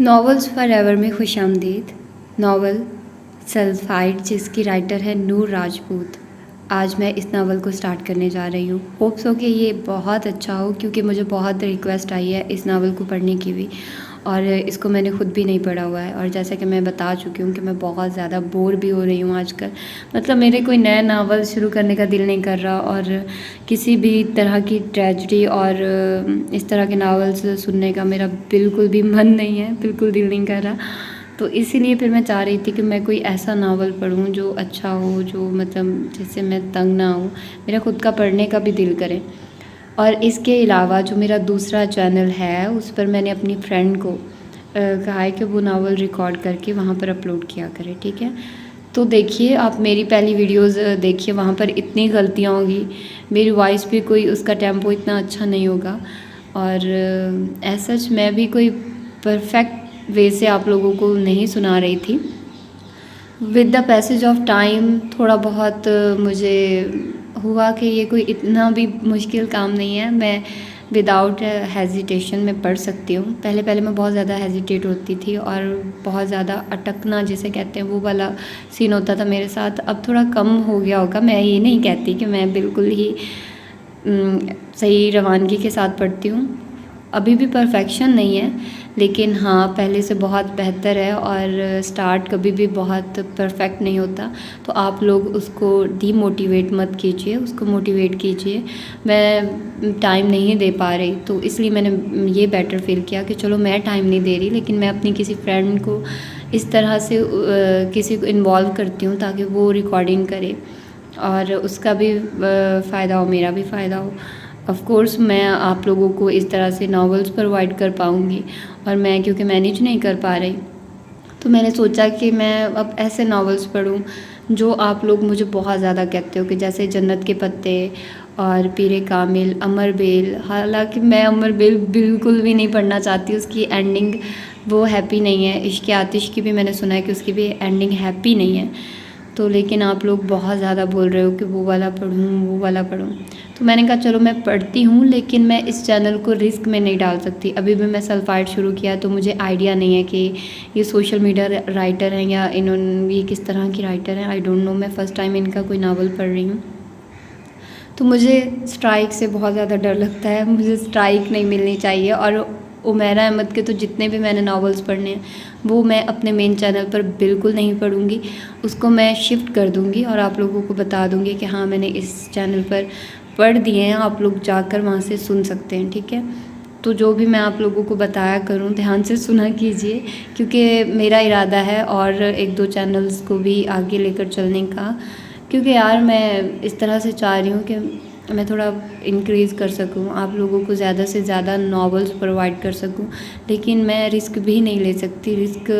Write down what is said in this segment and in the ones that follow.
Novels forever में खुशामदीद। Novel sulphide जिसकी writer है नूर राजपूत। आज मैं इस नावल को स्टार्ट करने जा रही हूँ। होप्स हो कि ये बहुत अच्छा हो, क्योंकि मुझे बहुत रिक्वेस्ट आई है इस नावल को पढ़ने की भी, और इसको मैंने ख़ुद भी नहीं पढ़ा हुआ है। और जैसा कि मैं बता चुकी हूँ कि मैं बहुत ज़्यादा बोर भी हो रही हूँ आजकल। मतलब मेरे कोई नया नावल शुरू करने का दिल नहीं कर रहा, और किसी भी तरह की ट्रेजेडी और इस तरह के नावल्स सुनने का मेरा बिल्कुल भी मन नहीं है, बिल्कुल दिल नहीं कर रहा। तो इसीलिए फिर मैं चाह रही थी कि मैं कोई ऐसा नावल पढूं जो अच्छा हो, जो मतलब जिससे मैं तंग ना हूँ, मेरा ख़ुद का पढ़ने का भी दिल करे। और इसके अलावा जो मेरा दूसरा चैनल है उस पर मैंने अपनी फ्रेंड को कहा है कि वो नावल रिकॉर्ड करके वहाँ पर अपलोड किया करे, ठीक है। तो देखिए, आप मेरी पहली वीडियोस देखिए, वहाँ पर इतनी गलतियाँ होगी, मेरी वॉइस भी कोई उसका टेम्पो इतना अच्छा नहीं होगा, और ऐसा सच मैं भी कोई परफेक्ट वे से आप लोगों को नहीं सुना रही थी। With the passage of time थोड़ा बहुत मुझे हुआ कि ये कोई इतना भी मुश्किल काम नहीं है, मैं विदाउट हेजिटेशन में पढ़ सकती हूँ। पहले मैं बहुत ज़्यादा हेजिटेट होती थी और बहुत ज़्यादा अटकना जिसे कहते हैं वो वाला सीन होता था मेरे साथ। अब थोड़ा कम हो गया होगा। मैं ये नहीं कहती कि मैं बिल्कुल ही सही रवानगी के साथ पढ़ती हूँ, अभी भी परफेक्शन नहीं है, लेकिन हाँ पहले से बहुत बेहतर है। और स्टार्ट कभी भी बहुत परफेक्ट नहीं होता, तो आप लोग उसको डीमोटिवेट मत कीजिए, उसको मोटिवेट कीजिए। मैं टाइम नहीं दे पा रही, तो इसलिए मैंने ये बेटर फील किया कि चलो मैं टाइम नहीं दे रही, लेकिन मैं अपनी किसी फ्रेंड को इस तरह से किसी को इन्वॉल्व करती हूँ ताकि वो रिकॉर्डिंग करे और उसका भी फ़ायदा हो, मेरा भी फ़ायदा हो। ऑफ़ कोर्स मैं आप लोगों को इस तरह से नॉवेल्स प्रोवाइड कर पाऊँगी, और मैं क्योंकि मैनेज नहीं कर पा रही, तो मैंने सोचा कि मैं अब ऐसे नॉवेल्स पढूं जो आप लोग मुझे बहुत ज़्यादा कहते हो, कि जैसे जन्नत के पत्ते और पीरे कामिल, अमर बेल। हालांकि मैं अमर बेल बिल्कुल भी नहीं पढ़ना चाहती, उसकी एंडिंग वो हैप्पी नहीं है। इश्क़ आतिश की भी मैंने सुना है कि उसकी भी एंडिंग हैप्पी नहीं है, तो लेकिन आप लोग बहुत ज़्यादा बोल रहे हो कि वो वाला पढूं, तो मैंने कहा चलो मैं पढ़ती हूँ, लेकिन मैं इस चैनल को रिस्क में नहीं डाल सकती। अभी भी मैं सल्फाइड शुरू किया, तो मुझे आइडिया नहीं है कि ये सोशल मीडिया राइटर हैं या ये किस तरह की राइटर हैं, आई डोंट नो। मैं फ़र्स्ट टाइम इनका कोई नावल पढ़ रही हूँ, तो मुझे स्ट्राइक से बहुत ज़्यादा डर लगता है। मुझे स्ट्राइक नहीं मिलनी चाहिए। और उमैरा अहमद के तो जितने भी मैंने नावल्स पढ़ने हैं वो मैं अपने मेन चैनल पर बिल्कुल नहीं पढ़ूँगी, उसको मैं शिफ्ट कर दूँगी और आप लोगों को बता दूँगी कि हाँ मैंने इस चैनल पर पढ़ दिए हैं, आप लोग जाकर वहाँ से सुन सकते हैं, ठीक है। तो जो भी मैं आप लोगों को बताया करूँ ध्यान से सुना कीजिए, क्योंकि मेरा इरादा है और एक दो चैनल्स को भी आगे लेकर चलने का, क्योंकि यार मैं इस तरह से चाह रही हूँ कि मैं थोड़ा इंक्रीज़ कर सकूँ, आप लोगों को ज़्यादा से ज़्यादा नॉवेल्स प्रोवाइड कर सकूँ। लेकिन मैं रिस्क भी नहीं ले सकती। रिस्क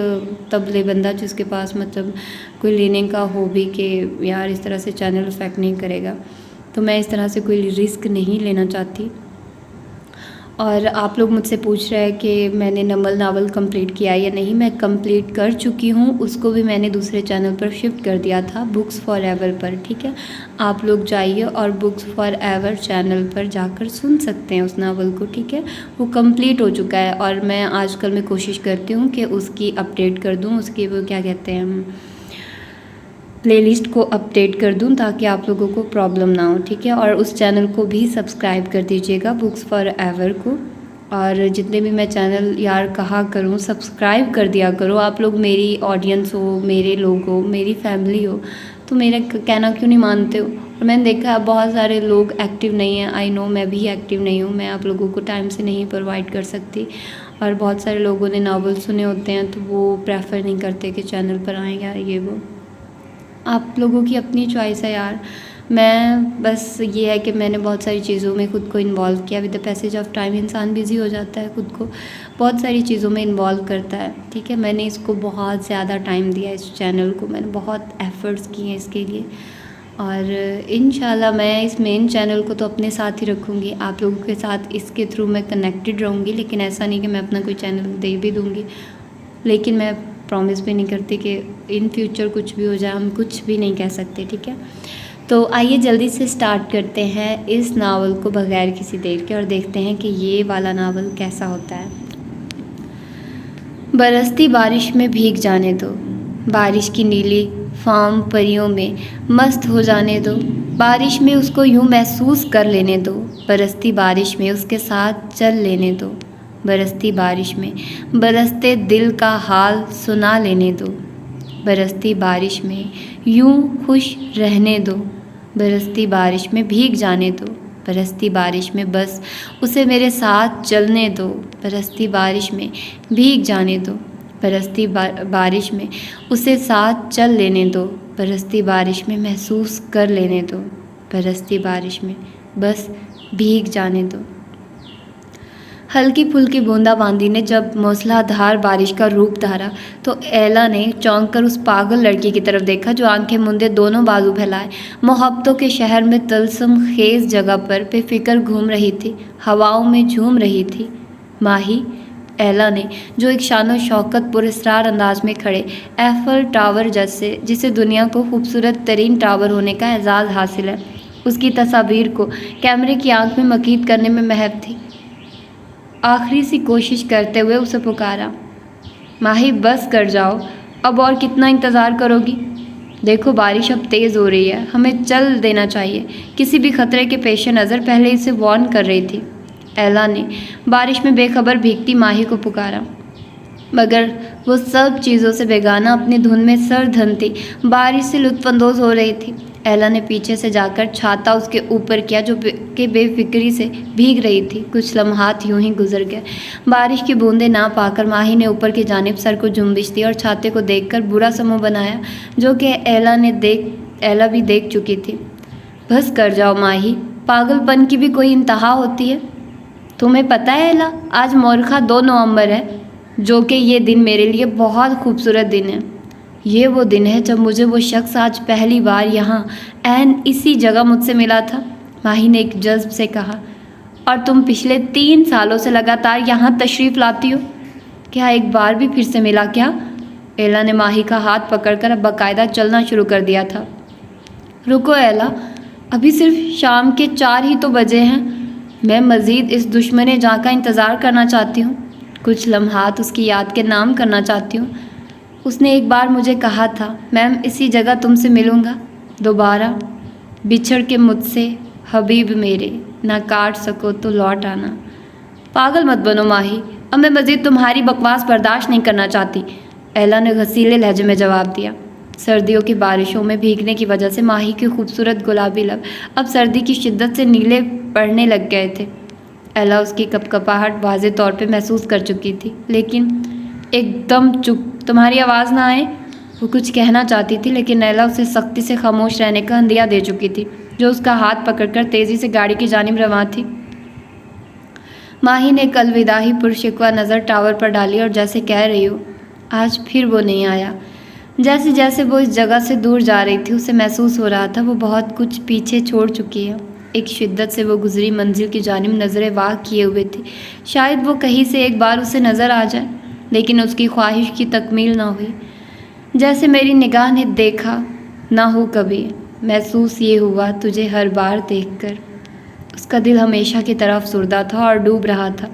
तब ले बंदा जिसके पास मतलब कोई लेने का हो भी, कि यार इस तरह से चैनल इफेक्ट नहीं करेगा, तो मैं इस तरह से कोई रिस्क नहीं लेना चाहती। और आप लोग मुझसे पूछ रहे हैं कि मैंने नमल नावल कंप्लीट किया या नहीं। मैं कंप्लीट कर चुकी हूँ, उसको भी मैंने दूसरे चैनल पर शिफ्ट कर दिया था, बुक्स फॉर एवर पर, ठीक है। आप लोग जाइए और बुक्स फॉर एवर चैनल पर जाकर सुन सकते हैं उस नावल को, ठीक है। वो कंप्लीट हो चुका है, और मैं आजकल मैं कोशिश करती हूँ कि उसकी अपडेट कर दूँ, उसकी वो क्या कहते हैं प्लेलिस्ट को अपडेट कर दूं, ताकि आप लोगों को प्रॉब्लम ना हो, ठीक है। और उस चैनल को भी सब्सक्राइब कर दीजिएगा, बुक्स फॉर एवर को। और जितने भी मैं चैनल यार कहा करूं, सब्सक्राइब कर दिया करो। आप लोग मेरी ऑडियंस हो, मेरे लोग हो, मेरी फैमिली हो, तो मेरा कहना क्यों नहीं मानते हो। और मैंने देखा बहुत सारे लोग एक्टिव नहीं हैं, आई नो मैं भी एक्टिव नहीं हूँ, मैं आप लोगों को टाइम से नहीं प्रोवाइड कर सकती। और बहुत सारे लोगों ने नावल सुने होते हैं, तो वो प्रेफर नहीं करते कि चैनल पर आएँ या ये वो। आप लोगों की अपनी चॉइस है यार। मैं बस ये है कि मैंने बहुत सारी चीज़ों में ख़ुद को इन्वॉल्व किया। With the passage of time इंसान बिज़ी हो जाता है, ख़ुद को बहुत सारी चीज़ों में इन्वॉल्व करता है, ठीक है। मैंने इसको बहुत ज़्यादा टाइम दिया, इस चैनल को मैंने बहुत एफ़र्ट्स किए हैं इसके लिए, और इंशाल्लाह मैं इस मेन चैनल को तो अपने साथ ही रखूँगी। आप लोगों के साथ इसके थ्रू मैं कनेक्टेड रहूँगी, लेकिन ऐसा नहीं कि मैं अपना कोई चैनल दे भी दूँगी, लेकिन मैं प्रॉमिस भी नहीं करती कि इन फ्यूचर कुछ भी हो जाए, हम कुछ भी नहीं कह सकते, ठीक है। तो आइए जल्दी से स्टार्ट करते हैं इस नावल को बगैर किसी देर के, और देखते हैं कि ये वाला नावल कैसा होता है। बरसती बारिश में भीग जाने दो, बारिश की नीली फार्म परियों में मस्त हो जाने दो, बारिश में उसको यूं महसूस कर लेने दो, बरसती बारिश में उसके साथ चल लेने दो, बरसती बारिश में बरसते दिल का हाल सुना लेने दो, बरसती बारिश में यूं खुश रहने दो, बरसती बारिश में भीग जाने दो, बरसती बारिश में बस उसे मेरे साथ चलने दो, बरसती बारिश में भीग जाने दो, बरसती बारिश में उसे साथ चल लेने दो, बरसती बारिश में महसूस कर लेने दो, बरसती बारिश में बस भीग जाने दो। हल्की फुल्की बूंदाबांदी ने जब मूसलाधार बारिश का रूप धारा तो एला ने चौंक कर उस पागल लड़की की तरफ देखा जो आंखें मूंदे दोनों बाजू फैलाए मोहब्बतों के शहर में तलसम खेज जगह पर बेफिक्र घूम रही थी, हवाओं में झूम रही थी। माही, एला ने, जो एक शानो शौकत पुरस्कार अंदाज में खड़े एफल टावर जैसे जिसे दुनिया को खूबसूरत तरीन टावर होने का एजाज़ हासिल है, उसकी तस्वीर को कैमरे की आंख में मकीद करने में महव थी। आखिरी सी कोशिश करते हुए उसे पुकारा, माही बस कर जाओ, अब और कितना इंतज़ार करोगी? देखो बारिश अब तेज़ हो रही है, हमें चल देना चाहिए। किसी भी खतरे के पेश नज़र पहले इसे वार्न कर रही थी। एला ने बारिश में बेखबर भीगती माही को पुकारा, मगर वो सब चीज़ों से बेगाना अपनी धुन में सरधनती बारिश से लुत्फ़अंदोज़ हो रही थी। एला ने पीछे से जाकर छाता उसके ऊपर किया जो के बेफिक्री से भीग रही थी। कुछ लम्हात यूं ही गुजर गए। बारिश की बूंदें ना पाकर माही ने ऊपर की जानिब सर को जुम्बिश दी और छाते को देखकर बुरा समूह बनाया जो कि एला भी देख चुकी थी। बस कर जाओ माही, पागलपन की भी कोई इंतहा होती है। तुम्हें पता है एला, आज मोरखा 2 नवंबर है, जो कि ये दिन मेरे लिए बहुत खूबसूरत दिन है। ये वो दिन है जब मुझे वो शख्स आज पहली बार यहाँ ऐन इसी जगह मुझसे मिला था, माही ने एक जज्ब से कहा। और तुम पिछले 3 सालों से लगातार यहाँ तशरीफ़ लाती हो, क्या एक बार भी फिर से मिला क्या? एला ने माही का हाथ पकड़कर अब बाकायदा चलना शुरू कर दिया था। रुको एला, अभी सिर्फ शाम के 4 ही तो बजे हैं। मैं मज़ीद इस दुश्मने जहाँ का इंतज़ार करना चाहती हूँ, कुछ लम्हात उसकी याद के नाम करना चाहती हूँ। उसने एक बार मुझे कहा था, मैम इसी जगह तुमसे मिलूँगा दोबारा, बिछड़ के मुझसे हबीब मेरे, ना काट सको तो लौट आना। पागल मत बनो माही, अब मैं मज़ीद तुम्हारी बकवास बर्दाश्त नहीं करना चाहती, एला ने घसीले लहजे में जवाब दिया। सर्दियों की बारिशों में भीगने की वजह से माही के खूबसूरत गुलाबी लब अब सर्दी की शिद्दत से नीले पड़ने लग गए थे। एला उसकी कपकपाहट वाज़े तौर पे महसूस कर चुकी थी, लेकिन एकदम चुप, तुम्हारी आवाज़ ना आए। वो कुछ कहना चाहती थी, लेकिन एला उसे सख्ती से खामोश रहने का हंदिया दे चुकी थी, जो उसका हाथ पकड़कर तेज़ी से गाड़ी की जानिब रवां थी। माही ने एक अलविदाही पुरशिकवा नज़र टावर पर डाली और जैसे कह रही हो, आज फिर वो नहीं आया। जैसे जैसे वो इस जगह से दूर जा रही थी, उसे महसूस हो रहा था वो बहुत कुछ पीछे छोड़ चुकी है। एक शिद्दत से वो गुजरी मंजिल की जानिब नज़रें वाह किए हुए थी, शायद वो कहीं से एक बार उसे नज़र आ जाए, लेकिन उसकी ख्वाहिश की तकमील ना हुई। जैसे मेरी निगाह ने देखा ना हो कभी, महसूस ये हुआ तुझे हर बार देखकर। उसका दिल हमेशा की तरफ सुरदा था और डूब रहा था।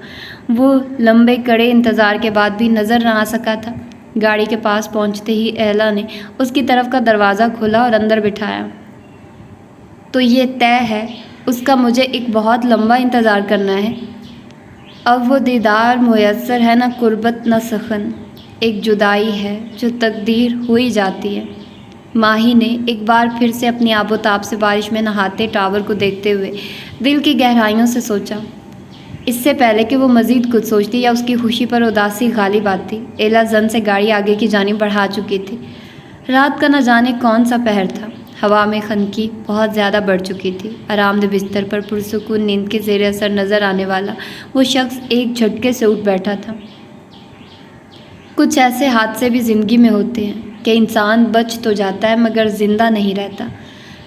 वो लंबे कड़े इंतज़ार के बाद भी नज़र ना आ सका था। गाड़ी के पास पहुंचते ही एला ने उसकी तरफ का दरवाज़ा खोला और अंदर बिठाया। तो ये तय है, उसका मुझे एक बहुत लंबा इंतज़ार करना है। अब वो दीदार मुयस्सर है, ना कुर्बत ना सखन, एक जुदाई है जो तकदीर हुई जाती है। माही ने एक बार फिर से अपनी आबोताब से बारिश में नहाते टावर को देखते हुए दिल की गहराइयों से सोचा। इससे पहले कि वो मज़ीद कुछ सोचती या उसकी खुशी पर उदासी गालिब आती, एला जन से गाड़ी आगे की जानिब बढ़ा चुकी थी। रात का न जाने कौन सा पहर था, हवा में खनकी बहुत ज़्यादा बढ़ चुकी थी। आरामदेह बिस्तर पर पुरसुकून नींद के ज़ेर असर नज़र आने वाला वो शख्स एक झटके से उठ बैठा था। कुछ ऐसे हादसे भी ज़िंदगी में होते हैं कि इंसान बच तो जाता है मगर ज़िंदा नहीं रहता।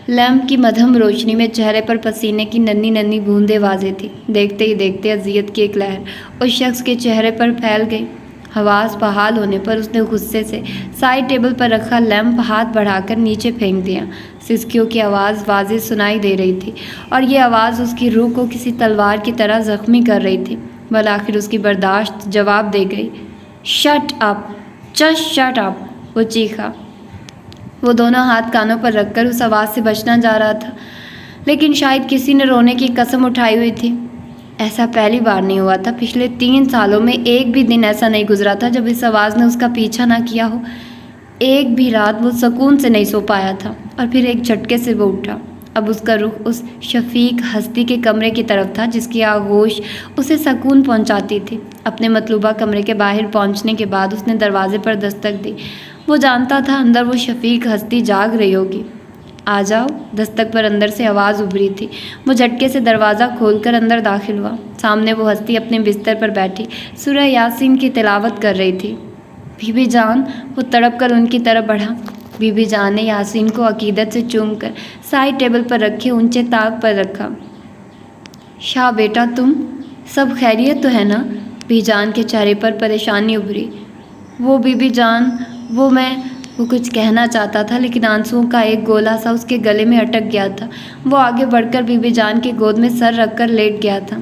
लैम्प की मध्यम रोशनी में चेहरे पर पसीने की नन्ही नन्ही बूंदें वाज़े थी। देखते ही देखते अजियत की एक लहर उस शख्स के चेहरे पर फैल गई। हवास बहाल होने पर उसने गुस्से से साइड टेबल पर रखा लैंप हाथ बढ़ाकर नीचे फेंक दिया। सिसकियों की आवाज़ वाज़े सुनाई दे रही थी और ये आवाज़ उसकी रूह को किसी तलवार की तरह ज़ख्मी कर रही थी। बल आखिर उसकी बर्दाश्त जवाब दे गई। Shut up, just shut up, वो चीखा। वो दोनों हाथ कानों पर रखकर उस आवाज़ से बचना जा रहा था, लेकिन शायद किसी ने रोने की कसम उठाई हुई थी। ऐसा पहली बार नहीं हुआ था। पिछले 3 सालों में एक भी दिन ऐसा नहीं गुजरा था जब इस आवाज़ ने उसका पीछा ना किया हो। एक भी रात वो सुकून से नहीं सो पाया था और फिर एक झटके से वो उठा। अब उसका रुख उस शफीक हस्ती के कमरे की तरफ था जिसकी आगोश उसे सुकून पहुंचाती थी। अपने मतलूबा कमरे के बाहर पहुंचने के बाद उसने दरवाजे पर दस्तक दी। वो जानता था अंदर वो शफीक हस्ती जाग रही होगी। आ जाओ, दस्तक पर अंदर से आवाज़ उभरी थी। वो झटके से दरवाज़ा खोलकर अंदर दाखिल हुआ। सामने वो हस्ती अपने बिस्तर पर बैठी सूरह यासीन की तिलावत कर रही थी। बीबी जान, वो तड़प कर उनकी तरफ बढ़ा। बीबी जान ने यासीन को अकीदत से चूम कर साइड टेबल पर रखे ऊंचे ताक पर रखा। शाह बेटा, तुम सब खैरियत तो है ना? बीबी जान के चेहरे पर परेशानी उभरी। वो बीबी जान, वो कुछ कहना चाहता था लेकिन आंसुओं का एक गोला सा उसके गले में अटक गया था। वो आगे बढ़कर बीबी जान की गोद में सर रखकर लेट गया था।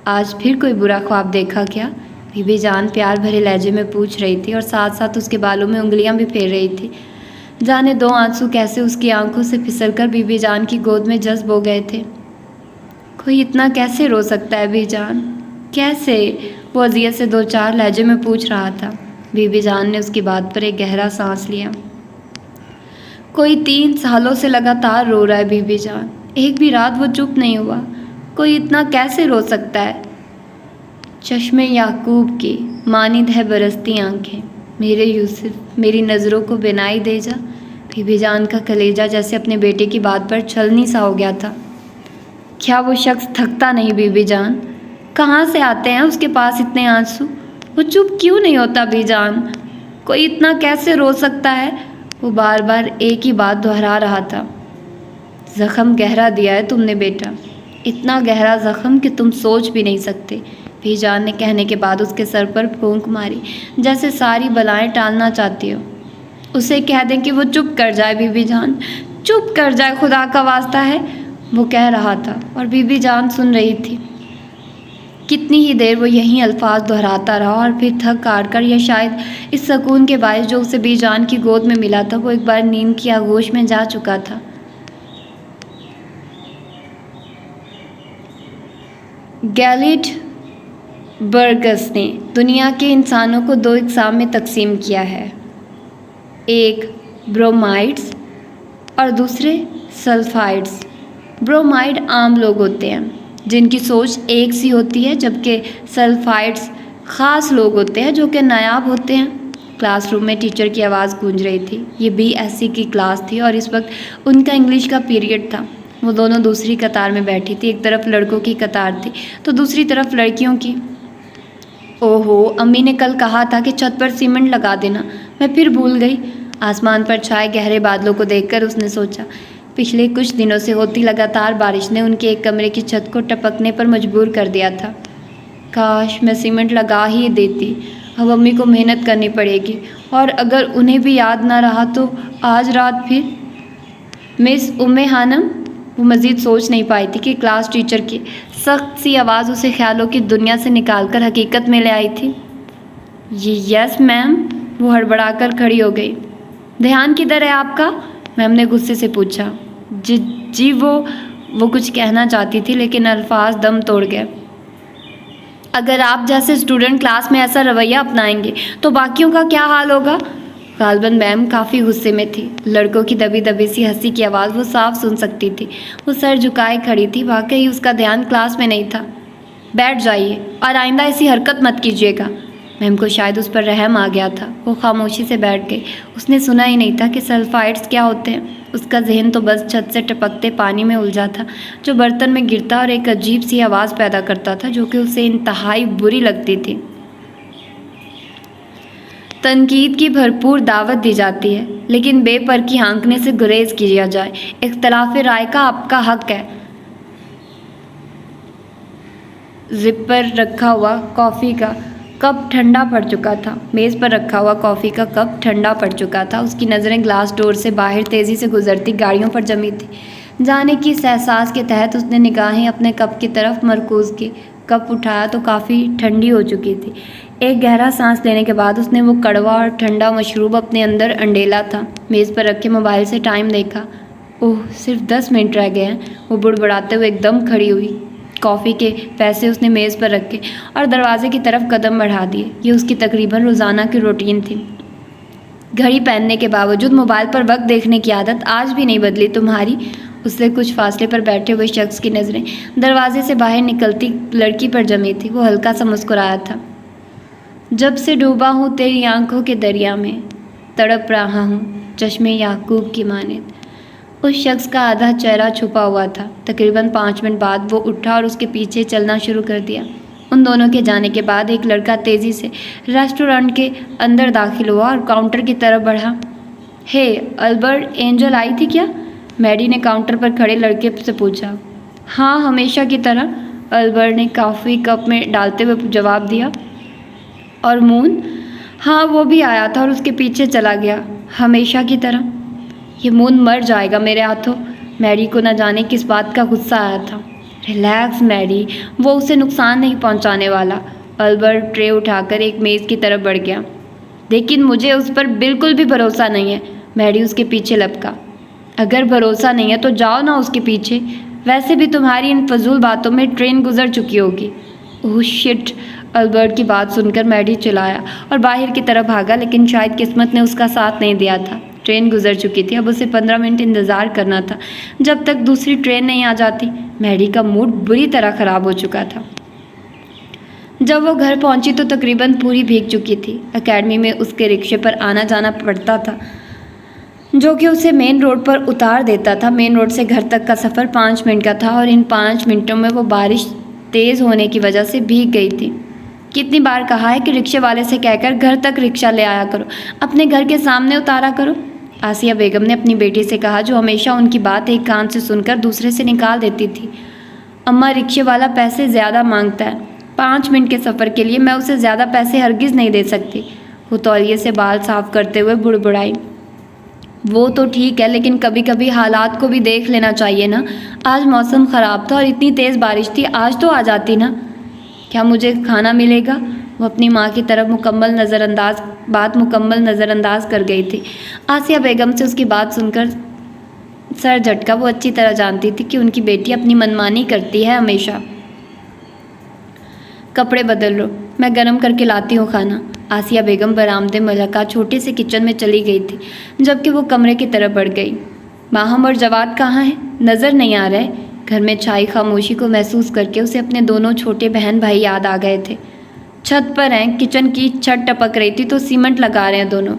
आज फिर कोई बुरा ख्वाब देखा क्या? बीबी जान प्यार भरे लहजे में पूछ रही थी और साथ साथ उसके बालों में उंगलियां भी फेर रही थी। जाने 2 आंसू कैसे उसकी आंखों से फिसलकर बीबी जान की गोद में जज्ब हो गए थे। कोई इतना कैसे रो सकता है बीबी जान, कैसे? वो अजियत से 2-4 लहजे में पूछ रहा था। बीबी जान ने उसकी बात पर एक गहरा सांस लिया। कोई 3 सालों से लगातार रो रहा है बीबी जान, एक भी रात वो चुप नहीं हुआ। कोई इतना कैसे रो सकता है? चश्मे याकूब की मानिंद है बरसती आंखें, मेरे यूसुफ मेरी नज़रों को बिनाई दे जा। बीबी जान का कलेजा जैसे अपने बेटे की बात पर छलनी सा हो गया था। क्या वो शख्स थकता नहीं बीबी जान? कहाँ से आते हैं उसके पास इतने आंसू? वो चुप क्यों नहीं होता बीबी जान? कोई इतना कैसे रो सकता है? वो बार बार एक ही बात दोहरा रहा था। ज़ख्म गहरा दिया है तुमने बेटा, इतना गहरा ज़ख्म कि तुम सोच भी नहीं सकते। बीबी जान ने कहने के बाद उसके सर पर फूंक मारी जैसे सारी बलाएं टालना चाहती हो। उसे कह दें कि वो चुप कर जाए बीबी जान, चुप कर जाए, खुदा का वास्ता है, वो कह रहा था और बीबी जान सुन रही थी। कितनी ही देर वो यही अल्फाज दोहराता रहा और फिर थक हार कर या शायद इस सुकून के बायस जो उसे बीबी जान की गोद में मिला था वो एक बार नींद की आगोश में जा चुका था। गैलिट बर्गस ने दुनिया के इंसानों को 2 अक़साम में तकसीम किया है, एक ब्रोमाइड्स और दूसरे सल्फाइड्स। ब्रोमाइड आम लोग होते हैं जिनकी सोच एक सी होती है, जबकि सल्फाइड्स ख़ास लोग होते हैं जो कि नायाब होते हैं। क्लासरूम में टीचर की आवाज़ गूंज रही थी। ये BSc की क्लास थी और इस वक्त उनका इंग्लिश का पीरियड था। वो दोनों दूसरी कतार में बैठी थी। एक तरफ लड़कों की कतार थी तो दूसरी तरफ लड़कियों की। ओहो, अम्मी ने कल कहा था कि छत पर सीमेंट लगा देना, मैं फिर भूल गई। आसमान पर छाए गहरे बादलों को देखकर उसने सोचा। पिछले कुछ दिनों से होती लगातार बारिश ने उनके एक कमरे की छत को टपकने पर मजबूर कर दिया था। काश मैं सीमेंट लगा ही देती, अब अम्मी को मेहनत करनी पड़ेगी और अगर उन्हें भी याद ना रहा तो आज रात फिर। मिस उम्मे हानम, वो मज़ीद सोच नहीं पाई थी कि क्लास टीचर की सख्त सी आवाज़ उसे ख्यालों की दुनिया से निकालकर हकीकत में ले आई थी। यस मैम, वो हड़बड़ाकर खड़ी हो गई। ध्यान किधर है आपका? मैम ने गुस्से से पूछा। जी वो कुछ कहना चाहती थी लेकिन अल्फाज दम तोड़ गए। अगर आप जैसे स्टूडेंट क्लास में ऐसा रवैया अपनाएंगे तो बाकियों का क्या हाल होगा? गालबन मैम काफ़ी गुस्से में थी। लड़कों की दबी दबी सी हंसी की आवाज़ वो साफ सुन सकती थी। वो सर झुकाए खड़ी थी। वाकई उसका ध्यान क्लास में नहीं था। बैठ जाइए और आइंदा ऐसी हरकत मत कीजिएगा। मैम को शायद उस पर रहम आ गया था। वो खामोशी से बैठ गई। उसने सुना ही नहीं था कि सल्फाइड्स क्या होते हैं। उसका जहन तो बस छत से टपकते पानी में उलझा था जो बर्तन में गिरता और एक अजीब सी आवाज़ पैदा करता था जो कि उसे इंतहाई बुरी लगती थी। तनकीद की भरपूर दावत दी जाती है लेकिन बेपर की हाँकने से गुरेज किया जाए। इख्तलाफ राय का आपका हक है। जिप पर रखा हुआ कॉफ़ी का कप ठंडा पड़ चुका था। मेज़ पर रखा हुआ कॉफ़ी का कप ठंडा पड़ चुका था। उसकी नज़रें ग्लास डोर से बाहर तेज़ी से गुजरती गाड़ियों पर जमी थी। जाने की इस एहसास के तहत उसने निगाहें अपने कप की तरफ मरकूज़ की। कप उठाया तो काफ़ी ठंडी हो चुकी थी। एक गहरा सांस लेने के बाद उसने वो कड़वा और ठंडा मशरूब अपने अंदर अंडेला था। मेज़ पर रखे मोबाइल से टाइम देखा। ओह, सिर्फ 10 मिनट रह गए हैं। वो बुड़बुड़ाते हुए एकदम खड़ी हुई। कॉफ़ी के पैसे उसने मेज़ पर रखे और दरवाजे की तरफ कदम बढ़ा दिए। ये उसकी तकरीबन रोज़ाना की रूटीन थी। घड़ी पहनने के बावजूद मोबाइल पर वक्त देखने की आदत आज भी नहीं बदली तुम्हारी। उससे कुछ फासले पर बैठे हुए शख्स की नज़रें दरवाजे से बाहर निकलती लड़की पर जमी थी। वो हल्का सा मुस्कुराया था। जब से डूबा हूँ तेरी आंखों के दरिया में, तड़प रहा हूँ चश्मे याकूब की मानित। उस शख्स का आधा चेहरा छुपा हुआ था। तकरीबन 5 मिनट बाद वो उठा और उसके पीछे चलना शुरू कर दिया। उन दोनों के जाने के बाद एक लड़का तेज़ी से रेस्टोरेंट के अंदर दाखिल हुआ और काउंटर की तरफ बढ़ा। हे अल्बर्ट, एंजल आई थी क्या? मैडी ने काउंटर पर खड़े लड़के से पूछा। हाँ, हमेशा की तरह, अल्बर्ट ने कॉफ़ी कप में डालते हुए जवाब दिया। और मून? हाँ, वो भी आया था और उसके पीछे चला गया, हमेशा की तरह। ये मून मर जाएगा मेरे हाथों। मैडी को न जाने किस बात का गुस्सा आया था। रिलैक्स मैडी, वो उसे नुकसान नहीं पहुंचाने वाला। अल्बर्ट ट्रे उठाकर एक मेज़ की तरफ बढ़ गया। लेकिन मुझे उस पर बिल्कुल भी भरोसा नहीं है। मैडी उसके पीछे लपका। अगर भरोसा नहीं है तो जाओ ना उसके पीछे। वैसे भी तुम्हारी इन फजूल बातों में ट्रेन गुजर चुकी होगी। Oh shit! अल्बर्ट की बात सुनकर मैडी चिल्लाया और बाहर की तरफ भागा, लेकिन शायद किस्मत ने उसका साथ नहीं दिया था। ट्रेन गुजर चुकी थी। अब उसे 15 मिनट इंतज़ार करना था जब तक दूसरी ट्रेन नहीं आ जाती। मैडी का मूड बुरी तरह ख़राब हो चुका था। जब वो घर पहुंची तो तकरीबन पूरी भीग चुकी थी। एकेडमी में उसके रिक्शे पर आना जाना पड़ता था, जो कि उसे मेन रोड पर उतार देता था। मेन रोड से घर तक का सफ़र 5 मिनट का था और इन 5 मिनटों में वो बारिश तेज़ होने की वजह से भीग गई थी। कितनी बार कहा है कि रिक्शे वाले से कहकर घर तक रिक्शा ले आया करो, अपने घर के सामने उतारा करो। आसिया बेगम ने अपनी बेटी से कहा, जो हमेशा उनकी बात एक कान से सुनकर दूसरे से निकाल देती थी। अम्मा, रिक्शे वाला पैसे ज़्यादा मांगता है। 5 मिनट के सफ़र के लिए मैं उसे ज़्यादा पैसे हरगिज़ नहीं दे सकती। वो तौलिए से बाल साफ करते हुए बुड़बुड़ाई। वो तो ठीक है, लेकिन कभी कभी हालात को भी देख लेना चाहिए ना। आज मौसम ख़राब था और इतनी तेज़ बारिश थी, आज तो आ जाती ना। क्या मुझे खाना मिलेगा? वो अपनी माँ की तरफ मुकम्मल नज़रअंदाज कर गई थी। आसिया बेगम से उसकी बात सुनकर सर झटका। वो अच्छी तरह जानती थी कि उनकी बेटी अपनी मनमानी करती है हमेशा। कपड़े बदल लो, मैं गरम करके लाती हूँ खाना। आसिया बेगम बरामदे मलका छोटे से किचन में चली गई थी, जबकि वो कमरे की तरफ बढ़ गई। माहम और जवाद कहाँ हैं? नज़र नहीं आ रहे। घर में छाई खामोशी को महसूस करके उसे अपने दोनों छोटे बहन भाई याद आ गए थे। छत पर हैं, किचन की छत टपक रही थी तो सीमेंट लगा रहे हैं दोनों।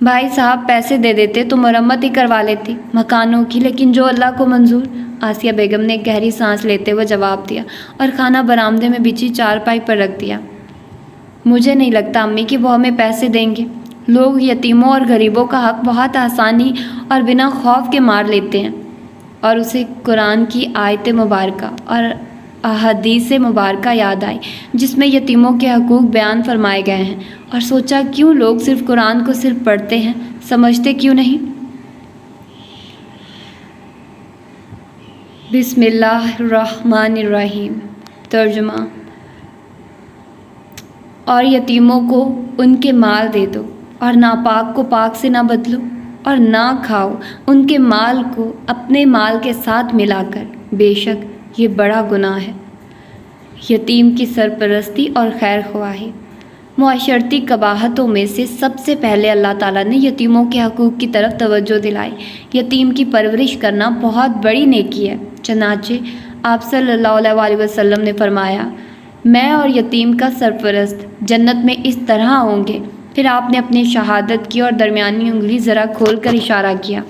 भाई साहब पैसे दे देते तो मरम्मत ही करवा लेती मकानों की, लेकिन जो अल्लाह को मंजूर। आसिया बेगम ने गहरी सांस लेते हुए जवाब दिया और खाना बरामदे में बिछी चारपाई पर रख दिया। मुझे नहीं लगता अम्मी कि वो हमें पैसे देंगे। लोग यतीमों और गरीबों का हक बहुत आसानी और बिना खौफ के मार लेते हैं। और उसे कुरान की आयत मुबारका और अहदीस मुबारका याद आई, जिसमें यतीमों के हकूक़ बयान फरमाए गए हैं। और सोचा, क्यों लोग सिर्फ कुरान को सिर्फ पढ़ते हैं, समझते क्यों नहीं? बिस्मिल्लाहिर्रहमानिर्रहीम। तर्जुमा। और यतीमों को उनके माल दे दो और नापाक को पाक से ना बदलो और ना खाओ उनके माल को अपने माल के साथ मिलाकर, बेशक ये बड़ा गुनाह है। यतीम की सरपरस्ती और खैर ख्वाही मुआशरती कबाहतों में से सबसे पहले अल्लाह ताला ने यतीमों के हकूक़ की तरफ तवज्जो दिलाई। यतीम की परवरिश करना बहुत बड़ी नेकी है। चनाचे आप सल्लल्लाहु अलैहि वसल्लम ने फरमाया, मैं और यतीम का सरपरस्त जन्नत में इस तरह होंगे। फिर आपने अपनी शहादत की और दरमियानी उंगली ज़रा खोल कर इशारा किया।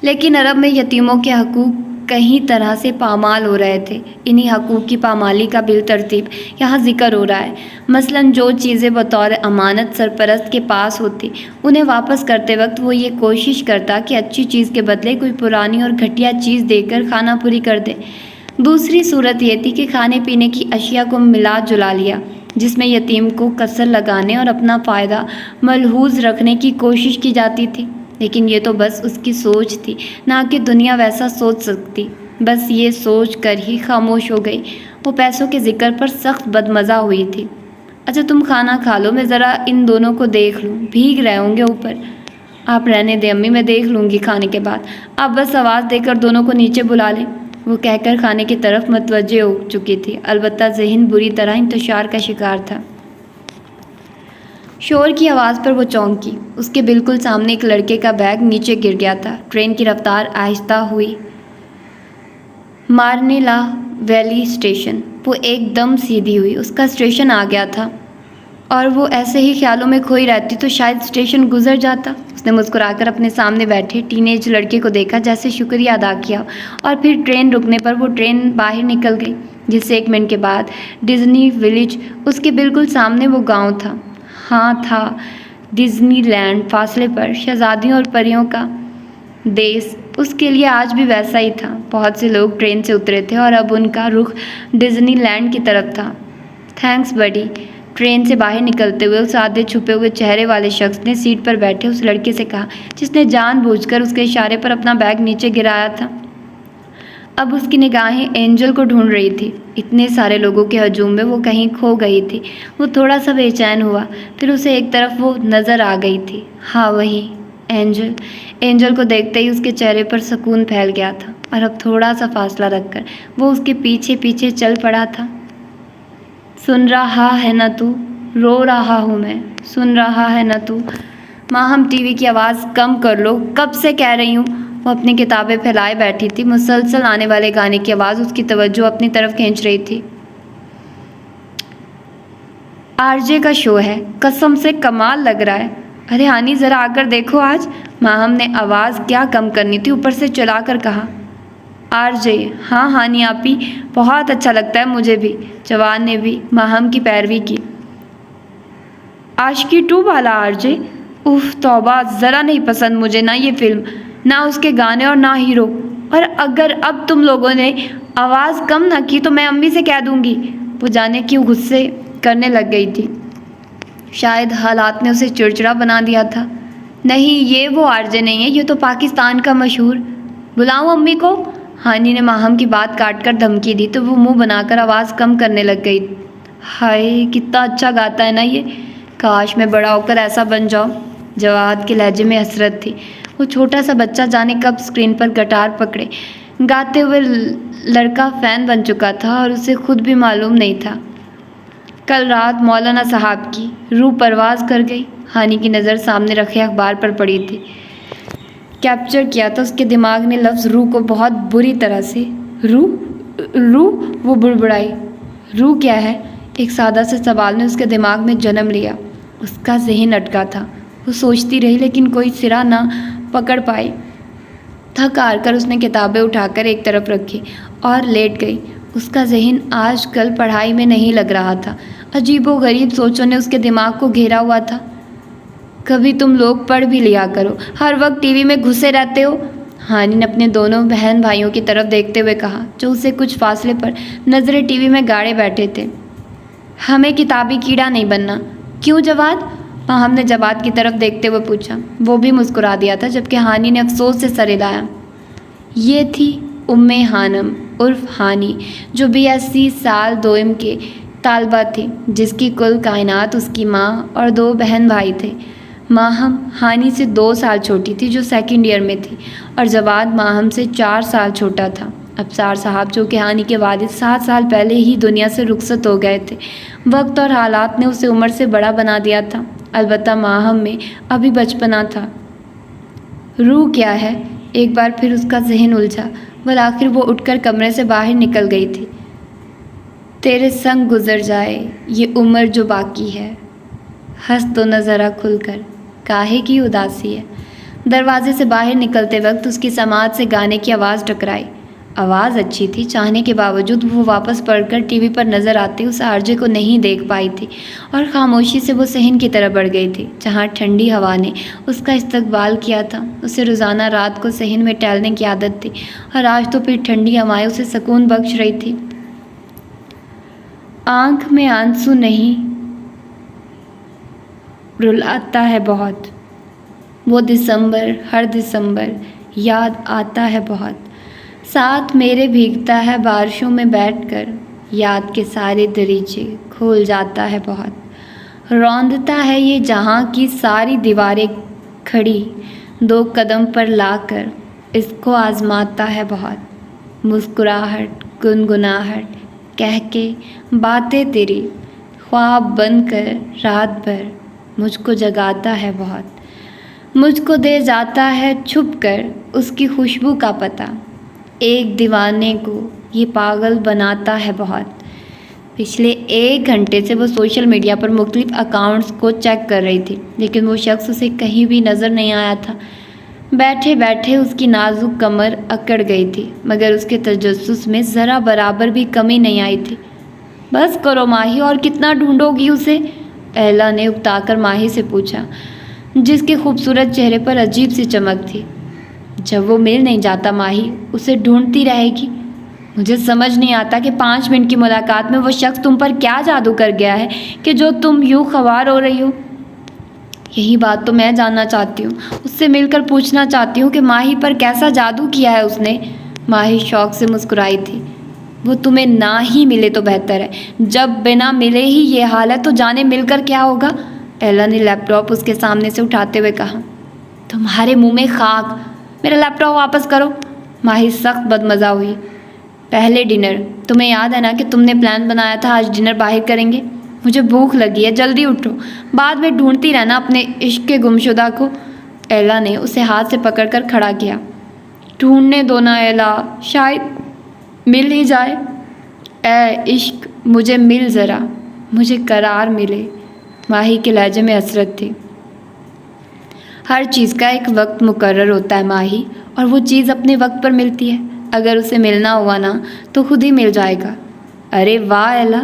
लेकिन अरब में यतीमों के हकूक़ कई तरह से पामाल हो रहे थे। इन्हीं हकूक़ की पामाली का बिल तरतीब यहाँ ज़िक्र हो रहा है। मसलन जो चीज़ें बतौर अमानत सरपरस्त के पास होती, उन्हें वापस करते वक्त वो ये कोशिश करता कि अच्छी चीज़ के बदले कोई पुरानी और घटिया चीज़ देकर खाना पूरी कर दे। दूसरी सूरत ये थी कि खाने पीने की अशिया को मिला जुला लिया, जिसमें यतीम को कसर लगाने और अपना फ़ायदा मलहूज़ रखने की कोशिश की जाती थी। लेकिन ये तो बस उसकी सोच थी, ना कि दुनिया वैसा सोच सकती। बस ये सोच कर ही खामोश हो गई। वो पैसों के जिक्र पर सख्त बदमज़ा हुई थी। अच्छा तुम खाना खा लो, मैं ज़रा इन दोनों को देख लूँ, भीग रहे होंगे ऊपर। आप रहने दें अम्मी, मैं देख लूँगी खाने के बाद। आप बस आवाज़ देकर दोनों को नीचे बुला लें। वो कहकर खाने की तरफ मुतवज्जे हो चुकी थी, अलबत्ता ज़हन बुरी तरह इंतशार का शिकार था। शोर की आवाज़ पर वो चौंकी। उसके बिल्कुल सामने एक लड़के का बैग नीचे गिर गया था। ट्रेन की रफ्तार आहिस्ता हुई। मार्नेला वैली स्टेशन। वो एकदम सीधी हुई। उसका स्टेशन आ गया था और वो ऐसे ही ख्यालों में खोई रहती तो शायद स्टेशन गुजर जाता। उसने मुस्कुराकर अपने सामने बैठे टीनेज लड़के को देखा, जैसे शुक्रिया अदा किया, और फिर ट्रेन रुकने पर वो ट्रेन बाहर निकल गई, जिससे 1 मिनट के बाद डिज्नी विलेज, उसके बिल्कुल सामने वो गांव था। हाँ था, डिज्नीलैंड फासले पर, शहजादियों और परियों का देश उसके लिए आज भी वैसा ही था। बहुत से लोग ट्रेन से उतरे थे और अब उनका रुख डिज्नीलैंड की तरफ था। थैंक्स बडी। ट्रेन से बाहर निकलते हुए उस आधे छुपे हुए चेहरे वाले शख्स ने सीट पर बैठे उस लड़के से कहा, जिसने जानबूझकर उसके इशारे पर अपना बैग नीचे गिराया था। अब उसकी निगाहें एंजल को ढूंढ रही थी। इतने सारे लोगों के हजूम में वो कहीं खो गई थी। वो थोड़ा सा बेचैन हुआ, फिर उसे एक तरफ वो नज़र आ गई थी। हाँ वही एंजल। एंजल को देखते ही उसके चेहरे पर सुकून फैल गया था और अब थोड़ा सा फासला रखकर वो उसके पीछे पीछे चल पड़ा था। सुन रहा है न तू, रो रहा हूँ मैं, सुन रहा है न तू। माँ हम टीवी की आवाज़ कम कर लो, कब से कह रही हूँ। वो अपनी किताबें फैलाए बैठी थी। मुसलसल आने वाले गाने की आवाज़ उसकी तवज्जो अपनी तरफ खींच रही थी। आरजे का शो है, कसम से कमाल लग रहा है। अरे हानी ज़रा आकर देखो आज। माहम ने आवाज़ क्या कम करनी थी ऊपर से चलाकर कहा। आरजे, हाँ हानी आपी, बहुत अच्छा लगता है मुझे भी। जवान ने भी माहम की पैरवी की। आशिकी 2 वाला आरजे? उफ तौबा, ज़रा नहीं पसंद मुझे ना ये फिल्म, ना उसके गाने और ना हीरो। और अगर अब तुम लोगों ने आवाज़ कम ना की तो मैं अम्मी से कह दूँगी। वो जाने क्यों गुस्से करने लग गई थी। शायद हालात ने उसे चिड़चिड़ा बना दिया था। नहीं ये वो आरजे नहीं है, ये तो पाकिस्तान का मशहूर। बुलाऊं अम्मी को? हानी ने माहम की बात काटकर धमकी दी तो वो मुंह बनाकर आवाज़ कम करने लग गई। हाय कितना अच्छा गाता है ना ये, काश मैं बड़ा होकर ऐसा बन जाऊं। जवाद के लहजे में हसरत थी। वो छोटा सा बच्चा जाने कब स्क्रीन पर गिटार पकड़े गाते हुए लड़का फ़ैन बन चुका था और उसे खुद भी मालूम नहीं था। कल रात मौलाना साहब की रूह परवाज़ कर गई। हानी की नज़र सामने रखे अखबार पर पड़ी थी। कैप्चर किया था उसके दिमाग ने लफ्ज़ रूह को बहुत बुरी तरह से। रूह? रूह? वो बुड़बुड़ाई। रूह क्या है? एक सादा से सवाल ने उसके दिमाग में जन्म लिया। उसका ज़हन अटका था। वो सोचती रही लेकिन कोई सिरा ना पकड़ पाई। थक हार कर उसने किताबें उठाकर एक तरफ रखी और लेट गई। उसका ज़हन आजकल पढ़ाई में नहीं लग रहा था। अजीबोगरीब सोचों ने उसके दिमाग को घेरा हुआ था। कभी तुम लोग पढ़ भी लिया करो, हर वक्त टीवी में घुसे रहते हो। हानी ने अपने दोनों बहन भाइयों की तरफ देखते हुए कहा, जो उसे कुछ फासले पर नज़रें टीवी में गाड़े बैठे थे। हमें किताबी कीड़ा नहीं बनना। क्यों जवाद? हमने जवाद की तरफ देखते हुए पूछा। वो भी मुस्कुरा दिया था, जबकि हानी ने अफसोस से सर हिलाया। ये थी उम्मे हानम उर्फ हानी, जो 82 साल दोइम के तालबा थी, जिसकी कुल कायनात उसकी माँ और 2 बहन भाई थे। माहम हानी से 2 साल छोटी थी, जो 2nd ईयर में थी, और जवाद माहम से 4 साल छोटा था। अबसार साहब, जो कि हानी के वालिद 7 साल पहले ही दुनिया से रुखसत हो गए थे, वक्त और हालात ने उसे उम्र से बड़ा बना दिया था। अलबत्ता माहम में अभी बचपना था। रूह क्या है? एक बार फिर उसका जहन उलझा। वह आखिर वो उठकर कमरे से बाहर निकल गई थी। तेरे संग गुजर जाए ये उम्र जो बाकी है, हंस दो न ज़रा खुलकर, काहे की उदासी है। दरवाजे से बाहर निकलते वक्त उसकी समाज से गाने की आवाज़ टकराई। आवाज़ अच्छी थी, चाहने के बावजूद वो वापस पढ़कर टीवी पर नज़र आती उस आरजे को नहीं देख पाई थी और खामोशी से वो सहन की तरफ बढ़ गई थी, जहाँ ठंडी हवा ने उसका इस्तकबाल किया था। उसे रोज़ाना रात को सहन में टहलने की आदत थी और आज तो फिर ठंडी हवाएं उसे सुकून बख्श रही थी। आँख में आंसू नहीं, रुलाता है बहुत वो दिसंबर, हर दिसंबर याद आता है बहुत। साथ मेरे भीगता है बारिशों में बैठकर, याद के सारे दरीचे खोल जाता है बहुत। रौंदता है ये जहाँ की सारी दीवारें खड़ी, 2 कदम पर लाकर इसको आजमाता है बहुत। मुस्कुराहट गुनगुनाहट कह के बातें तेरी, ख्वाब बनकर रात भर मुझको जगाता है बहुत। मुझको दे जाता है छुप कर उसकी खुशबू का पता, एक दीवाने को ये पागल बनाता है बहुत। पिछले 1 घंटे से वो सोशल मीडिया पर मुख्तलिफ अकाउंट्स को चेक कर रही थी, लेकिन वो शख्स उसे कहीं भी नज़र नहीं आया था। बैठे बैठे उसकी नाजुक कमर अकड़ गई थी, मगर उसके तजस्सुस में ज़रा बराबर भी कमी नहीं आई थी। बस करो माही, और कितना ढूंढोगी उसे? एला ने उकताकर माही से पूछा, जिसके खूबसूरत चेहरे पर अजीब सी चमक थी। जब वो मिल नहीं जाता माही, उसे ढूंढती रहेगी। मुझे समझ नहीं आता कि 5 मिनट की मुलाकात में वो शख्स तुम पर क्या जादू कर गया है कि जो तुम यूँ ख्वार हो रही हो। यही बात तो मैं जानना चाहती हूँ, उससे मिलकर पूछना चाहती हूँ कि माही पर कैसा जादू किया है उसने। माही शौक से मुस्कुराई थी। वो तुम्हें ना ही मिले तो बेहतर है, जब बिना मिले ही ये हाल है तो जाने मिलकर क्या होगा। एला ने लैपटॉप उसके सामने से उठाते हुए कहा, तुम्हारे मुंह में खाक, मेरा लैपटॉप वापस करो। माही सख्त बदमज़ा हुई। पहले डिनर, तुम्हें याद है ना कि तुमने प्लान बनाया था आज डिनर बाहर करेंगे। मुझे भूख लगी है, जल्दी उठो, बाद में ढूंढती रहना अपने इश्क के गुमशुदा को। एला ने उसे हाथ से पकड़कर खड़ा किया। ढूंढने दो ना एला, शायद मिल ही जाए। ए इश्क, मुझे मिल ज़रा, मुझे करार मिले। माही के लहजे में हसरत थी। हर चीज़ का एक वक्त मुकर्रर होता है माही, और वो चीज़ अपने वक्त पर मिलती है। अगर उसे मिलना हुआ ना तो खुद ही मिल जाएगा। अरे वाह एला,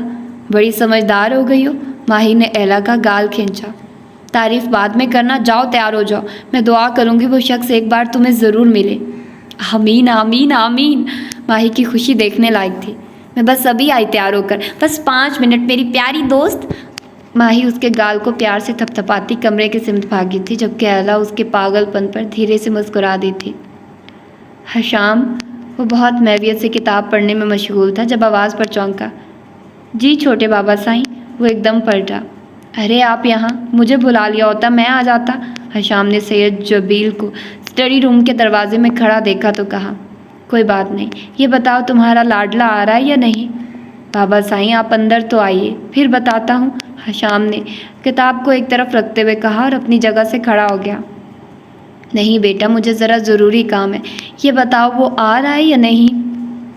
बड़ी समझदार हो गई हो। माही ने एला का गाल खींचा। तारीफ़ बाद में करना, जाओ तैयार हो जाओ, मैं दुआ करूँगी वो शख्स एक बार तुम्हें ज़रूर मिले। आमीन आमीन आमीन। माही की खुशी देखने लायक थी। मैं बस अभी आई तैयार होकर, बस 5 मिनट मेरी प्यारी दोस्त। माही उसके गाल को प्यार से थपथपाती कमरे के सिमत भागी थी, जबकि एला उसके पागलपन पर धीरे से मुस्कुरा दी थी। हशाम, वो बहुत महवियत से किताब पढ़ने में मशगूल था जब आवाज़ पर चौंका। जी छोटे बाबा साईं। वो एकदम पलटा। अरे आप यहाँ, मुझे बुला लिया होता, मैं आ जाता। हशाम ने सैयद जबील को स्टडी रूम के दरवाजे में खड़ा देखा तो कहा, कोई बात नहीं, ये बताओ तुम्हारा लाडला आ रहा है या नहीं। बाबा साईं आप अंदर तो आइए, फिर बताता हूँ। हशाम ने किताब को एक तरफ रखते हुए कहा और अपनी जगह से खड़ा हो गया। नहीं बेटा, मुझे ज़रा ज़रूरी काम है, ये बताओ वो आ रहा है या नहीं।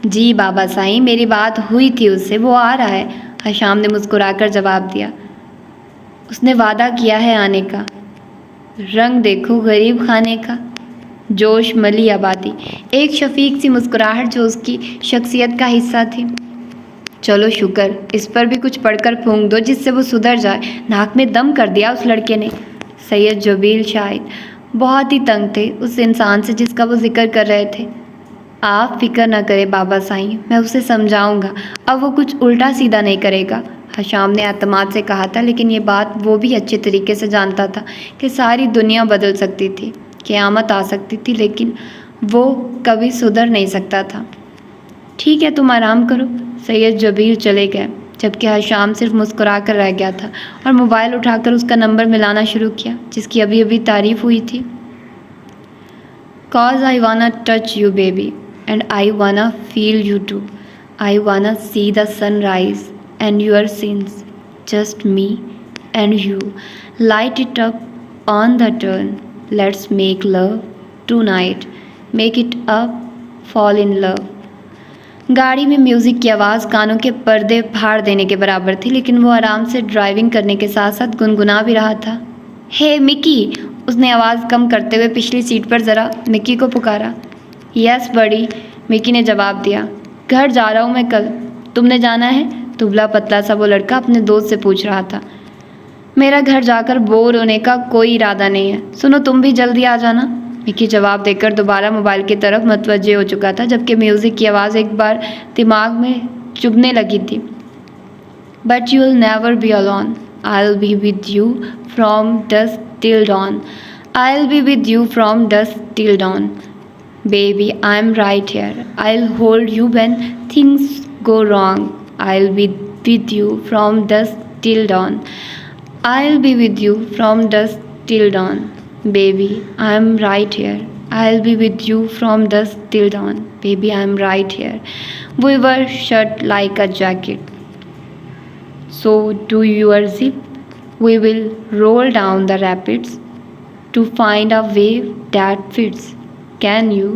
जी बाबा साईं, मेरी बात हुई थी उससे, वो आ रहा है। हशाम ने मुस्कुराकर जवाब दिया। उसने वादा किया है आने का। रंग देखो गरीब खाने का। जोश मली आबादी, एक शफीक सी मुस्कुराहट जो उसकी शख्सियत का हिस्सा थी। चलो शुक्र, इस पर भी कुछ पढ़कर फूंक दो जिससे वो सुधर जाए। नाक में दम कर दिया उस लड़के ने। सैयद जबील शायद बहुत ही तंग थे उस इंसान से जिसका वो जिक्र कर रहे थे। आप फिक्र न करें बाबा साईं, मैं उसे समझाऊंगा, अब वो कुछ उल्टा सीधा नहीं करेगा। हशाम ने एतमाद से कहा था, लेकिन ये बात वो भी अच्छे तरीके से जानता था कि सारी दुनिया बदल सकती थी, क़यामत आ सकती थी, लेकिन वो कभी सुधर नहीं सकता था। ठीक है, तुम आराम करो। सैयद जबील चले गए, जबकि हशाम सिर्फ मुस्कुरा कर रह गया था और मोबाइल उठाकर उसका नंबर मिलाना शुरू किया जिसकी अभी अभी तारीफ़ हुई थी। Cause I wanna touch you baby and I wanna feel you too. I wanna see the sunrise and your sins, just me and you. Light it up on the turn. Let's make love tonight. Make it up, fall in love. गाड़ी में music की आवाज़ कानों के पर्दे फाड़ देने के बराबर थी, लेकिन वो आराम से ड्राइविंग करने के साथ साथ गुनगुना भी रहा था। हे मिकी, उसने आवाज़ कम करते हुए पिछली सीट पर ज़रा मिकी को पुकारा। यस बड़ी, मिकी ने जवाब दिया। घर जा रहा हूँ मैं कल, तुमने जाना है? दुबला पतला सा वो लड़का अपने दोस्त से पूछ रहा था। मेरा घर जाकर बोर होने का कोई इरादा नहीं है। सुनो, तुम भी जल्दी आ जाना। मिकी जवाब देकर दोबारा मोबाइल की तरफ मुतवज्जे हो चुका था, जबकि म्यूज़िक की आवाज़ एक बार दिमाग में चुभने लगी थी। But you will never be alone, I will be with you from dusk till dawn, I will be with you from dusk till dawn. Baby, I'm right here. I'll hold you when things go wrong. I'll be with you from dusk till dawn. I'll be with you from dusk till dawn. Baby, I'm right here. I'll be with you from dusk till dawn. Baby, I'm right here. We were shut like a jacket. So do your zip. We will roll down the rapids to find a wave that fits. Can you?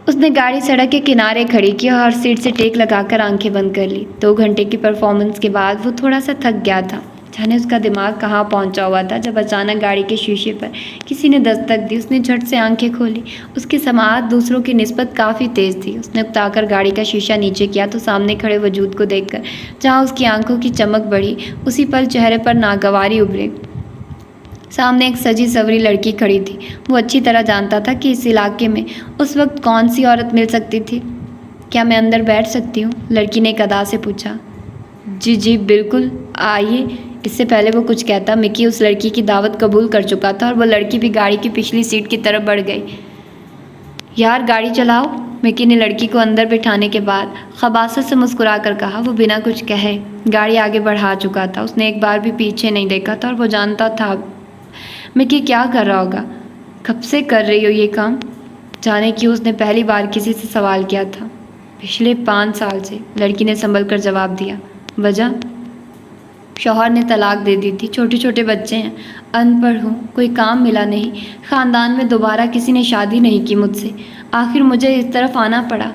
उसने गाड़ी सड़क के किनारे खड़ी की और seat से take लगाकर आंखें बंद कर ली। 2 घंटे की परफॉर्मेंस के बाद वो थोड़ा सा थक गया था। जाने उसका दिमाग कहाँ पहुँचा हुआ था जब अचानक गाड़ी के शीशे पर किसी ने दस्तक दी। उसने झट से आंखें खोली। उसकी समाअत दूसरों की निस्बत काफ़ी तेज़ थी। उसने उकताकर गाड़ी का शीशा नीचे किया तो सामने खड़े वजूद को देखकर जहाँ उसकी आंखों की चमक बढ़ी, उसी पल चेहरे पर नागवारी उभरी। सामने एक सजी सवरी लड़की खड़ी थी। वो अच्छी तरह जानता था कि इस इलाके में उस वक्त कौन सी औरत मिल सकती थी। क्या मैं अंदर बैठ सकती हूँ? लड़की ने एक अदा से पूछा। जी जी बिल्कुल, आइए। इससे पहले वो कुछ कहता, मिकी उस लड़की की दावत कबूल कर चुका था और वो लड़की भी गाड़ी की पिछली सीट की तरफ बढ़ गई। यार गाड़ी चलाओ, मिकी ने लड़की को अंदर बिठाने के बाद खबासत से मुस्कुरा कर कहा। वो बिना कुछ कहे गाड़ी आगे बढ़ा चुका था। उसने एक बार भी पीछे नहीं देखा था और वो जानता था मिकी क्या कर रहा होगा। कब से कर रही हो ये काम? जाने क्यों उसने पहली बार किसी से सवाल किया था। पिछले 5 साल से, लड़की ने संभल कर जवाब दिया। वजह? शौहर ने तलाक दे दी थी। छोटे छोटे बच्चे हैं, अनपढ़ हूँ, कोई काम मिला नहीं। ख़ानदान में दोबारा किसी ने शादी नहीं की मुझसे। आखिर मुझे इस तरफ आना पड़ा।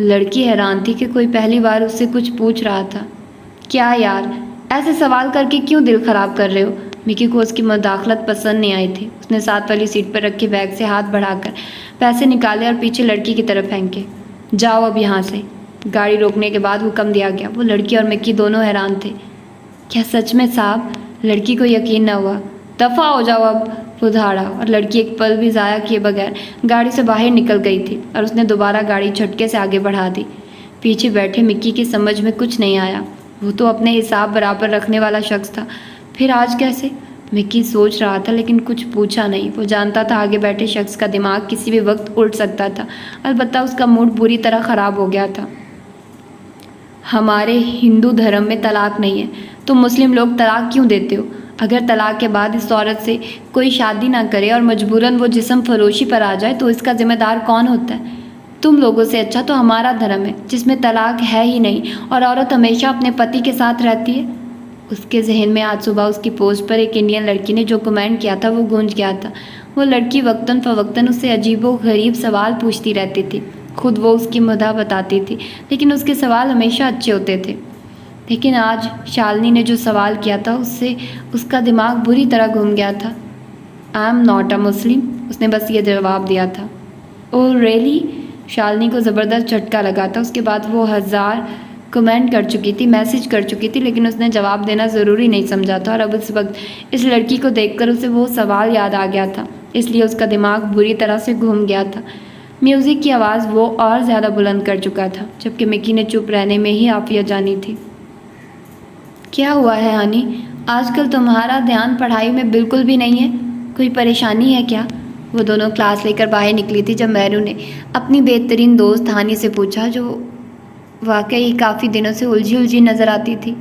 लड़की हैरान थी कि कोई पहली बार उससे कुछ पूछ रहा था। क्या यार, ऐसे सवाल करके क्यों दिल ख़राब कर रहे हो? मिकी को उसकी मुदाखलत पसंद नहीं आई थी। उसने साथ वाली सीट पर रखे बैग से हाथ बढ़ाकर पैसे निकाले और पीछे लड़की की तरफ फेंके। जाओ अब यहाँ से। गाड़ी रोकने के बाद हुक्म दिया गया। वो लड़की और मिकी दोनों हैरान थे। क्या सच में साहब? लड़की को यकीन न हुआ। दफ़ा हो जाओ अब, वो दहाड़ा और लड़की एक पल भी ज़ाया किए बगैर गाड़ी से बाहर निकल गई थी और उसने दोबारा गाड़ी झटके से आगे बढ़ा दी। पीछे बैठे मिकी की समझ में कुछ नहीं आया। वो तो अपने हिसाब बराबर रखने वाला शख्स था, फिर आज कैसे? मिकी सोच रहा था लेकिन कुछ पूछा नहीं। वो जानता था आगे बैठे शख्स का दिमाग किसी भी वक्त उल्ट सकता था। अलबत्ता उसका मूड बुरी तरह ख़राब हो गया था। हमारे हिंदू धर्म में तलाक नहीं है, तो मुस्लिम लोग तलाक क्यों देते हो? अगर तलाक के बाद इस औरत से कोई शादी ना करे और मजबूरन वो जिस्म फरोशी पर आ जाए तो इसका जिम्मेदार कौन होता है? तुम लोगों से अच्छा तो हमारा धर्म है जिसमें तलाक है ही नहीं और औरत हमेशा अपने पति के साथ रहती है। उसके जहन में आज सुबह उसकी पोस्ट पर एक इंडियन लड़की ने जो कमेंट किया था वो गूंज गया था। वो लड़की वक्तन फ़वक्तन उससे अजीबो गरीब सवाल पूछती रहती थी। खुद वो उसकी मदह बताती थी लेकिन उसके सवाल हमेशा अच्छे होते थे। लेकिन आज शालिनी ने जो सवाल किया था उससे उसका दिमाग बुरी तरह घूम गया था। आई एम नॉट अ मुस्लिम, उसने बस ये जवाब दिया था। Oh really? शालिनी को ज़बरदस्त झटका लगा था। उसके बाद वो 1000 कमेंट कर चुकी थी, मैसेज कर चुकी थी, लेकिन उसने जवाब देना ज़रूरी नहीं समझा था और अब उस वक्त इस लड़की को देखकर उसे वो सवाल याद आ गया था, इसलिए उसका दिमाग बुरी तरह से घूम गया था। म्यूज़िक की आवाज़ वो और ज़्यादा बुलंद कर चुका था, जबकि मिकी ने चुप रहने में ही आफियत जानी थी। क्या हुआ है हनी? आजकल तुम्हारा ध्यान पढ़ाई में बिल्कुल भी नहीं है, कोई परेशानी है क्या? वो दोनों क्लास लेकर बाहर निकली थी जब मेहरू ने अपनी बेहतरीन दोस्त हानी से पूछा, जो वाकई काफ़ी दिनों से उलझी उलझी नज़र आती थी।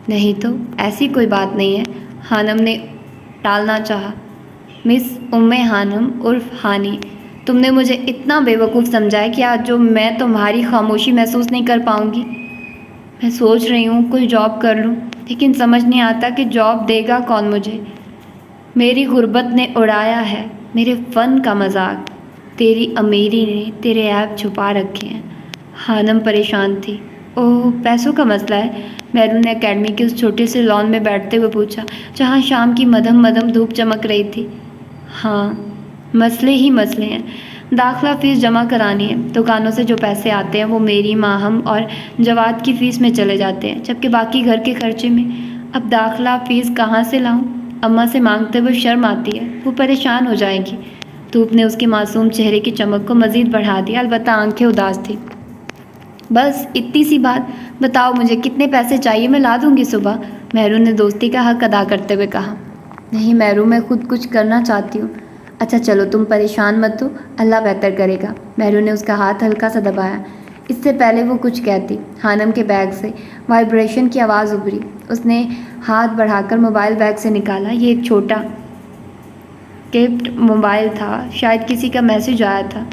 नहीं तो ऐसी कोई बात नहीं है, हानम ने टालना चाहा। मिस उम्मे हानम उर्फ हानी, तुमने मुझे इतना बेवकूफ़ समझा है कि आज जो मैं तुम्हारी खामोशी महसूस नहीं कर पाऊँगी। मैं सोच रही हूँ कोई जॉब कर लूँ, लेकिन समझ नहीं आता कि जॉब देगा कौन मुझे। मेरी गुर्बत ने उड़ाया है मेरे फ़न का मजाक, तेरी अमीरी ने तेरे ऐब छुपा रखे हैं। हानम परेशान थी। ओह पैसों का मसला है? मेहरू ने एकेडमी के उस छोटे से लॉन में बैठते हुए पूछा, जहाँ शाम की मधम मधम धूप चमक रही थी। हाँ, मसले ही मसले हैं। दाखिला फ़ीस जमा करानी है। दुकानों से जो पैसे आते हैं वो मेरी, माहम और जवाद की फ़ीस में चले जाते हैं, जबकि बाकी घर के खर्चे में। अब दाखिला फ़ीस कहाँ से लाऊं? अम्मा से मांगते हुए शर्म आती है, वो परेशान हो जाएगी। धूप ने उसके मासूम चेहरे की चमक को मज़ीद बढ़ा दिया, अलबत्ता आंखें उदास थी। बस इतनी सी बात, बताओ मुझे कितने पैसे चाहिए, मैं ला दूंगी सुबह, मेहरू ने दोस्ती का हक अदा करते हुए कहा। नहीं मेहरू, मैं खुद कुछ करना चाहती हूँ। अच्छा चलो तुम परेशान मत हो, अल्लाह बेहतर करेगा। मेहरू ने उसका हाथ हल्का सा दबाया। इससे पहले वो कुछ कहती, हानम के बैग से वाइब्रेशन की आवाज़ उभरी। उसने हाथ बढ़ाकर मोबाइल बैग से निकाला। ये एक छोटा गिफ्ट मोबाइल था, शायद किसी का मैसेज आया था।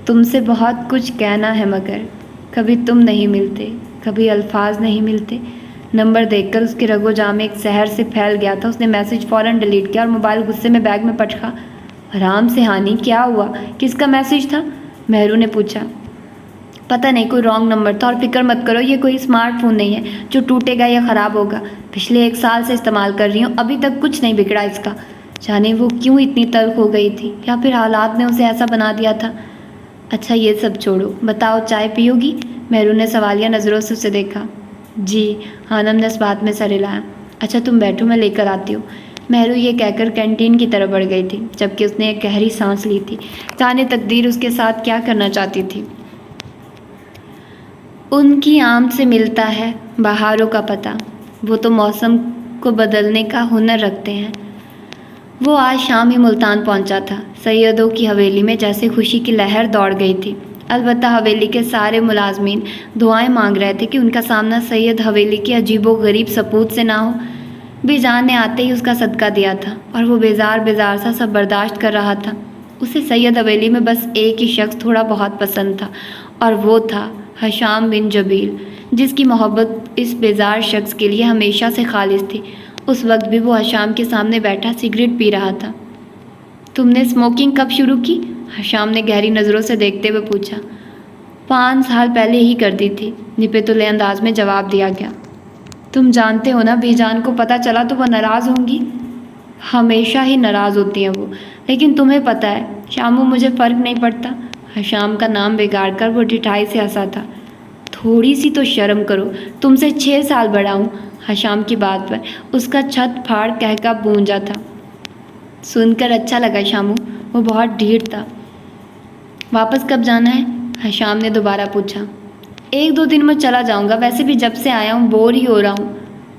तुमसे बहुत कुछ कहना है मगर कभी तुम नहीं मिलते, कभी अल्फाज नहीं मिलते। नंबर देखकर उसके रगो में एक जहर से फैल गया था। उसने मैसेज फ़ौरन डिलीट किया और मोबाइल गुस्से में बैग में पटका। आराम से हानी, क्या हुआ? किसका मैसेज था? मेहरू ने पूछा। पता नहीं, कोई रॉन्ग नंबर था। और फिक्र मत करो, ये कोई स्मार्टफोन नहीं है जो टूटेगा या ख़राब होगा। पिछले 1 साल से इस्तेमाल कर रही हूँ, अभी तक कुछ नहीं बिगड़ा इसका। जाने वो क्यों इतनी तल्ख हो गई थी, या फिर हालात ने उसे ऐसा बना दिया था। अच्छा ये सब छोड़ो, बताओ चाय पियोगी? मेहरू ने सवालिया नज़रों से उसे देखा। जी, हानम ने इस बात में सर हिलाया। अच्छा तुम बैठो, मैं लेकर आती हूँ। मेहरू ये कहकर कैंटीन की तरफ बढ़ गई थी, जबकि उसने एक गहरी सांस ली थी। जाने तकदीर उसके साथ क्या करना चाहती थी। उनकी आम से मिलता है बहारों का पता, वो तो मौसम को बदलने का हुनर रखते हैं। वो आज शाम ही मुल्तान पहुंचा था। सैयदों की हवेली में जैसे खुशी की लहर दौड़ गई थी। अलबत्ता हवेली के सारे मुलाजमीन दुआएं मांग रहे थे कि उनका सामना सैयद हवेली के अजीबो गरीब सपूत से ना हो। बेजान ने आते ही उसका सदका दिया था और वो बेजार बेजार सा सब बर्दाश्त कर रहा था। उसे सैयद हवेली में बस एक ही शख्स थोड़ा बहुत पसंद था, और वो था हशाम बिन जबील, जिसकी मोहब्बत इस बेजार शख्स के लिए हमेशा से खालिस थी। उस वक्त भी वो हशाम के सामने बैठा सिगरेट पी रहा था। तुमने स्मोकिंग कब शुरू की? हशाम ने गहरी नज़रों से देखते हुए पूछा। 5 साल पहले ही कर दी थी, निपतुले अंदाज में जवाब दिया गया। तुम जानते हो ना, बीजान को पता चला तो वह नाराज़ होंगी। हमेशा ही नाराज़ होती हैं वो, लेकिन तुम्हें पता है शामू, मुझे फ़र्क नहीं पड़ता। हशाम का नाम बिगाड़ कर वो ढिठाई से हंसा था। थोड़ी सी तो शर्म करो, तुमसे 6 साल बड़ा हूँ। हशाम की बात पर उसका छत फाड़ कहका गूंजा था। सुनकर अच्छा लगा शामू, वो बहुत ढीठ था। वापस कब जाना है? हशाम ने दोबारा पूछा। 1-2 दिन में चला जाऊंगा, वैसे भी जब से आया हूँ बोर ही हो रहा हूँ।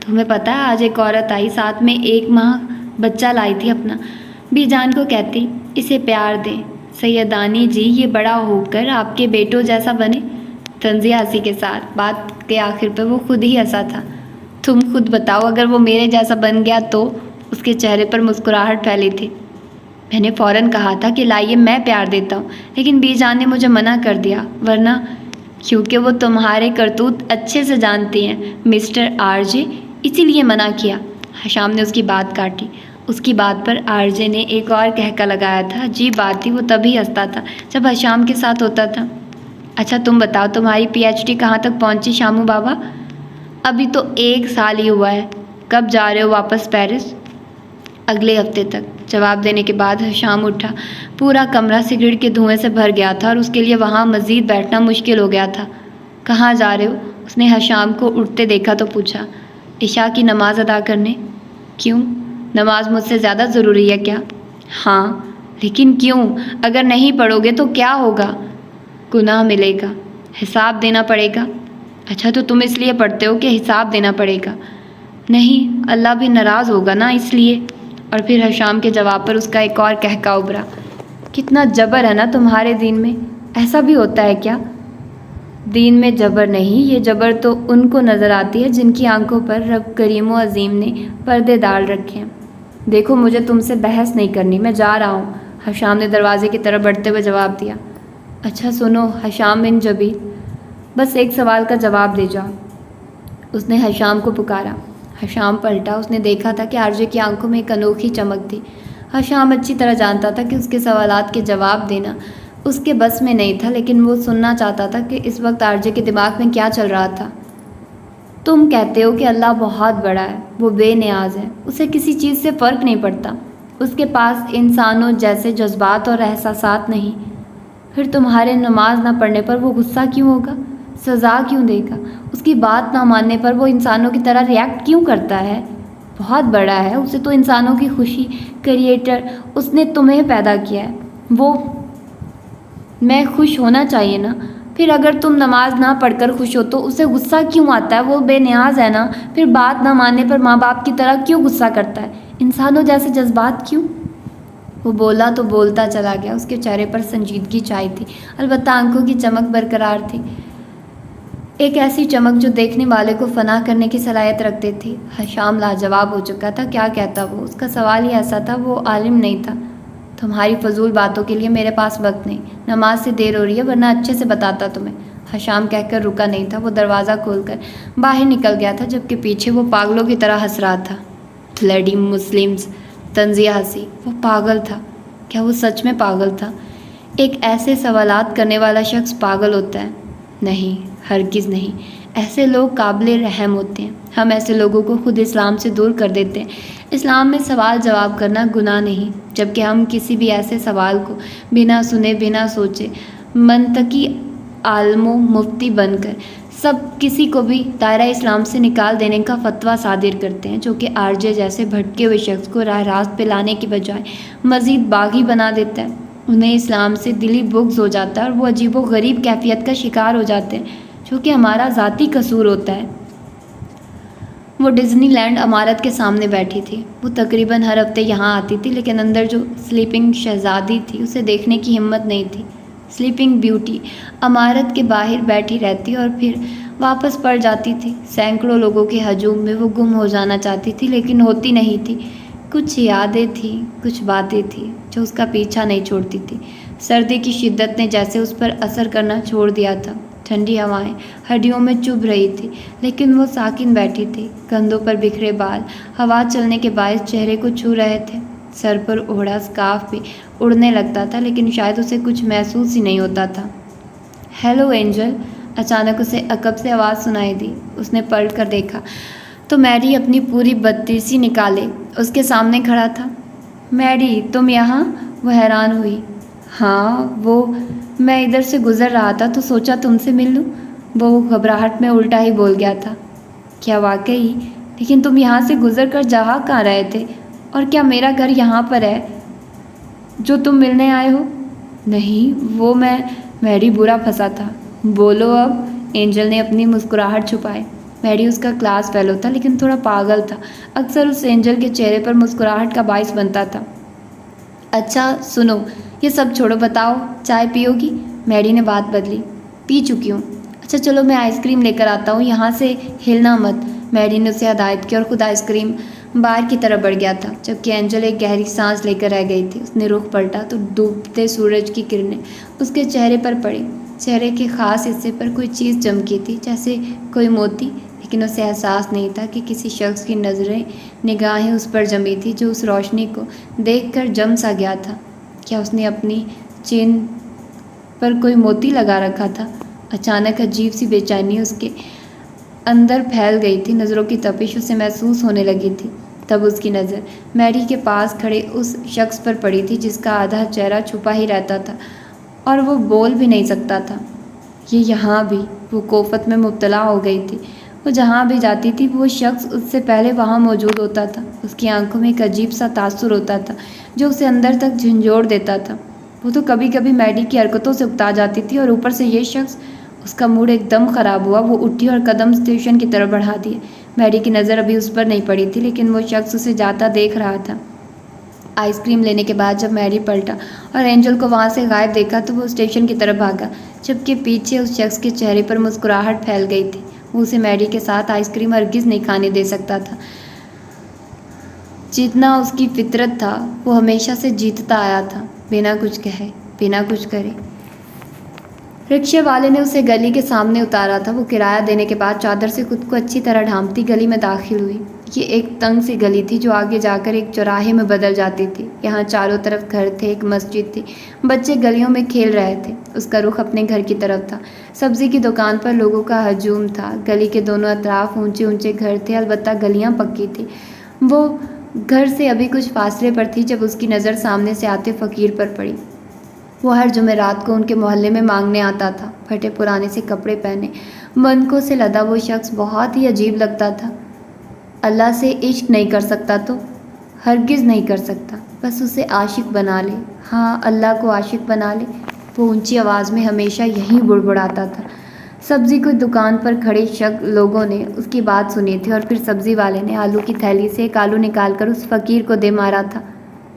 तुम्हें पता है आज एक औरत आई, साथ में 1 माह बच्चा लाई थी अपना। बीजान को कहती इसे प्यार दें सैयदानी जी, ये बड़ा होकर आपके बेटों जैसा बने। तंजिया हंसी के साथ बात के आखिर पर वो खुद ही हंसा था। तुम खुद बताओ, अगर वो मेरे जैसा बन गया तो? उसके चेहरे पर मुस्कुराहट फैली थी। मैंने फ़ौरन कहा था कि लाइए मैं प्यार देता हूँ, लेकिन बीजान ने मुझे मना कर दिया। वरना क्योंकि वो तुम्हारे करतूत अच्छे से जानती हैं मिस्टर आरजे, इसीलिए मना किया। हशाम ने उसकी बात काटी। उसकी बात पर आरजे ने एक और कहका लगाया था। अजीब बात थी, वो तभी हंसता था जब हशाम के साथ होता था। अच्छा तुम बताओ, तुम्हारी PhD कहाँ तक पहुँची शामू बाबा? अभी तो 1 साल ही हुआ है। कब जा रहे हो वापस पेरिस? अगले हफ्ते तक। जवाब देने के बाद हशाम उठा। पूरा कमरा सिगरेट के धुएं से भर गया था और उसके लिए वहाँ मज़ीद बैठना मुश्किल हो गया था। कहाँ जा रहे हो? उसने हशाम को उठते देखा तो पूछा। इशा की नमाज़ अदा करने। क्यों? नमाज मुझसे ज़्यादा ज़रूरी है क्या? हाँ, लेकिन क्यों? अगर नहीं पढ़ोगे तो क्या होगा? गुनाह मिलेगा, हिसाब देना पड़ेगा। अच्छा तो तुम इसलिए पढ़ते हो कि हिसाब देना पड़ेगा? नहीं, अल्लाह भी नाराज़ होगा ना, इसलिए। और फिर हशाम के जवाब पर उसका एक और कहका उभरा। कितना जबर है ना तुम्हारे दीन में, ऐसा भी होता है क्या? दीन में जबर नहीं, ये जबर तो उनको नज़र आती है जिनकी आंखों पर रब करीम व अजीम ने पर्दे डाल रखे हैं। देखो मुझे तुमसे बहस नहीं करनी, मैं जा रहा हूँ। हशाम ने दरवाजे की तरफ बढ़ते हुए जवाब दिया। अच्छा सुनो हशाम बिन जबील, बस एक सवाल का जवाब दे जाओ। उसने हशाम को पुकारा। हशाम पलटा। उसने देखा था कि आरजे की आंखों में एक अनोखी चमक थी। हशाम अच्छी तरह जानता था कि उसके सवालात के जवाब देना उसके बस में नहीं था, लेकिन वो सुनना चाहता था कि इस वक्त आरजे के दिमाग में क्या चल रहा था। तुम कहते हो कि अल्लाह बहुत बड़ा है, वो बेनियाज है, उसे किसी चीज़ से फ़र्क नहीं पड़ता, उसके पास इंसानों जैसे जज्बात और एहसासात नहीं। फिर तुम्हारे नमाज ना पढ़ने पर वो गुस्सा क्यों होगा, सज़ा क्यों देगा? उसकी बात ना मानने पर वो इंसानों की तरह रिएक्ट क्यों करता है? बहुत बड़ा है, उसे तो इंसानों की खुशी क्रिएटर, उसने तुम्हें पैदा किया है। वो मैं खुश होना चाहिए ना। फिर अगर तुम नमाज ना पढ़कर खुश हो तो उसे गुस्सा क्यों आता है? वो बेनियाज है ना। फिर बात ना मानने पर माँ बाप की तरह क्यों गुस्सा करता है? इंसानों जैसे जज्बात क्यों? वो बोला तो बोलता चला गया। उसके चेहरे पर संजीदगी छाई थी, अलबत्ता आंखों की चमक बरकरार थी, एक ऐसी चमक जो देखने वाले को फना करने की सलाहियत रखती थी। हशाम लाजवाब हो चुका था। क्या कहता वो? उसका सवाल ही ऐसा था। वो आलिम नहीं था। तुम्हारी फजूल बातों के लिए मेरे पास वक्त नहीं, नमाज से देर हो रही है, वरना अच्छे से बताता तुम्हें। हशाम कहकर रुका नहीं था। वो दरवाज़ा खोलकर बाहर निकल गया था, जबकि पीछे वो पागलों की तरह हंस रहा था। ब्लडी मुस्लिम्स, तंजिया हंसी। वो पागल था। क्या वो सच में पागल था? एक ऐसे सवालात करने वाला शख्स पागल होता है? नहीं, हरगिज़ नहीं। ऐसे लोग काबिल रहम होते हैं। हम ऐसे लोगों को खुद इस्लाम से दूर कर देते हैं। इस्लाम में सवाल जवाब करना गुनाह नहीं, जबकि हम किसी भी ऐसे सवाल को बिना सुने बिना सोचे मंतकी आलमो मुफ्ती बनकर सब किसी को भी दायरा इस्लाम से निकाल देने का फतवा सादिर करते हैं, जो कि आरजे जैसे भटके हुए शख्स को राह रास्त पे लाने की बजाय मज़ीद बागी बना देता है। उन्हें इस्लाम से दिली बुग़्ज़ हो जाता है और वो अजीबो गरीब कैफियत का शिकार हो जाते हैं, जो कि हमारा ज़ाती कसूर होता है। वो डिज़नीलैंड इमारत के सामने बैठी थी। वो तकरीबन हर हफ्ते यहाँ आती थी, लेकिन अंदर जो स्लीपिंग शहज़ादी थी उसे देखने की हिम्मत नहीं थी। स्लीपिंग ब्यूटी इमारत के बाहर बैठी रहती और फिर वापस पड़ जाती थी। सैकड़ों लोगों के हजूम में वो गुम हो जाना चाहती थी, लेकिन होती नहीं थी। कुछ यादें थीं, कुछ बातें थीं जो उसका पीछा नहीं छोड़ती थी। सर्दी की शिद्दत ने जैसे उस पर असर करना छोड़ दिया था। ठंडी हवाएं हड्डियों में चुभ रही थी, लेकिन वो साकिन बैठी थी। कंधों पर बिखरे बाल हवा चलने के बायस चेहरे को छू रहे थे। सर पर ओढ़ा स्कार्फ भी उड़ने लगता था, लेकिन शायद उसे कुछ महसूस ही नहीं होता था। हेलो एंजल, अचानक उसे अकब से आवाज़ सुनाई दी। उसने पलट कर देखा तो मैरी अपनी पूरी बत्तीसी निकाले उसके सामने खड़ा था। मैरी, तुम यहाँ? वो हैरान हुई। हाँ, मैं इधर से गुज़र रहा था तो सोचा तुमसे मिल लूँ। वो घबराहट में उल्टा ही बोल गया था। क्या वाकई? लेकिन तुम यहाँ से गुज़र कर जा कहाँ रहे थे? और क्या मेरा घर यहाँ पर है जो तुम मिलने आए हो? नहीं, मैरी बुरा फंसा था। बोलो अब। एंजल ने अपनी मुस्कुराहट छुपाई। मैरी उसका क्लास फेलो था, लेकिन थोड़ा पागल था। अक्सर उस एंजल के चेहरे पर मुस्कुराहट का बाइस बनता था। अच्छा सुनो, ये सब छोड़ो, बताओ चाय पियोगी? मैरी ने बात बदली। पी चुकी हूँ। अच्छा चलो, मैं आइसक्रीम लेकर आता हूँ, यहाँ से हिलना मत। मैरी ने उसे हदायत की और खुद आइसक्रीम बार की तरफ बढ़ गया था, जबकि एंजल एक गहरी सांस लेकर रह गई थी। उसने रुख पलटा तो डूबते सूरज की किरणें उसके चेहरे पर पड़ी। चेहरे के खास हिस्से पर कोई चीज़ चमकी थी, जैसे कोई मोती, लेकिन उसे एहसास नहीं था कि किसी शख्स की निगाहें उस पर जमी थी, जो उस रोशनी को देखकर जम सा गया था। क्या उसने अपनी चेन पर कोई मोती लगा रखा था? अचानक अजीब सी बेचैनी उसके अंदर फैल गई थी। नज़रों की तपिश उसे महसूस होने लगी थी। तब उसकी नज़र मैरी के पास खड़े उस शख्स पर पड़ी थी, जिसका आधा चेहरा छुपा ही रहता था और वो बोल भी नहीं सकता था। ये यहाँ भी? वो कोफत में मुब्तला हो गई थी। वो जहाँ भी जाती थी वो शख्स उससे पहले वहाँ मौजूद होता था। उसकी आंखों में एक अजीब सा तासुर होता था जो उसे अंदर तक झंझोड़ देता था। वो तो कभी कभी मैडी की हरकतों से उकता जाती थी, और ऊपर से ये शख्स। उसका मूड एकदम ख़राब हुआ। वो उठी और कदम स्टेशन की तरफ बढ़ा दिए। मैडी की नज़र अभी उस पर नहीं पड़ी थी, लेकिन वो शख्स उसे जाता देख रहा था। आइसक्रीम लेने के बाद जब मैरी पलटा और एंजल को वहाँ से गायब देखा तो वो स्टेशन की तरफ भागा, जबकि पीछे उस शख्स के चेहरे पर मुस्कुराहट फैल गई थी। वो उसे मैरी के साथ आइसक्रीम हरगिज़ नहीं खाने दे सकता था। जितना उसकी फितरत था, वो हमेशा से जीतता आया था, बिना कुछ कहे, बिना कुछ करे। रिक्शे वाले ने उसे गली के सामने उतारा था। वो किराया देने के बाद चादर से खुद को अच्छी तरह ढांपती गली में दाखिल हुई। ये एक तंग सी गली थी जो आगे जाकर एक चौराहे में बदल जाती थी। यहाँ चारों तरफ घर थे, एक मस्जिद थी, बच्चे गलियों में खेल रहे थे। उसका रुख अपने घर की तरफ था। सब्जी की दुकान पर लोगों का हजूम था। गली के दोनों अतराफ ऊंचे ऊंचे घर थे, अलबत्ता गलियाँ पक्की थी। वो घर से अभी कुछ फासले पर थी जब उसकी नज़र सामने से आते फ़कीर पर पड़ी। वो हर जुमेरात को उनके मोहल्ले में मांगने आता था। फटे पुराने से कपड़े पहने, मनकों से लदा वो शख्स बहुत ही अजीब लगता था। अल्लाह से इश्क नहीं कर सकता तो? हरगिज़ नहीं कर सकता। बस उसे आशिक बना ले। हाँ, अल्लाह को आशिक बना ले। वो ऊंची आवाज़ में हमेशा यही बुड़बुड़ाता था। सब्ज़ी की दुकान पर खड़े लोगों ने उसकी बात सुनी थी, और फिर सब्ज़ी वाले ने आलू की थैली से एक आलू निकाल कर उस फ़कीर को दे मारा था।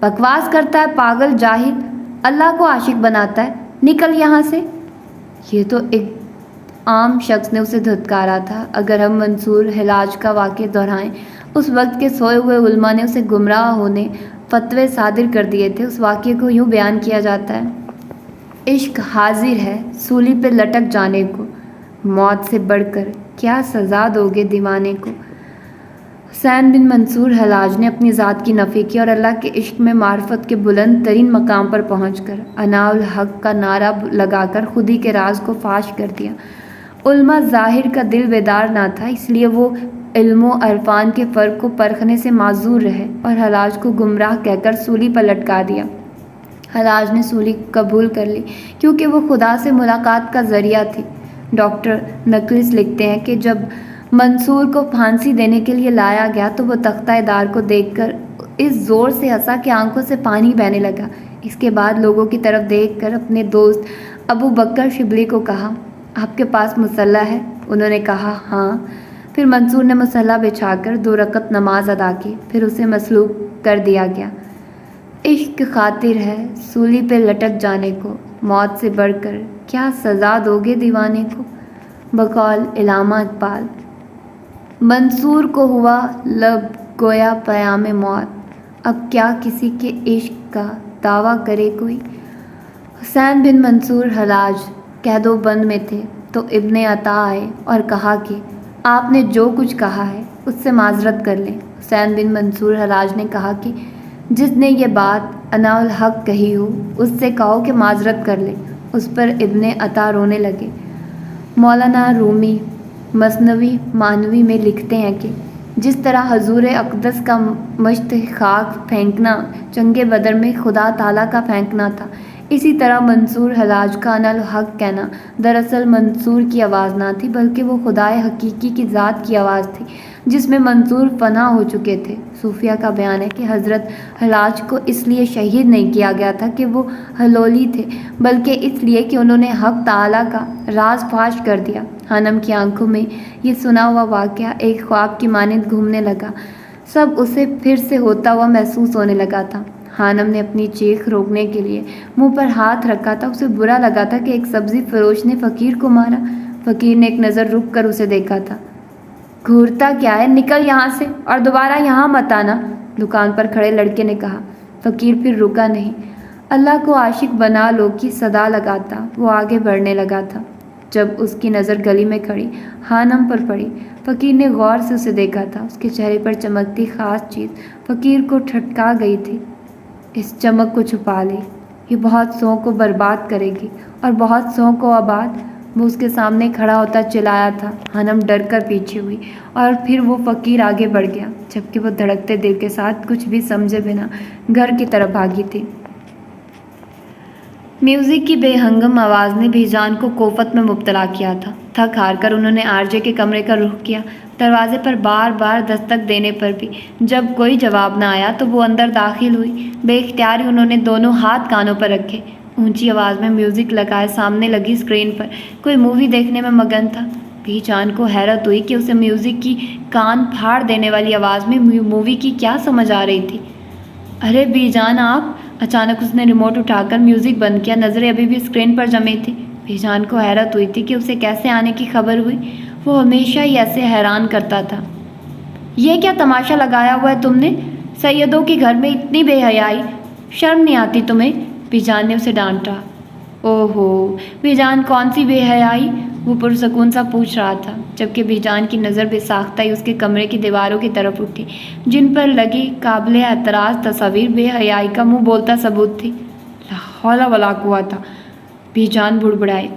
बकवास करता है पागल जाहिल, अल्लाह को आशिक बनाता है, निकल यहाँ से। ये तो एक आम शख्स ने उसे धुतकारा था। अगर हम मंसूर हिलाज का वाक़या दोहराएं, उस वक्त के सोए हुए उलमा ने उसे गुमराह होने फतवे सादिर कर दिए थे। उस वाक़ये को यूँ बयान किया जाता है, इश्क हाजिर है सूली पे लटक जाने को, मौत से बढ़कर क्या सज़ा दोगे दीवाने को। हुसैन बिन मंसूर हलाज ने अपनी ज़ात की नफ़ी की और अल्लाह के इश्क में मार्फत के बुलंद तरीन मकाम पर पहुँचकर अनाउल हक़ का नारा लगाकर खुदी के राज को फाश कर दिया। उल्मा ज़ाहिर का दिल बेदार ना था, इसलिए वो इल्मो अरफान के फ़र्क को परखने से माजूर रहे और हलाज को गुमराह कहकर सूली पर लटका दिया। हलाज ने सूली कबूल कर ली क्योंकि वो खुदा से मुलाकात का ज़रिया थी। डॉक्टर नकलिस लिखते हैं कि जब मंसूर को फांसी देने के लिए लाया गया तो वो तख्ता-ए-दार को देखकर इस ज़ोर से हंसा कि आंखों से पानी बहने लगा। इसके बाद लोगों की तरफ देखकर अपने दोस्त अबू बकर शिबली को कहा, आपके पास मुसल्ला है? उन्होंने कहा हाँ। फिर मंसूर ने मुसल्ला बिछाकर 2 रकत नमाज अदा की, फिर उसे मसलूब कर दिया गया। इश्क खातिर है सूली पे लटक जाने को, मौत से बढ़कर क्या सज़ा दोगे दीवाने को। बकौल इलामा इकबाल। मंसूर को हुआ लब गोया पयाम मौत, अब क्या किसी के इश्क का दावा करे कोई। हुसैन बिन मंसूर हलाज कैदोबंद में थे तो इब्ने अता आए और कहा कि आपने जो कुछ कहा है उससे माजरत कर लें। हुसैन बिन मंसूर हलाज ने कहा कि जिसने ये बात अनाउल हक़ कही हो उससे कहो कि माजरत कर ले। उस पर इब्ने अता रोने लगे। मौलाना रूमी मसनवी मानवी में लिखते हैं कि जिस तरह हजूर अक़दस का मश्त खाक फेंकना जंगे बदर में खुदा ताला का फेंकना था, इसी तरह मंसूर हलाज का अनल हक़ कहना दरअसल मंसूर की आवाज़ ना थी बल्कि वो खुदाए हकीकी की ज़ात की आवाज़ थी जिसमें मंसूर फना हो चुके थे। सूफिया का बयान है कि हज़रत हलाज को इसलिए शहीद नहीं किया गया था कि वो हलोली थे, बल्कि इसलिए कि उन्होंने हक़ ताला का राज फाश कर दिया। हानम की आंखों में ये सुना हुआ वाक़या एक ख्वाब की मानंद घूमने लगा। सब उसे फिर से होता हुआ महसूस होने लगा था। हानम ने अपनी चीख रोकने के लिए मुंह पर हाथ रखा था। उसे बुरा लगा था कि एक सब्ज़ी फरोश ने फ़कीर को मारा। फ़कीर ने एक नज़र रुक कर उसे देखा था। घूरता क्या है, निकल यहाँ से और दोबारा यहाँ मत आना, दुकान पर खड़े लड़के ने कहा। फ़कीर फिर रुका नहीं। अल्लाह को आशिक बना लो की सदा लगाता वो आगे बढ़ने लगा था जब उसकी नज़र गली में खड़ी हानम पर पड़ी। फ़कीर ने गौर से उसे देखा था। उसके चेहरे पर चमकती ख़ास चीज़ फ़कीर को ठटका गई थी। इस चमक को छुपा ले, ये बहुत सौ को बर्बाद करेगी और बहुत सौ को आबाद। वो उसके सामने खड़ा होता चिल्लाया था। हानम डर कर पीछे हुई और फिर वो फ़कीर आगे बढ़ गया जबकि वो धड़कते दिल के साथ कुछ भी समझे बिना घर की तरफ भागी थी। म्यूज़िक की बेहंगम आवाज़ ने बीजान को कोफत में मुब्तला किया था। थक हार कर उन्होंने आरजे के कमरे का रुख किया। दरवाजे पर बार बार दस्तक देने पर भी जब कोई जवाब न आया तो वो अंदर दाखिल हुई। बेख्तियार ही उन्होंने दोनों हाथ कानों पर रखे। ऊंची आवाज़ में म्यूज़िक लगाए सामने लगी स्क्रीन पर कोई मूवी देखने में मगन था। बीजान को हैरत हुई कि उसे म्यूज़िक की कान फाड़ देने वाली आवाज़ में मूवी की क्या समझ आ रही थी। अरे बीजान आप! अचानक उसने रिमोट उठाकर म्यूज़िक बंद किया। नज़रें अभी भी स्क्रीन पर जमी थी। बीजान को हैरत हुई थी कि उसे कैसे आने की खबर हुई। वो हमेशा ही ऐसे हैरान करता था। ये क्या तमाशा लगाया हुआ है तुमने? सैयदों के घर में इतनी बेहयाई, शर्म नहीं आती तुम्हें? बीजान ने उसे डांटा। ओहो, बीजान कौन सी बेहयाई? वो पुरसकून सा पूछ रहा था जबकि बीजान की नज़र बेसाख्ता ही उसके कमरे की दीवारों की तरफ उठी जिन पर लगी काबिल एतराज़ तस्वीर बेहयाई का मुंह बोलता सबूत थी। ला हौला वला कुव्वता, बीजान बुड़बुड़ाए।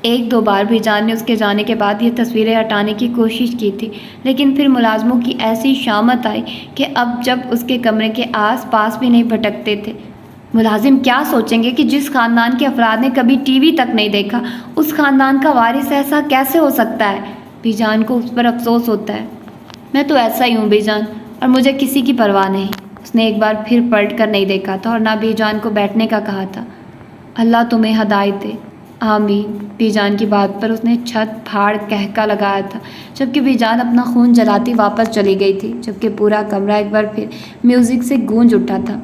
1-2 बार बीजान ने उसके जाने के बाद ये तस्वीरें हटाने की कोशिश की थी लेकिन फिर मुलाजमों की ऐसी शामत आई कि अब जब उसके कमरे के आस पास भी नहीं भटकते थे। मुलाजिम क्या सोचेंगे कि जिस ख़ानदान के अफराद ने कभी टीवी तक नहीं देखा उस ख़ानदान का वारिस ऐसा कैसे हो सकता है? बीजान को उस पर अफसोस होता है। मैं तो ऐसा ही हूँ बीजान, और मुझे किसी की परवाह नहीं। उसने एक बार फिर पलट कर नहीं देखा था और ना बीजान को बैठने का कहा था। अल्लाह तुम्हें हदायत दे, आमीन। बीजान की बात पर उसने छत फाड़ कहका लगाया था जबकि बीजान अपना खून जलाती वापस चली गई थी जबकि पूरा कमरा एक बार फिर म्यूज़िक से गूंज उठा था।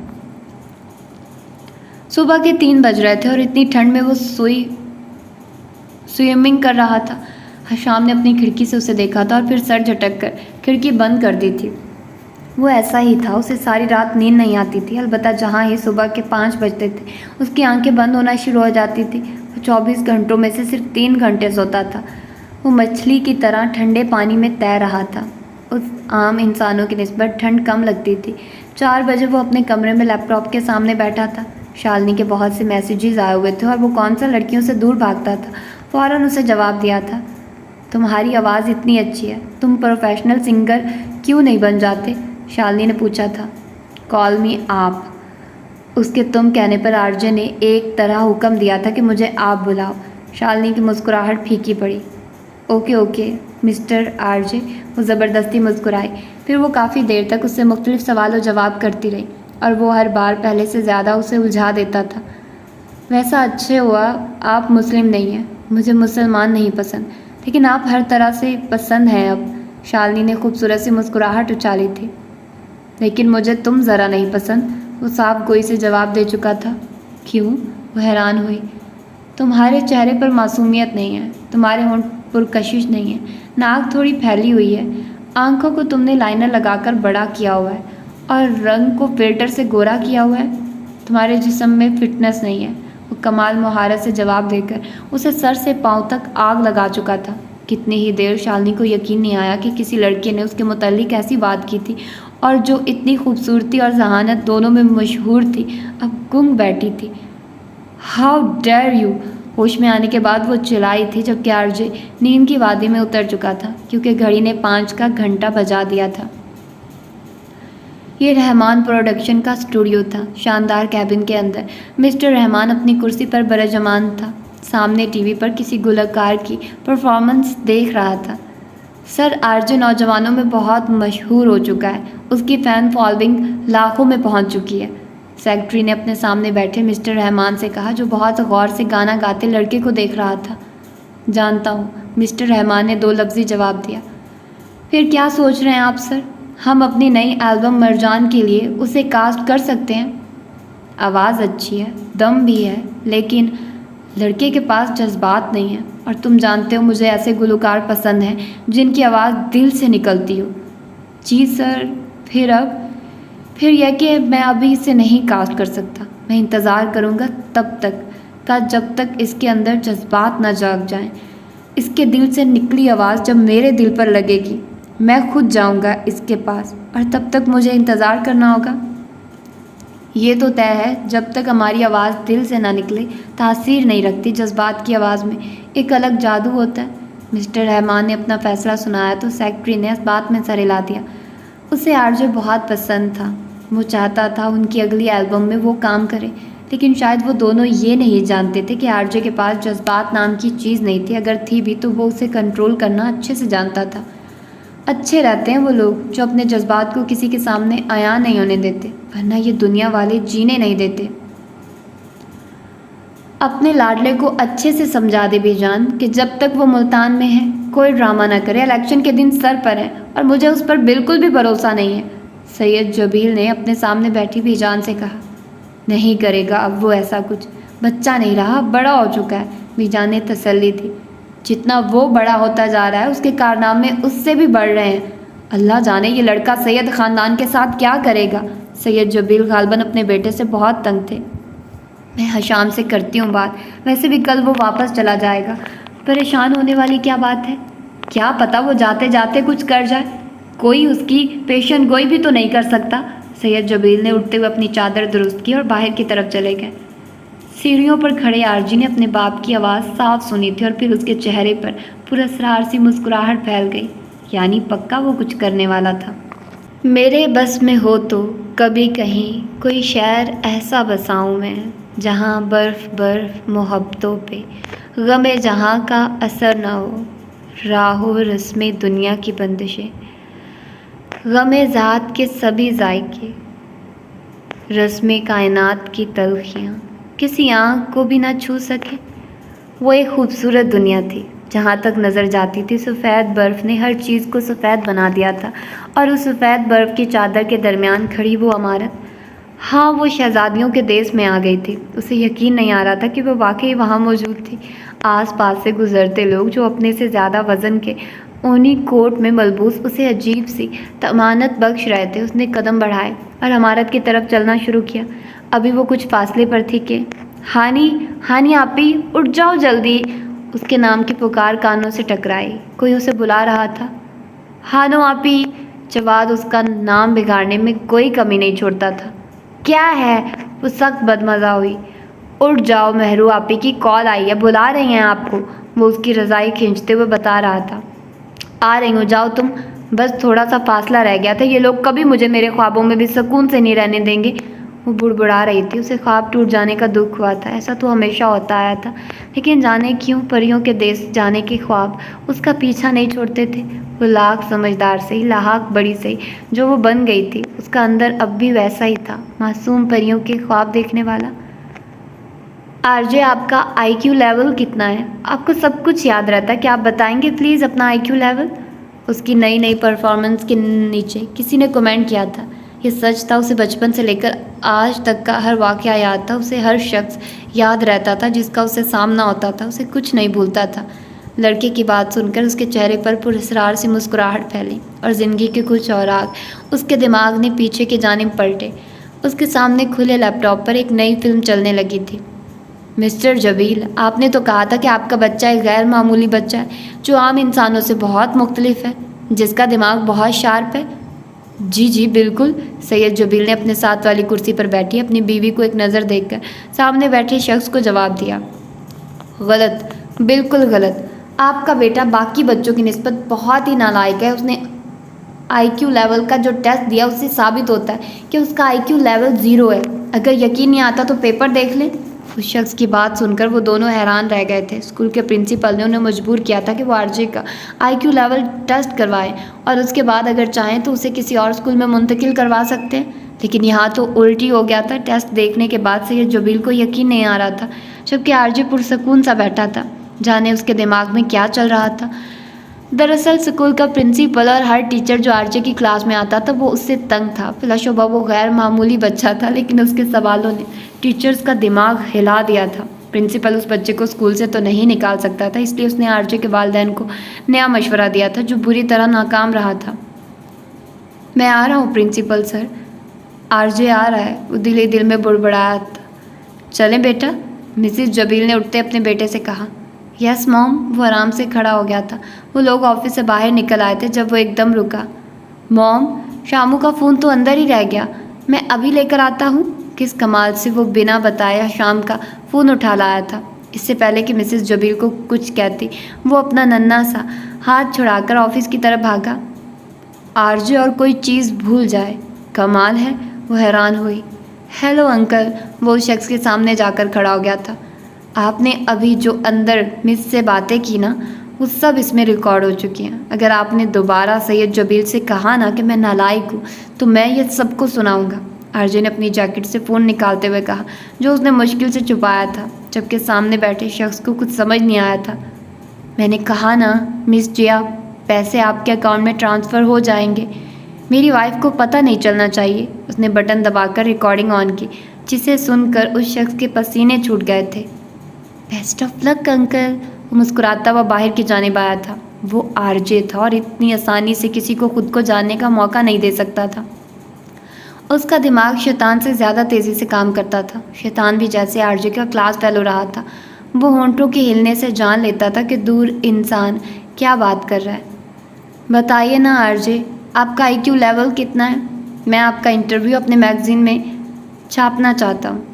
सुबह के 3 बज रहे थे और इतनी ठंड में वो स्विमिंग कर रहा था। शाम ने अपनी खिड़की से उसे देखा था और फिर सर झटक कर खिड़की बंद कर दी थी। वो ऐसा ही था, उसे सारी रात नींद नहीं आती थी। अलबत्ता जहाँ ही सुबह के 5 बजते थे उसकी आंखें बंद होना शुरू हो जाती थी। वो 24 घंटों में से सिर्फ 3 घंटे सोता था। वो मछली की तरह ठंडे पानी में तैर रहा था। उस आम इंसानों की निस्बत ठंड कम लगती थी। 4 बजे वो अपने कमरे में लैपटॉप के सामने बैठा था। शालिनी के बहुत से मैसेजेस आए हुए थे और वो कौन सा लड़कियों से दूर भागता था। फ़ौरन उसे जवाब दिया था। तुम्हारी आवाज़ इतनी अच्छी है, तुम प्रोफेशनल सिंगर क्यों नहीं बन जाते? शालिनी ने पूछा था। कॉल मी आप। उसके तुम कहने पर आरजे ने एक तरह हुक्म दिया था कि मुझे आप बुलाओ। शालिनी की मुस्कुराहट फीकी पड़ी। Okay okay mister RJ. वो ज़बरदस्ती मुस्कुराई। फिर वो काफ़ी देर तक उससे मुख्तलिफ सवाल जवाब करती रही और वो हर बार पहले से ज़्यादा उसे उलझा देता था। वैसा अच्छे हुआ आप मुस्लिम नहीं हैं। मुझे मुसलमान नहीं पसंद, लेकिन आप हर तरह से पसंद हैं अब। शालिनी ने खूबसूरत सी मुस्कुराहट उछाली थी। लेकिन मुझे तुम ज़रा नहीं पसंद, वो साफ गोई से जवाब दे चुका था। क्यों? वो हैरान हुई। तुम्हारे चेहरे पर मासूमियत नहीं है, तुम्हारे होंठ पुरकशिश नहीं है, नाक थोड़ी फैली हुई है, आंखों को तुमने लाइनर लगाकर बड़ा किया हुआ है और रंग को फिल्टर से गोरा किया हुआ है। तुम्हारे जिस्म में फिटनेस नहीं है। वो कमाल मुहारत से जवाब देकर उसे सर से पांव तक आग लगा चुका था। कितनी ही देर शालिनी को यकीन नहीं आया कि किसी लड़के ने उसके मुताल्लिक ऐसी बात की थी और जो इतनी खूबसूरती और जहानत दोनों में मशहूर थी, अब गुंग बैठी थी। How dare you! होश में आने के बाद वो चिल्लाई थी, जबकि आरजे नींद की वादी में उतर चुका था क्योंकि घड़ी ने 5 का घंटा बजा दिया था। ये रहमान प्रोडक्शन का स्टूडियो था। शानदार कैबिन के अंदर मिस्टर रहमान अपनी कुर्सी पर बरजमान था। सामने टीवी पर किसी गुलकार की परफॉर्मेंस देख रहा था। सर आरजे नौजवानों में बहुत मशहूर हो चुका है। उसकी फ़ैन फॉलोइंग लाखों में पहुंच चुकी है। सेक्रेटरी ने अपने सामने बैठे मिस्टर रहमान से कहा, जो बहुत गौर से गाना गाते लड़के को देख रहा था। जानता हूँ, मिस्टर रहमान ने 2 लफ्ज़ी जवाब दिया। फिर क्या सोच रहे हैं आप सर? हम अपनी नई एल्बम मरजान के लिए उसे कास्ट कर सकते हैं। आवाज़ अच्छी है, दम भी है, लेकिन लड़के के पास जज्बात नहीं है। और तुम जानते हो मुझे ऐसे गुलकार पसंद हैं जिनकी आवाज़ दिल से निकलती हो। जी सर। फिर यह कि मैं अभी इसे नहीं कास्ट कर सकता। मैं इंतज़ार करूँगा तब तक का जब तक इसके अंदर जज्बात न जाग जाएं। इसके दिल से निकली आवाज़ जब मेरे दिल पर लगेगी, मैं खुद जाऊँगा इसके पास और तब तक मुझे इंतज़ार करना होगा। ये तो तय है, जब तक हमारी आवाज़ दिल से ना निकले तासीर नहीं रखती। जज्बात की आवाज़ में एक अलग जादू होता है। मिस्टर रहमान ने अपना फ़ैसला सुनाया तो सेक्रेटरी ने इस बात में सर हिला दिया। उसे आरजे बहुत पसंद था। वो चाहता था उनकी अगली एल्बम में वो काम करे, लेकिन शायद वो दोनों ये नहीं जानते थे कि आरजे के पास जज्बात नाम की चीज़ नहीं थी। अगर थी भी तो वो उसे कंट्रोल करना अच्छे से जानता था। अच्छे रहते हैं वो लोग जो अपने जज्बात को किसी के सामने अयां नहीं होने देते, वरना ये दुनिया वाले जीने नहीं देते। अपने लाडले को अच्छे से समझा दे बेजान कि जब तक वो मुल्तान में है कोई ड्रामा ना करे। इलेक्शन के दिन सर पर है और मुझे उस पर बिल्कुल भी भरोसा नहीं है। सैयद जबील ने अपने सामने बैठी बेजान से कहा। नहीं करेगा अब वो ऐसा कुछ, बच्चा नहीं रहा, बड़ा हो चुका है। बेजान ने तसल्ली दी। जितना वो बड़ा होता जा रहा है उसके कारनामे उससे भी बढ़ रहे हैं। अल्लाह जाने ये लड़का सैयद ख़ानदान के साथ क्या करेगा। सैयद जबील गालबन अपने बेटे से बहुत तंग थे। मैं हशाम से करती हूँ बात, वैसे भी कल वो वापस चला जाएगा। परेशान होने वाली क्या बात है? क्या पता वो जाते जाते कुछ कर जाए। कोई उसकी पेशन गोई भी तो नहीं कर सकता। सैयद जबील ने उठते हुए अपनी चादर दुरुस्त की और बाहर की तरफ चले गए। सीढ़ियों पर खड़े आरजी ने अपने बाप की आवाज़ साफ सुनी थी और फिर उसके चेहरे पर पुरस्कार सी मुस्कुराहट फैल गई। यानी पक्का वो कुछ करने वाला था। मेरे बस में हो तो कभी कहीं कोई शहर ऐसा बसाऊं मैं, जहाँ बर्फ़ बर्फ़ मोहब्बतों पे गमे जहाँ का असर ना हो। राहो रस्मे दुनिया की बंदिशें, गमे ज़ात के सभी जायके, रस्मे कायनात की तलखियाँ किसी आँख को भी ना छू सके। वो एक खूबसूरत दुनिया थी। जहाँ तक नज़र जाती थी सफ़ेद बर्फ़ ने हर चीज़ को सफ़ेद बना दिया था और उस सफ़ेद बर्फ़ की चादर के दरमियान खड़ी वो इमारत, हाँ, वो शहज़ादियों के देश में आ गई थी। उसे यकीन नहीं आ रहा था कि वो वाक़ई वहाँ मौजूद थी। आस-पास से गुज़रते लोग जो अपने से ज़्यादा वज़न के ऊनी कोट में मलबूस उसे अजीब-सी तमानत बख्श रहे थे। उसने कदम बढ़ाए और इमारत की तरफ चलना शुरू किया। अभी वो कुछ फासले पर थी कि हानी, हानी आपी, उठ जाओ जल्दी। उसके नाम की पुकार कानों से टकराई। कोई उसे बुला रहा था। हानो आपी। जवाद उसका नाम बिगाड़ने में कोई कमी नहीं छोड़ता था। क्या है? वो सख्त बदमज़ा हुई। उठ जाओ मेहरू आपी की कॉल आई है, बुला रही हैं आपको। वो उसकी रज़ाई खींचते हुए बता रहा था। आ रही हूँ, जाओ तुम। बस थोड़ा सा फासला रह गया था। ये लोग कभी मुझे मेरे ख्वाबों में भी सुकून से नहीं रहने देंगे। वो बुड़बुड़ा रही थी। उसे ख्वाब टूट जाने का दुख हुआ था। ऐसा तो हमेशा होता आया था, लेकिन जाने क्यों परियों के देश जाने के ख्वाब उसका पीछा नहीं छोड़ते थे। वो लाख समझदार सही, लाख बड़ी सही जो वो बन गई थी, उसका अंदर अब भी वैसा ही था, मासूम परियों के ख्वाब देखने वाला। आरजे, आपका आईक्यू लेवल कितना है? आपको सब कुछ याद रहता है? क्या आप बताएंगे प्लीज़ अपना आईक्यू लेवल? उसकी नई नई परफॉर्मेंस के नीचे किसी ने कमेंट किया था। ये सच था, उसे बचपन से लेकर आज तक का हर वाक़या याद था। उसे हर शख्स याद रहता था जिसका उसे सामना होता था। उसे कुछ नहीं भूलता था। लड़के की बात सुनकर उसके चेहरे पर पुरस्कार से मुस्कुराहट फैली और ज़िंदगी के कुछ औराग उसके दिमाग ने पीछे की जानिब पलटे। उसके सामने खुले लैपटॉप पर एक नई फिल्म चलने लगी थी। मिस्टर जबील, आपने तो कहा था कि आपका बच्चा एक गैर मामूली बच्चा है जो आम इंसानों से बहुत मुख्तलिफ है, जिसका दिमाग बहुत शार्प है। जी जी बिल्कुल, सैयद जबील ने अपने साथ वाली कुर्सी पर बैठी अपनी बीवी को एक नज़र देखकर सामने बैठे शख्स को जवाब दिया। गलत, बिल्कुल गलत। आपका बेटा बाकी बच्चों की निस्बत बहुत ही नालायक है। उसने आईक्यू लेवल का जो टेस्ट दिया उससे साबित होता है कि उसका आईक्यू लेवल 0 है। अगर यकीन नहीं आता तो पेपर देख लें। उस शख्स की बात सुनकर वो दोनों हैरान रह गए थे। स्कूल के प्रिंसिपल ने उन्हें मजबूर किया था कि वो आरजे का आईक्यू लेवल टेस्ट करवाएं और उसके बाद अगर चाहें तो उसे किसी और स्कूल में मुंतकिल करवा सकते हैं, लेकिन यहाँ तो उल्टी हो गया था। टेस्ट देखने के बाद से ये जबील को यकीन नहीं आ रहा था, जबकि आरजे पुरसकून सा बैठा था। जाने उसके दिमाग में क्या चल रहा था। दरअसल स्कूल का प्रिंसिपल और हर टीचर जो आरजे की क्लास में आता था वो उससे तंग था। फिलहाल वो गैर मामूली बच्चा था, लेकिन उसके सवालों ने टीचर्स का दिमाग हिला दिया था। प्रिंसिपल उस बच्चे को स्कूल से तो नहीं निकाल सकता था, इसलिए उसने आरजे के वालिदैन को नया मशवरा दिया था जो बुरी तरह नाकाम रहा था। मैं आ रहा हूँ प्रिंसिपल सर। आरजे आ रहा है, वो दिल ही दिल में बुड़बुड़ाया था। चलें बेटा, मिसिस जबील ने उठते अपने बेटे से कहा। Yes mom. वो आराम से खड़ा हो गया था। वो लोग ऑफिस से बाहर निकल आए थे जब वो एकदम रुका। मॉम, शामू का फ़ोन तो अंदर ही रह गया, मैं अभी लेकर आता हूँ। किस कमाल से वो बिना बताया शाम का फ़ोन उठा लाया था। इससे पहले कि मिसेस जबील को कुछ कहती वो अपना नन्हा सा हाथ छुड़ाकर ऑफिस की तरफ भागा। आरजे और कोई चीज़ भूल जाए, कमाल है, वो हैरान हुई। हेलो अंकल, वो उस शख्स के सामने जाकर खड़ा हो गया था। आपने अभी जो अंदर मिस से बातें की ना, वो सब इसमें रिकॉर्ड हो चुकी हैं। अगर आपने दोबारा सैयद जबील से कहा ना कि मैं नालायक हूँ तो मैं ये सबको सुनाऊंगा। आरजे ने अपनी जैकेट से फ़ोन निकालते हुए कहा, जो उसने मुश्किल से छुपाया था, जबकि सामने बैठे शख्स को कुछ समझ नहीं आया था। मैंने कहा ना मिस जिया, पैसे आपके अकाउंट में ट्रांसफ़र हो जाएंगे। मेरी वाइफ को पता नहीं चलना चाहिए। उसने बटन दबाकर रिकॉर्डिंग ऑन की, जिसे सुनकर उस शख्स के पसीने छूट गए थे। बेस्ट ऑफ लक अंकल, वो मुस्कुराता हुआ बाहर की जानिब आया था। वो आरजे था और इतनी आसानी से किसी को खुद को जानने का मौका नहीं दे सकता था। उसका दिमाग शैतान से ज़्यादा तेज़ी से काम करता था। शैतान भी जैसे आरजे का क्लास फेलो रहा था। वो होंठों के हिलने से जान लेता था कि दूर इंसान क्या बात कर रहा है। बताइए ना आरजे, आपका आईक्यू लेवल कितना है? मैं आपका इंटरव्यू अपने मैगज़ीन में छापना चाहता हूँ।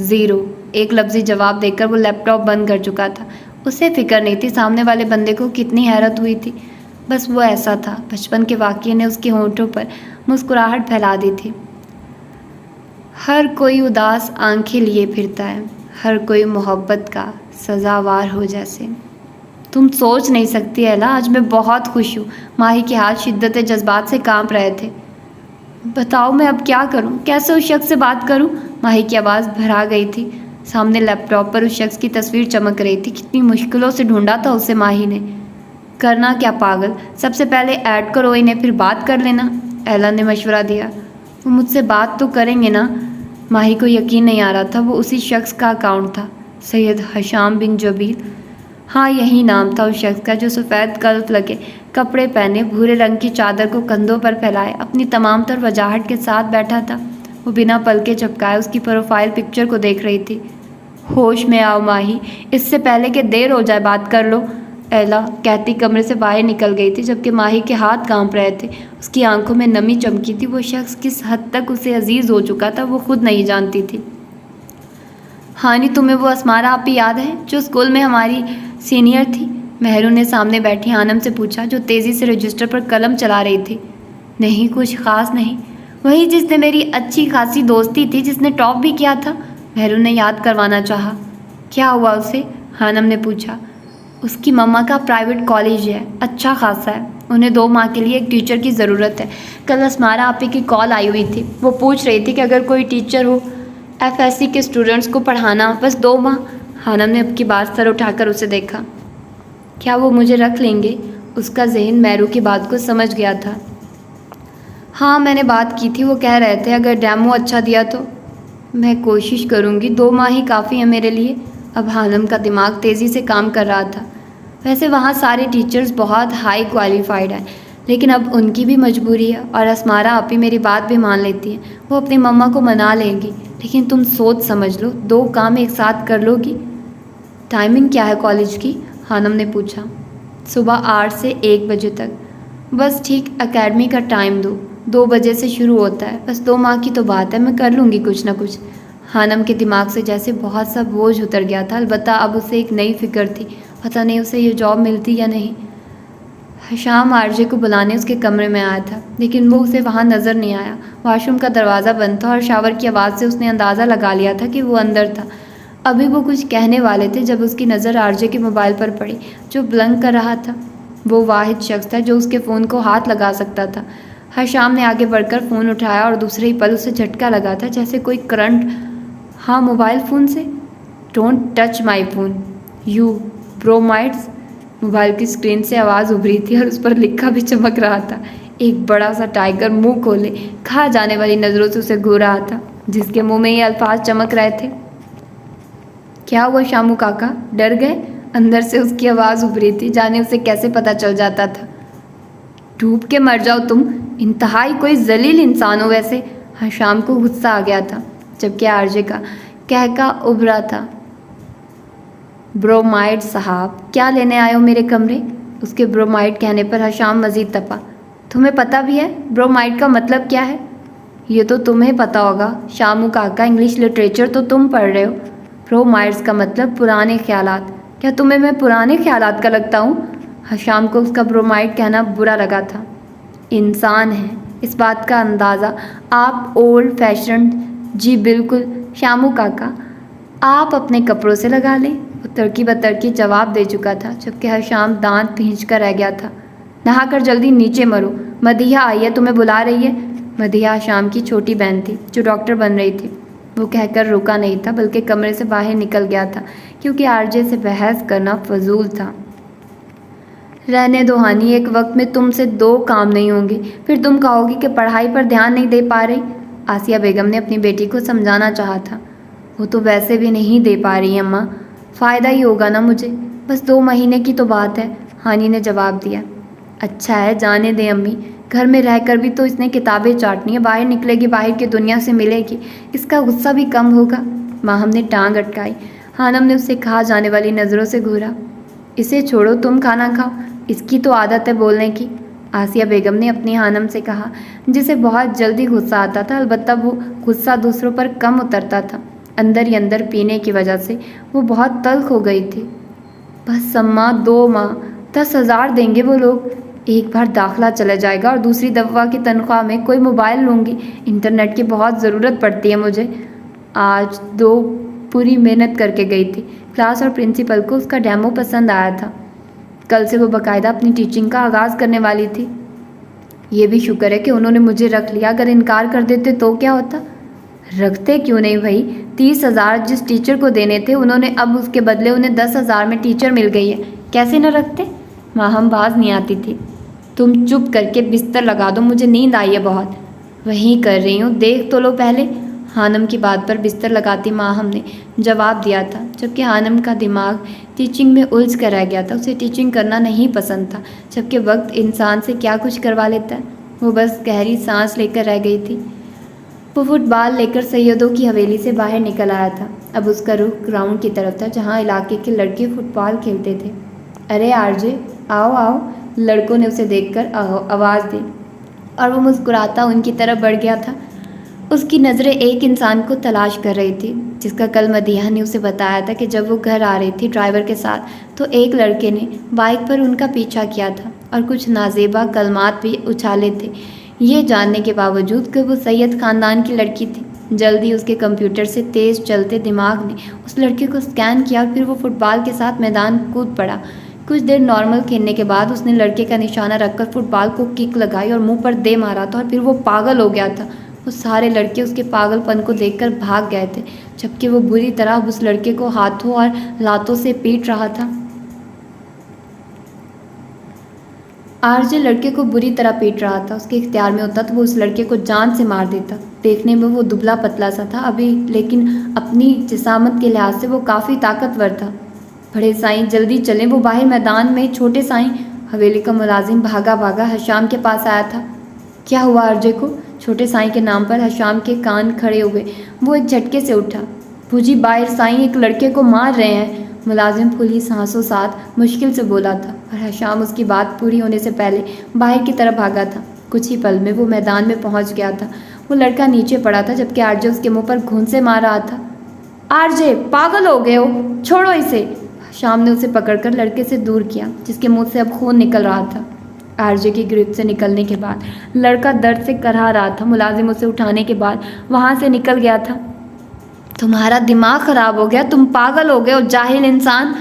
0, एक लफ्ज़ी जवाब देकर वो लैपटॉप बंद कर चुका था। उसे फिक्र नहीं थी सामने वाले बंदे को कितनी हैरत हुई थी। बस वो ऐसा था, बचपन के वाक़ये ने उसके होंठों पर मुस्कुराहट फैला दी थी। हर कोई उदास आंखें लिए फिरता है, हर कोई मोहब्बत का सजावार हो जैसे। तुम सोच नहीं सकती एला, आज मैं बहुत खुश हूँ। माही के हाथ शिद्दत जज्बात से कांप रहे थे। बताओ मैं अब क्या करूँ, कैसे उस शख्स से बात करूँ? माही की आवाज़ भरा गई थी। सामने लैपटॉप पर उस शख्स की तस्वीर चमक रही थी। कितनी मुश्किलों से ढूंढा था उसे माही ने। करना क्या पागल, सबसे पहले ऐड करो इन्हें, फिर बात कर लेना, एला ने मशवरा दिया। वो मुझसे बात तो करेंगे ना? माही को यकीन नहीं आ रहा था वो उसी शख्स का अकाउंट था, सैयद हशाम बिन जबील। हाँ, यही नाम था उस शख्स का जो सफ़ेद गल्फ लगे कपड़े पहने, भूरे रंग की चादर को कंधों पर फैलाए अपनी तमाम तर वजाहट के साथ बैठा था। वो बिना पलके झपकाए उसकी प्रोफाइल पिक्चर को देख रही थी। होश में आओ माही, इससे पहले कि देर हो जाए बात कर लो, एला कहती कमरे से बाहर निकल गई थी, जबकि माही के हाथ कांप रहे थे। उसकी आंखों में नमी चमकी थी। वो शख्स किस हद तक उसे अजीज़ हो चुका था वो खुद नहीं जानती थी। हानी, तुम्हें वो असमारा आपी याद है जो स्कूल में हमारी सीनियर थी? मेहरू ने सामने बैठी आनम से पूछा, जो तेज़ी से रजिस्टर पर कलम चला रही थी। नहीं, कुछ ख़ास नहीं, वही जिसने मेरी अच्छी खासी दोस्ती थी, जिसने टॉप भी किया था। मेहरू ने याद करवाना चाहा। क्या हुआ उसे? हानम ने पूछा। उसकी मम्मा का प्राइवेट कॉलेज है, अच्छा खासा है। उन्हें 2 माह के लिए एक टीचर की ज़रूरत है। कल असमारा आपी की कॉल आई हुई थी। वो पूछ रही थी कि अगर कोई टीचर हो FSC के स्टूडेंट्स को पढ़ाना, बस 2 माह। हानम ने अब की बात सर उठाकर उसे देखा। क्या वो मुझे रख लेंगे? उसका जहन मेहरू की बात को समझ गया था। हाँ, मैंने बात की थी, वो कह रहे थे अगर डेमो अच्छा दिया तो। मैं कोशिश करूँगी, 2 माह ही काफ़ी है मेरे लिए। अब हानम का दिमाग तेज़ी से काम कर रहा था। वैसे वहाँ सारे टीचर्स बहुत हाई क्वालिफाइड हैं, लेकिन अब उनकी भी मजबूरी है। और असमारा आपी मेरी बात भी मान लेती है, वो अपनी मम्मा को मना लेंगी। लेकिन तुम सोच समझ लो, 2 काम एक साथ कर लोगी? टाइमिंग क्या है कॉलेज की? हानम ने पूछा। सुबह 8 से 1 बजे तक। बस ठीक एकेडमी का टाइम दो, 2 बजे से शुरू होता है। बस 2 माह की तो बात है, मैं कर लूँगी कुछ ना कुछ। हानम के दिमाग से जैसे बहुत सा बोझ उतर गया था। अलबत्ता अब उसे एक नई फिक्र थी, पता नहीं उसे ये जॉब मिलती या नहीं। शाम आरजे को बुलाने उसके कमरे में आया था, लेकिन वो उसे वहाँ नज़र नहीं आया। वॉशरूम का दरवाज़ा बंद था और शावर की आवाज़ से उसने अंदाज़ा लगा लिया था कि वो अंदर था। अभी वो कुछ कहने वाले थे जब उसकी नज़र आरजे के मोबाइल पर पड़ी, जो ब्लंक कर रहा था। वो वाहिद शख्स था जो उसके फ़ोन को हाथ लगा सकता था। हशाम ने आगे बढ़कर फ़ोन उठाया और दूसरे ही पल उसे झटका लगा था, जैसे कोई करंट। हाँ, मोबाइल फ़ोन से। Don't touch my phone you bromides. Mobile की स्क्रीन से आवाज़ उभरी थी और उस पर लिखा भी चमक रहा था। एक बड़ा सा टाइगर मुंह खोले खा जाने वाली नज़रों से उसे घूर रहा था, जिसके मुंह में ये अल्फाज चमक रहे थे। क्या हुआ शामू काका, डर गए? अंदर से उसकी आवाज़ उभरी थी, जाने उसे कैसे पता चल जाता था। डूब के मर जाओ तुम, इंतहाई कोई जलील इंसान हो वैसे। हाँ, शाम को गुस्सा आ गया था, जबकि आरजे का कहका उभरा था। ब्रोमाइड साहब, क्या लेने आए हो मेरे कमरे? उसके ब्रोमाइड कहने पर हशाम मज़ीद तपा। तुम्हें पता भी है ब्रोमाइड का मतलब क्या है? ये तो तुम्हें पता होगा शामू काका, इंग्लिश लिटरेचर तो तुम पढ़ रहे हो। ब्रोमाइड्स का मतलब पुराने ख्यालात। क्या तुम्हें मैं पुराने ख्यालात का लगता हूँ? हशाम को उसका ब्रोमाइड कहना बुरा लगा था। इंसान है, इस बात का अंदाज़ा आप ओल्ड फैशन। जी बिल्कुल शामू काका, आप अपने कपड़ों से लगा लें। वो तरकी बतरकी जवाब दे चुका था, जबकि हशाम दांत भींच कर रह गया था। नहाकर जल्दी नीचे मरो, मदिया आई है, तुम्हें बुला रही है। मदिया हशाम की छोटी बहन थी जो डॉक्टर बन रही थी। वो कहकर रुका नहीं था, बल्कि कमरे से बाहर निकल गया था, क्योंकि आरजे से बहस करना फजूल था। रहने दो हानी, एक वक्त में तुमसे 2 काम नहीं होंगे, फिर तुम कहोगी कि पढ़ाई पर ध्यान नहीं दे पा रही। आसिया बेगम ने अपनी बेटी को समझाना चाहा था। वो तो वैसे भी नहीं दे पा रही अम्मा, फ़ायदा ही होगा ना मुझे, बस 2 महीने की तो बात है। हानी ने जवाब दिया। अच्छा है, जाने दें अम्मी, घर में रहकर भी तो इसने किताबें चाटनी है, बाहर निकलेगी, बाहर की दुनिया से मिलेगी, इसका गुस्सा भी कम होगा। माहम ने टांग अटकाई। हानम ने उससे खा जाने वाली नज़रों से घूरा। इसे छोड़ो, तुम खाना खाओ, इसकी तो आदत है बोलने की। आसिया बेगम ने अपनी हानम से कहा, जिसे बहुत जल्दी गुस्सा आता था। अलबत्ता वो गुस्सा दूसरों पर कम उतरता था, अंदर ही अंदर पीने की वजह से वो बहुत तल्ख हो गई थी। बस अम्मा, 2 माह 10,000 देंगे वो लोग। एक बार दाखला चला जाएगा और दूसरी दफ़ा की तनख्वाह में कोई मोबाइल लूँगी। इंटरनेट की बहुत ज़रूरत पड़ती है मुझे। आज 2 पूरी मेहनत करके गई थी। क्लास और प्रिंसिपल को उसका डेमो पसंद आया था। कल से वो बाकायदा अपनी टीचिंग का आगाज़ करने वाली थी। ये भी शुक्र है कि उन्होंने मुझे रख लिया, अगर इनकार कर देते तो क्या होता? रखते क्यों नहीं भाई? 30,000 जिस टीचर को देने थे उन्होंने अब उसके बदले उन्हें 10,000 में टीचर मिल गई है, कैसे न रखते? माहम बाज नहीं आती थी। तुम चुप करके बिस्तर लगा दो, मुझे नींद आई है बहुत। वहीं कर रही हूँ, देख तो लो पहले। हानम की बात पर बिस्तर लगाती माहम ने जवाब दिया था, जबकि हानम का दिमाग टीचिंग में उलझ कर रह गया था। उसे टीचिंग करना नहीं पसंद था, जबकि वक्त इंसान से क्या कुछ करवा लेता है। वो बस गहरी सांस लेकर रह गई थी। वो फुटबॉल लेकर सैयदों की हवेली से बाहर निकल आया था। अब उसका रुख ग्राउंड की तरफ था, जहाँ इलाके के लड़के फुटबॉल खेलते थे। अरे आरजे, आओ आओ, लड़कों ने उसे देखकर आवाज़ दी और वो मुस्कुराता उनकी तरफ बढ़ गया था। उसकी नज़रें एक इंसान को तलाश कर रही थी, जिसका कल मदीहा ने उसे बताया था कि जब वो घर आ रही थी ड्राइवर के साथ, तो एक लड़के ने बाइक पर उनका पीछा किया था और कुछ नाजेबा कलमात भी उछाले थे, ये जानने के बावजूद कि वो सैयद ख़ानदान की लड़की थी। जल्दी उसके कंप्यूटर से तेज़ चलते दिमाग ने उस लड़के को स्कैन किया और फिर वो फुटबॉल के साथ मैदान कूद पड़ा। कुछ देर नॉर्मल खेलने के बाद उसने लड़के का निशाना रखकर फुटबॉल को किक लगाई और मुंह पर दे मारा था, और फिर वो पागल हो गया था। वो सारे लड़के उसके पागलपन को देखकर भाग गए थे, जबकि वो बुरी तरह उस लड़के को हाथों और लातों से पीट रहा था। आरजे लड़के को बुरी तरह पीट रहा था। उसके इख्तियार में होता तो वो उस लड़के को जान से मार देता। देखने में वो दुबला पतला सा था अभी, लेकिन अपनी जिसामत के लिहाज से वो काफ़ी ताकतवर था। बड़े साईं जल्दी चलें, वो बाहर मैदान में। छोटे साईं, हवेली का मुलाजिम भागा भागा हशाम के पास आया था। क्या हुआ आरजे को? छोटे साईं के नाम पर हशाम के कान खड़े हुए। वो एक झटके से उठा। भूजी, बाहर साईं एक लड़के को मार रहे हैं, मुलाजिम फूली सांसों साथ मुश्किल से बोला था, और हशाम उसकी बात पूरी होने से पहले बाहर की तरफ भागा था। कुछ ही पल में वो मैदान में पहुंच गया था। वो लड़का नीचे पड़ा था, जबकि आरजे उसके मुंह पर घूंसे मार रहा था। आरजे, पागल हो गए हो, छोड़ो इसे। हशाम ने उसे पकड़कर लड़के से दूर किया, जिसके मुंह से अब खून निकल रहा था। आरजे की गिरफ्त से निकलने के बाद लड़का दर्द से करहा रहा था। मुलाजिम उसे उठाने के बाद वहाँ से निकल गया था। तुम्हारा दिमाग ख़राब हो गया, तुम पागल हो गए हो जाहिल इंसान।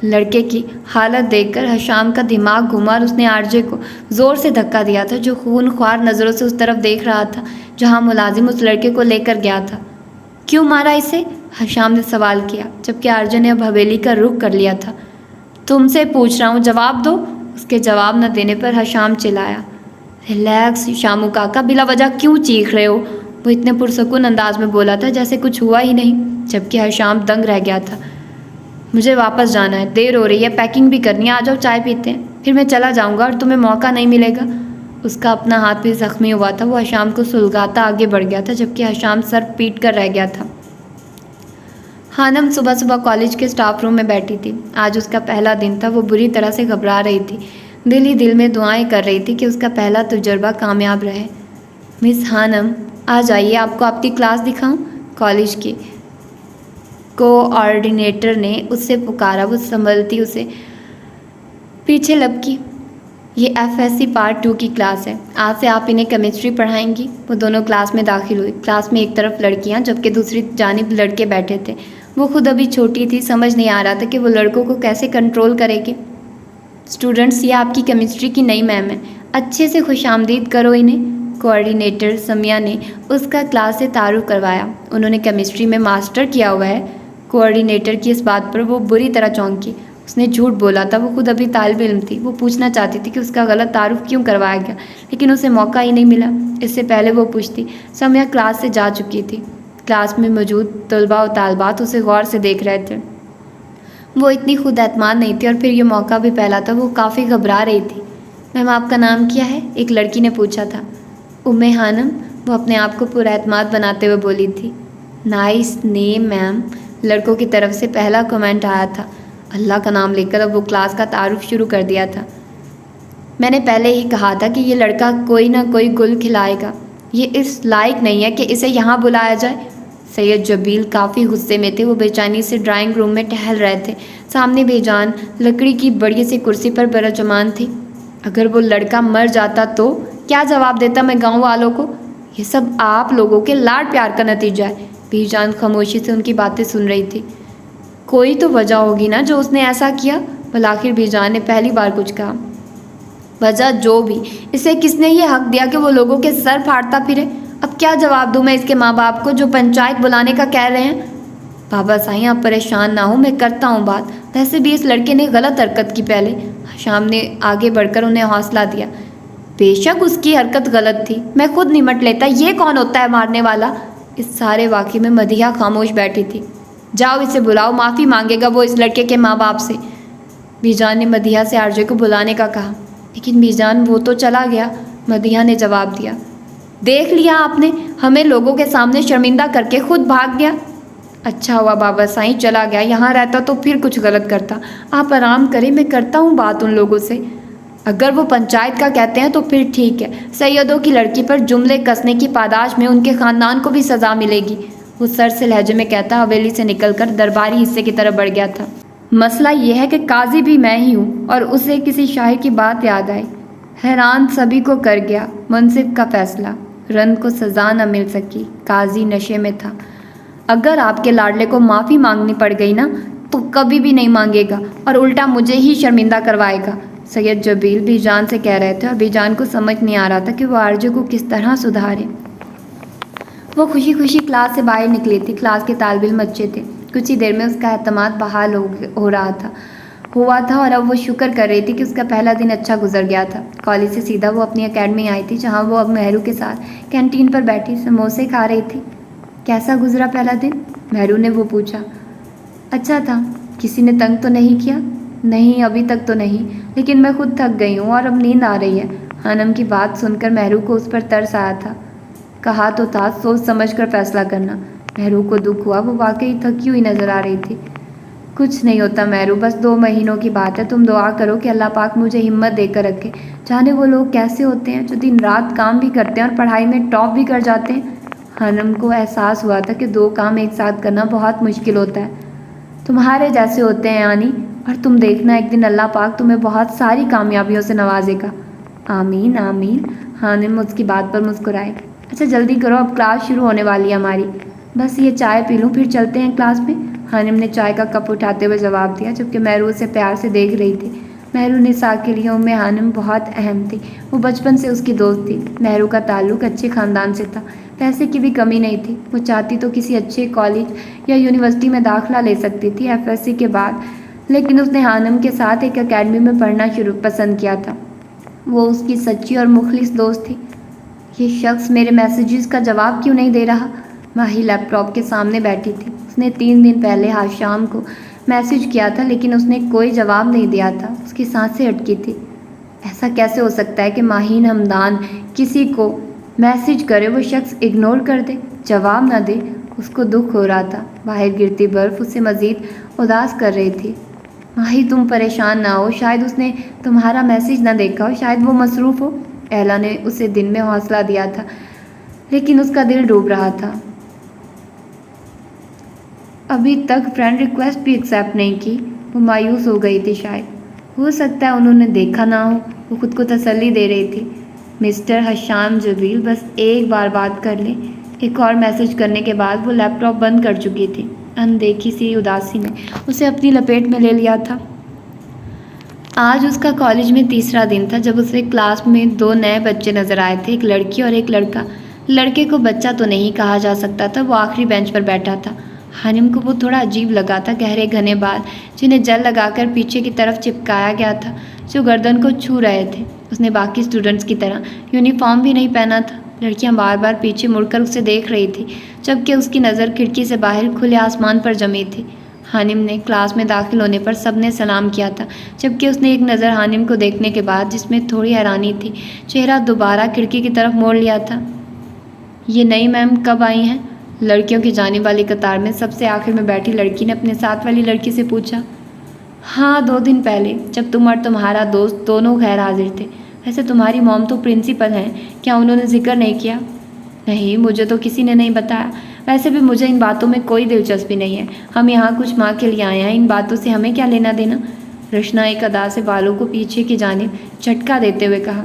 लड़के की हालत देखकर हशाम का दिमाग घुमा और उसने आरजे को ज़ोर से धक्का दिया था, जो खूनख्वार नज़रों से उस तरफ देख रहा था जहाँ मुलाजिम उस लड़के को लेकर गया था। क्यों मारा इसे? हशाम ने सवाल किया, जबकि आरजे ने अब हवेली का रुख कर लिया था। तुमसे पूछ रहा हूँ, जवाब दो। उसके जवाब न देने पर हशाम चिल्लाया, रिलैक्स शामू काका, बिला वजह क्यों चीख रहे हो? वो इतने पुरसकून अंदाज में बोला था जैसे कुछ हुआ ही नहीं, जबकि हशाम दंग रह गया था। मुझे वापस जाना है, देर हो रही है, पैकिंग भी करनी है, आ जाओ चाय पीते हैं, फिर मैं चला जाऊंगा और तुम्हें मौका नहीं मिलेगा। उसका अपना हाथ भी जख्मी हुआ था। वो हशाम को सुलगाता आगे बढ़ गया था, जबकि हशाम सर पीट कर रह गया था। हानम सुबह सुबह कॉलेज के स्टाफ रूम में बैठी थी। आज उसका पहला दिन था। वो बुरी तरह से घबरा रही थी, दिल ही दिल में दुआएं कर रही थी कि उसका पहला तजुर्बा कामयाब रहे। मिस हानम, आ जाइए, आपको आपकी क्लास दिखाऊं? कॉलेज की कोऑर्डिनेटर ने उससे पुकारा। वो संभलती उसे पीछे लपकी। ये FSC पार्ट 2 की क्लास है, आज से आप इन्हें केमिस्ट्री पढ़ाएंगी। वो दोनों क्लास में दाखिल हुई। क्लास में एक तरफ लड़कियां, जबकि दूसरी जानिब लड़के बैठे थे। वो खुद अभी छोटी थी, समझ नहीं आ रहा था कि वो लड़कों को कैसे कंट्रोल करेगी। स्टूडेंट्स, ये आपकी केमिस्ट्री की नई मैम है, अच्छे से खुशामदीद करो इन्हें। कोऑर्डिनेटर समिया ने उसका क्लास से तारुफ करवाया। उन्होंने केमिस्ट्री में मास्टर किया हुआ है। कोऑर्डिनेटर की इस बात पर वो बुरी तरह चौंकी। उसने झूठ बोला था, वो खुद अभी तालिब इल्म थी। वो पूछना चाहती थी कि उसका गलत तारुफ क्यों करवाया गया, लेकिन उसे मौका ही नहीं मिला। इससे पहले वो पूछती, समिया क्लास से जा चुकी थी। क्लास में मौजूद तलबा और तालबात उसे गौर से देख रहे थे। वो इतनी खुद एतमाद नहीं थी, और फिर ये मौका भी पहला था। वो काफ़ी घबरा रही थी। मैम, आपका नाम क्या है? एक लड़की ने पूछा था। उम्मे हानम, वो अपने आप को पूरा एतमाद बनाते हुए बोली थी। नाइस नेम मैम, लड़कों की तरफ से पहला कमेंट आया था। अल्लाह का नाम लेकर अब वो क्लास का तारुफ शुरू कर दिया था। मैंने पहले ही कहा था कि ये लड़का कोई ना कोई गुल खिलाएगा। ये इस लायक नहीं है कि इसे यहाँ बुलाया जाए। सैयद जबील काफ़ी गुस्से में थे। वो बेचैनी से ड्राइंग रूम में टहल रहे थे। सामने बेजान लकड़ी की बड़ी सी कुर्सी पर बरजमान थी। अगर वो लड़का मर जाता तो क्या जवाब देता मैं गाँव वालों को? ये सब आप लोगों के लाड प्यार का नतीजा है। बेजान खामोशी से उनकी बातें सुन रही थी। कोई तो वजह होगी ना जो उसने ऐसा किया। भला आखिर बेजान ने पहली बार कुछ कहा। वजह जो भी, इसे किसने ये हक दिया कि वो लोगों के सर फाड़ता फिरे? अब क्या जवाब दूँ मैं इसके माँ बाप को जो पंचायत बुलाने का कह रहे हैं? बाबा साईं, आप परेशान ना हो, मैं करता हूँ बात। वैसे भी इस लड़के ने गलत हरकत की। पहले शाम ने आगे बढ़कर उन्हें हौसला दिया। बेशक उसकी हरकत गलत थी, मैं खुद निमट लेता। ये कौन होता है मारने वाला? इस सारे वाक़े में मदीहा खामोश बैठी थी। जाओ इसे बुलाओ, माफ़ी मांगेगा वो इस लड़के के माँ बाप से। बीजान ने मदीहा से आरजे को बुलाने का कहा। लेकिन बीजान वो तो चला गया, मदीहा ने जवाब दिया। देख लिया आपने, हमें लोगों के सामने शर्मिंदा करके खुद भाग गया। अच्छा हुआ बाबा साईं चला गया, यहाँ रहता तो फिर कुछ गलत करता। आप आराम करें, मैं करता हूँ बात उन लोगों से। अगर वो पंचायत का कहते हैं तो फिर ठीक है। सैयदों की लड़की पर जुमले कसने की पादाश में उनके ख़ानदान को भी सज़ा मिलेगी। वो सर से लहजे में कहता हवेली से निकलकर दरबारी हिस्से की तरफ बढ़ गया था। मसला यह है कि काजी भी मैं ही हूँ। और उसे किसी शायर की बात याद आई। हैरान सभी को कर गया मुंसिफ का फैसला। रंद को सज़ा न मिल सकी, काजी नशे में था। अगर आपके लाडले को माफ़ी मांगनी पड़ गई ना तो कभी भी नहीं मांगेगा और उल्टा मुझे ही शर्मिंदा करवाएगा, सैयद जबील बीजान से कह रहे थे। और बीजान को समझ नहीं आ रहा था कि वो आरजे को किस तरह सुधारे। वो खुशी खुशी क्लास से बाहर निकली थी। क्लास के तालिब इल्म अच्छे थे। कुछ ही देर में उसका एतमाद बहाल हो रहा था और अब वो शुक्र कर रही थी कि उसका पहला दिन अच्छा गुजर गया था। कॉलेज से सीधा वो अपनी एकेडमी आई थी, जहाँ वो अब मेहरू के साथ कैंटीन पर बैठी समोसे खा रही थी। कैसा गुजरा पहला दिन? मेहरू ने वो पूछा। अच्छा था। किसी ने तंग तो नहीं किया? नहीं, अभी तक तो नहीं, लेकिन मैं खुद थक गई हूँ और अब नींद आ रही है। हानम की बात सुनकर मेहरू को उस पर तरस आया था। कहा तो था सोच समझ कर फैसला करना। मेहरू को दुख हुआ, वो वाकई थकी हुई नज़र आ रही थी। कुछ नहीं होता मेहरू, बस 2 महीनों की बात है। तुम दुआ करो कि अल्लाह पाक मुझे हिम्मत देकर रखे। जाने वो लोग कैसे होते हैं जो दिन रात काम भी करते हैं और पढ़ाई में टॉप भी कर जाते हैं। हानम को एहसास हुआ था कि 2 काम एक साथ करना बहुत मुश्किल होता है। तुम्हारे जैसे होते हैं यानी, और तुम देखना एक दिन अल्लाह पाक तुम्हें बहुत सारी कामयाबियों से नवाजेगा। आमीन आमीन। हानम उसकी बात पर मुस्कुराए। अच्छा जल्दी करो, अब क्लास शुरू होने वाली है हमारी। बस ये चाय पी लूँ फिर चलते हैं क्लास में। हानिम ने चाय का कप उठाते हुए जवाब दिया, जबकि मेहरू उसे प्यार से देख रही थी। मेहरू निसा के लिए उम्मे हानिम बहुत अहम थी। वो बचपन से उसकी दोस्त थी। मेहरू का ताल्लुक अच्छे ख़ानदान से था। पैसे की भी कमी नहीं थी। वो चाहती तो किसी अच्छे कॉलेज या यूनिवर्सिटी में दाखिला ले सकती थी FSC के बाद, लेकिन उसने हानिम के साथ एक अकेडमी में पढ़ना पसंद किया था। वो उसकी सच्ची और मुखलिस दोस्त थी। ये शख्स मेरे मैसेजेस का जवाब क्यों नहीं दे रहा? माही लैपटॉप के सामने बैठी थी। उसने 3 दिन पहले आज शाम को मैसेज किया था, लेकिन उसने कोई जवाब नहीं दिया था। उसकी सांसें अटकी थी। ऐसा कैसे हो सकता है कि माहीन हमदान किसी को मैसेज करे, वो शख्स इग्नोर कर दे, जवाब ना दे? उसको दुख हो रहा था। बाहर गिरती बर्फ़ उसे मज़ीद उदास कर रही थी। माही तुम परेशान ना हो, शायद उसने तुम्हारा मैसेज ना देखा हो, शायद वो मसरूफ़ हो। एला ने उसे दिन में हौसला दिया था, लेकिन उसका दिल डूब रहा था। अभी तक फ्रेंड रिक्वेस्ट भी एक्सेप्ट नहीं की। वो मायूस हो गई थी। शायद हो सकता है उन्होंने देखा ना हो। वो खुद को तसल्ली दे रही थी। मिस्टर हशाम जबील, बस एक बार बात कर ले। एक और मैसेज करने के बाद वो लैपटॉप बंद कर चुकी थी। अनदेखी सी उदासी ने उसे अपनी लपेट में ले लिया था। आज उसका कॉलेज में तीसरा दिन था जब उसे क्लास में 2 नए बच्चे नज़र आए थे, एक लड़की और एक लड़का। लड़के को बच्चा तो नहीं कहा जा सकता था, वो आखिरी बेंच पर बैठा था। हानिम को वो थोड़ा अजीब लगा था। गहरे घने बाल जिन्हें जेल लगाकर पीछे की तरफ चिपकाया गया था, जो गर्दन को छू रहे थे। उसने बाकी स्टूडेंट्स की तरह यूनिफॉर्म भी नहीं पहना था। लड़कियां बार बार पीछे मुड़कर उसे देख रही थी, जबकि उसकी नज़र खिड़की से बाहर खुले आसमान पर जमी थी। हानिम ने क्लास में दाखिल होने पर सबने सलाम किया था, जबकि उसने एक नज़र हानिम को देखने के बाद, जिसमें थोड़ी हैरानी थी, चेहरा दोबारा खिड़की की तरफ मोड़ लिया था। ये नई मैम कब आई हैं? लड़कियों की जाने वाली कतार में सबसे आखिर में बैठी लड़की ने अपने साथ वाली लड़की से पूछा। हाँ, 2 दिन पहले, जब तुम और तुम्हारा दोस्त दोनों गैर हाजिर थे। वैसे तुम्हारी मॉम तो प्रिंसिपल हैं, क्या उन्होंने जिक्र नहीं किया? नहीं, मुझे तो किसी ने नहीं बताया। वैसे भी मुझे इन बातों में कोई दिलचस्पी नहीं है। हम यहाँ कुछ माँ के लिए आए हैं, इन बातों से हमें क्या लेना देना? रशना एक अदा से बालों को पीछे की जानिब झटका देते हुए कहा।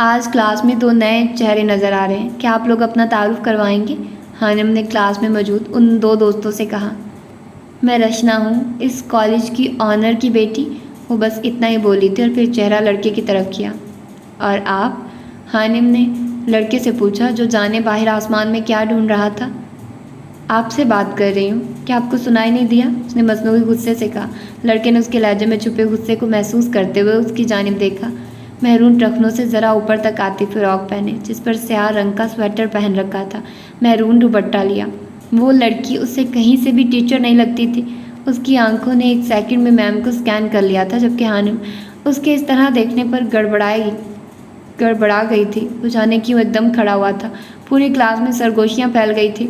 आज क्लास में 2 नए चेहरे नज़र आ रहे हैं, क्या आप लोग अपना तारुफ करवाएंगे? हानिम ने क्लास में मौजूद उन 2 दोस्तों से कहा। मैं रशना हूँ, इस कॉलेज की ऑनर की बेटी। वो बस इतना ही बोली थी और फिर चेहरा लड़के की तरफ किया। और आप? हानिम ने लड़के से पूछा, जो जाने बाहर आसमान में क्या ढूंढ रहा था। आपसे बात कर रही हूँ, क्या आपको सुनाई नहीं दिया? उसने मसनूई गुस्से से कहा। लड़के ने उसके लहजे में छुपे गुस्से को महसूस करते हुए उसकी जानिब देखा। मैरून टखनों से ज़रा ऊपर तक आती फ्रॉक पहने, जिस पर स्याह रंग का स्वेटर पहन रखा था, मैरून दुपट्टा लिया। वो लड़की उससे कहीं से भी टीचर नहीं लगती थी। उसकी आंखों ने एक सेकंड में मैम को स्कैन कर लिया था, जबकि हानिम उसके इस तरह देखने पर गड़बड़ा गई थी। वो जाने क्यों एकदम खड़ा हुआ था। पूरी क्लास में सरगोशियाँ फैल गई थी।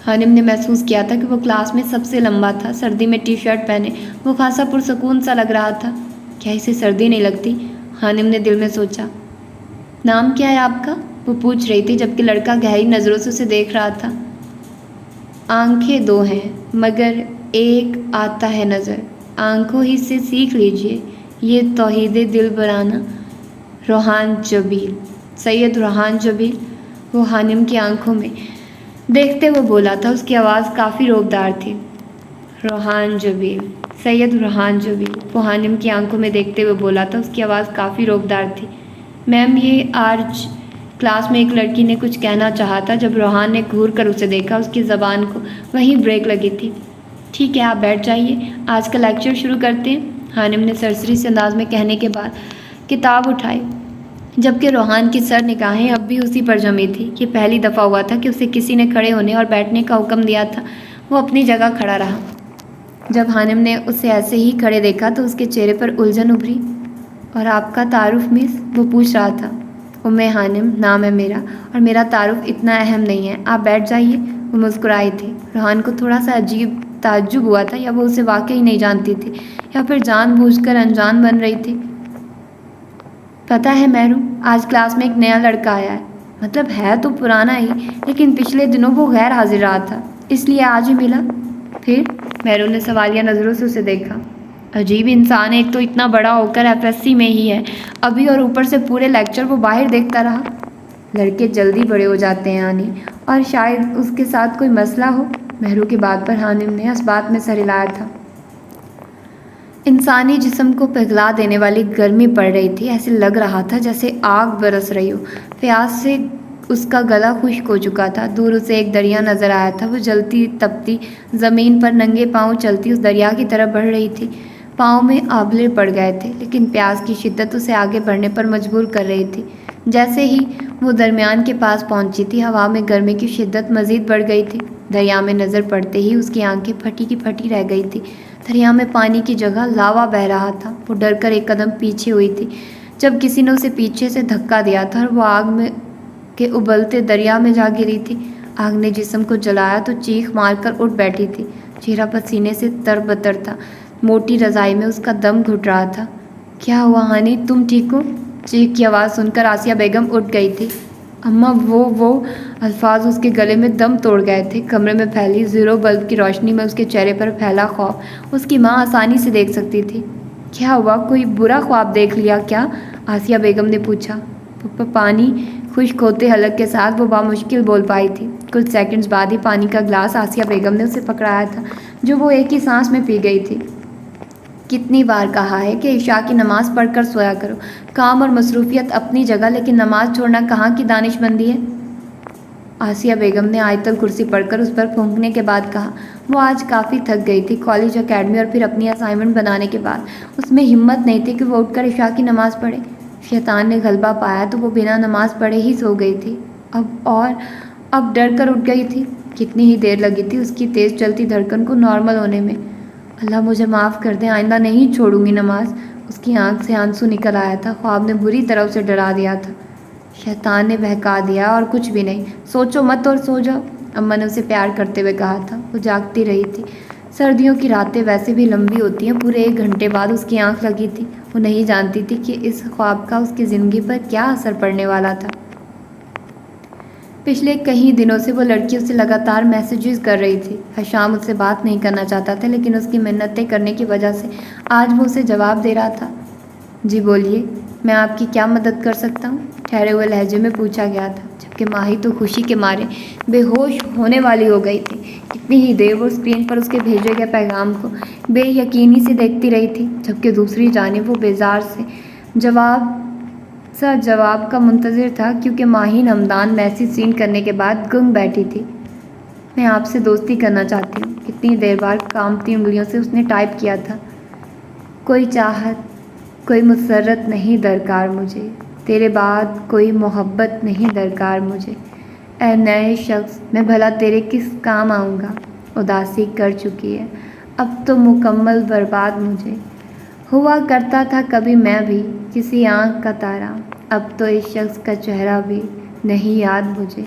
हानिम ने महसूस किया था कि वो क्लास में सबसे लंबा था। सर्दी में टी शर्ट पहने वो खासा पुरसकून सा लग रहा था। क्या इसे सर्दी नहीं लगती? हानिम ने दिल में सोचा। नाम क्या है आपका? वो पूछ रही थी, जबकि लड़का गहरी नज़रों से उसे देख रहा था। आंखें दो हैं मगर एक आता है नज़र, आंखों ही से सीख लीजिए ये तौहीद दिल बराना। Rohan Zabeel, Syed Rohan Zabeel. वो हानिम की आंखों में देखते हुए बोला था। उसकी आवाज़ काफ़ी रोबदार थी। Rohan Zabeel, Syed Rohan Zabeel. वो हानिम की आंखों में देखते हुए बोला था। उसकी आवाज़ काफ़ी रोबदार थी। मैम, ये आज क्लास में एक लड़की ने कुछ कहना चाहा था। जब रोहान ने घूर कर उसे देखा, उसकी ज़बान को वहीं ब्रेक लगी थी। ठीक है, आप बैठ जाइए, आज का लेक्चर शुरू करते हैं, हानिम ने सरसरी से अंदाज में कहने के बाद किताब उठाई, जबकि रोहान की सर निगाहें अब भी उसी पर जमी थी। ये पहली दफ़ा हुआ था कि उसे किसी ने खड़े होने और बैठने का हुक्म दिया था। वो अपनी जगह खड़ा रहा। जब हानिम ने उसे ऐसे ही खड़े देखा तो उसके चेहरे पर उलझन उभरी। और आपका तारुफ मिस? वो पूछ रहा था। उम्मे हानिम नाम है मेरा, और मेरा तारुफ इतना अहम नहीं है, आप बैठ जाइए। वो मुस्कुराई थी। रोहान को थोड़ा सा अजीब ताज्जुब हुआ था, या वो उसे वाकई नहीं जानती थी, या फिर जानबूझकर अनजान बन रही थी। पता है मैरू, आज क्लास में एक नया लड़का आया है। मतलब है तो पुराना ही, लेकिन पिछले दिनों वो गैर हाजिर रहा था, इसलिए आज ही मिला। फिर? मैरू ने सवालिया नज़रों से उसे देखा। अजीब इंसान है, एक तो इतना बड़ा होकर एफएससी में ही है अभी, और ऊपर से पूरे लेक्चर वो बाहर देखता रहा। लड़के जल्दी बड़े हो जाते हैं आनी, और शायद उसके साथ कोई मसला हो। मैरू की बात पर हानिम ने इस बात में सर हिलाया था। इंसानी जिस्म को पिघला देने वाली गर्मी पड़ रही थी। ऐसे लग रहा था जैसे आग बरस रही हो। प्यास से उसका गला खुश्क हो चुका था। दूर उसे एक दरिया नजर आया था। वो जलती तपती ज़मीन पर नंगे पांव चलती उस दरिया की तरफ बढ़ रही थी। पाँव में आभले पड़ गए थे, लेकिन प्यास की शिद्दत उसे आगे बढ़ने पर मजबूर कर रही थी। जैसे ही वो दरमियान के पास पहुंची थी, हवा में गर्मी की शिद्दत मज़ीद बढ़ गई थी। दरिया में नज़र पड़ते ही उसकी आंखें फटी की फटी रह गई थी। दरिया में पानी की जगह लावा बह रहा था। वो डर कर एक कदम पीछे हुई थी जब किसी ने उसे पीछे से धक्का दिया था, और वो आग में के उबलते दरिया में जा गिरी थी। आग ने जिस्म को जलाया तो चीख मारकर उठ बैठी थी। चेहरा पसीने से तरबतर था। मोटी रज़ाई में उसका दम घुट रहा था। क्या हुआ हानि, तुम ठीक हो? चीख की आवाज़ सुनकर आसिया बेगम उठ गई थी। अम्मा, वो अल्फाज उसके गले में दम तोड़ गए थे। कमरे में फैली ज़ीरो बल्ब की रोशनी में उसके चेहरे पर फैला खौफ उसकी माँ आसानी से देख सकती थी। क्या हुआ, कोई बुरा ख्वाब देख लिया क्या? आसिया बेगम ने पूछा। पानी खुश्क होते हलक के साथ वो बामुश्किल बोल पाई थी। कुछ सेकंड्स बाद ही पानी का ग्लास आसिया बेगम ने उसे पकड़ाया था, जो वो एक ही सांस में पी गई थी। कितनी बार कहा है कि इशा की नमाज़ पढ़कर सोया करो। काम और मसरूफियत अपनी जगह, लेकिन नमाज छोड़ना कहाँ की दानिशमंदी है? आसिया बेगम ने आयतल कुर्सी पढ़कर उस पर फूंकने के बाद कहा। वो आज काफ़ी थक गई थी। कॉलेज, अकेडमी और फिर अपनी असाइनमेंट बनाने के बाद उसमें हिम्मत नहीं थी कि वो उठकर इशा की नमाज़ पढ़े। शैतान ने गलबा पाया तो वो बिना नमाज पढ़े ही सो गई थी। अब डर कर उठ गई थी। कितनी ही देर लगी थी उसकी तेज़ चलती धड़कन को नॉर्मल होने में। अल्लाह मुझे माफ़ कर दे, आइंदा नहीं छोड़ूंगी नमाज। उसकी आंख से आंसू निकल आया था। ख्वाब ने बुरी तरह उसे डरा दिया था। शैतान ने बहका दिया और कुछ भी नहीं। सोचो मत और सो जाओ, अम्मा ने उसे प्यार करते हुए कहा था। वो जागती रही थी। सर्दियों की रातें वैसे भी लंबी होती हैं। पूरे 1 घंटे बाद उसकी आंख लगी थी। वो नहीं जानती थी कि इस ख्वाब का उसकी ज़िंदगी पर क्या असर पड़ने वाला था। पिछले कई दिनों से वो लड़की उसे लगातार मैसेजेस कर रही थी। हशाम उससे बात नहीं करना चाहता था, लेकिन उसकी मिन्नतें करने की वजह से आज वो उसे जवाब दे रहा था। जी बोलिए, मैं आपकी क्या मदद कर सकता हूँ? ठहरे हुए लहजे में पूछा गया था, जबकि माही तो खुशी के मारे बेहोश होने वाली हो गई थी। इतनी ही देर वो स्क्रीन पर उसके भेजे गए पैगाम को बेयकीनी से देखती रही थी, जबकि दूसरी जानिब वो बेजार से जवाब का मुंतज़िर था, क्योंकि माही हमदान मैसेज सीन करने के बाद गुंग बैठी थी। मैं आपसे दोस्ती करना चाहती हूँ। कितनी देर बाद कांपती उंगलियों से उसने टाइप किया था। कोई चाहत कोई मुसर्रत नहीं दरकार मुझे, तेरे बाद कोई मोहब्बत नहीं दरकार मुझे। ऐ नए शख्स, मैं भला तेरे किस काम आऊँगा। उदासी कर चुकी है अब तो मुकम्मल बर्बाद मुझे। हुआ करता था कभी मैं भी किसी आँख का तारा, अब तो इस शख्स का चेहरा भी नहीं याद मुझे।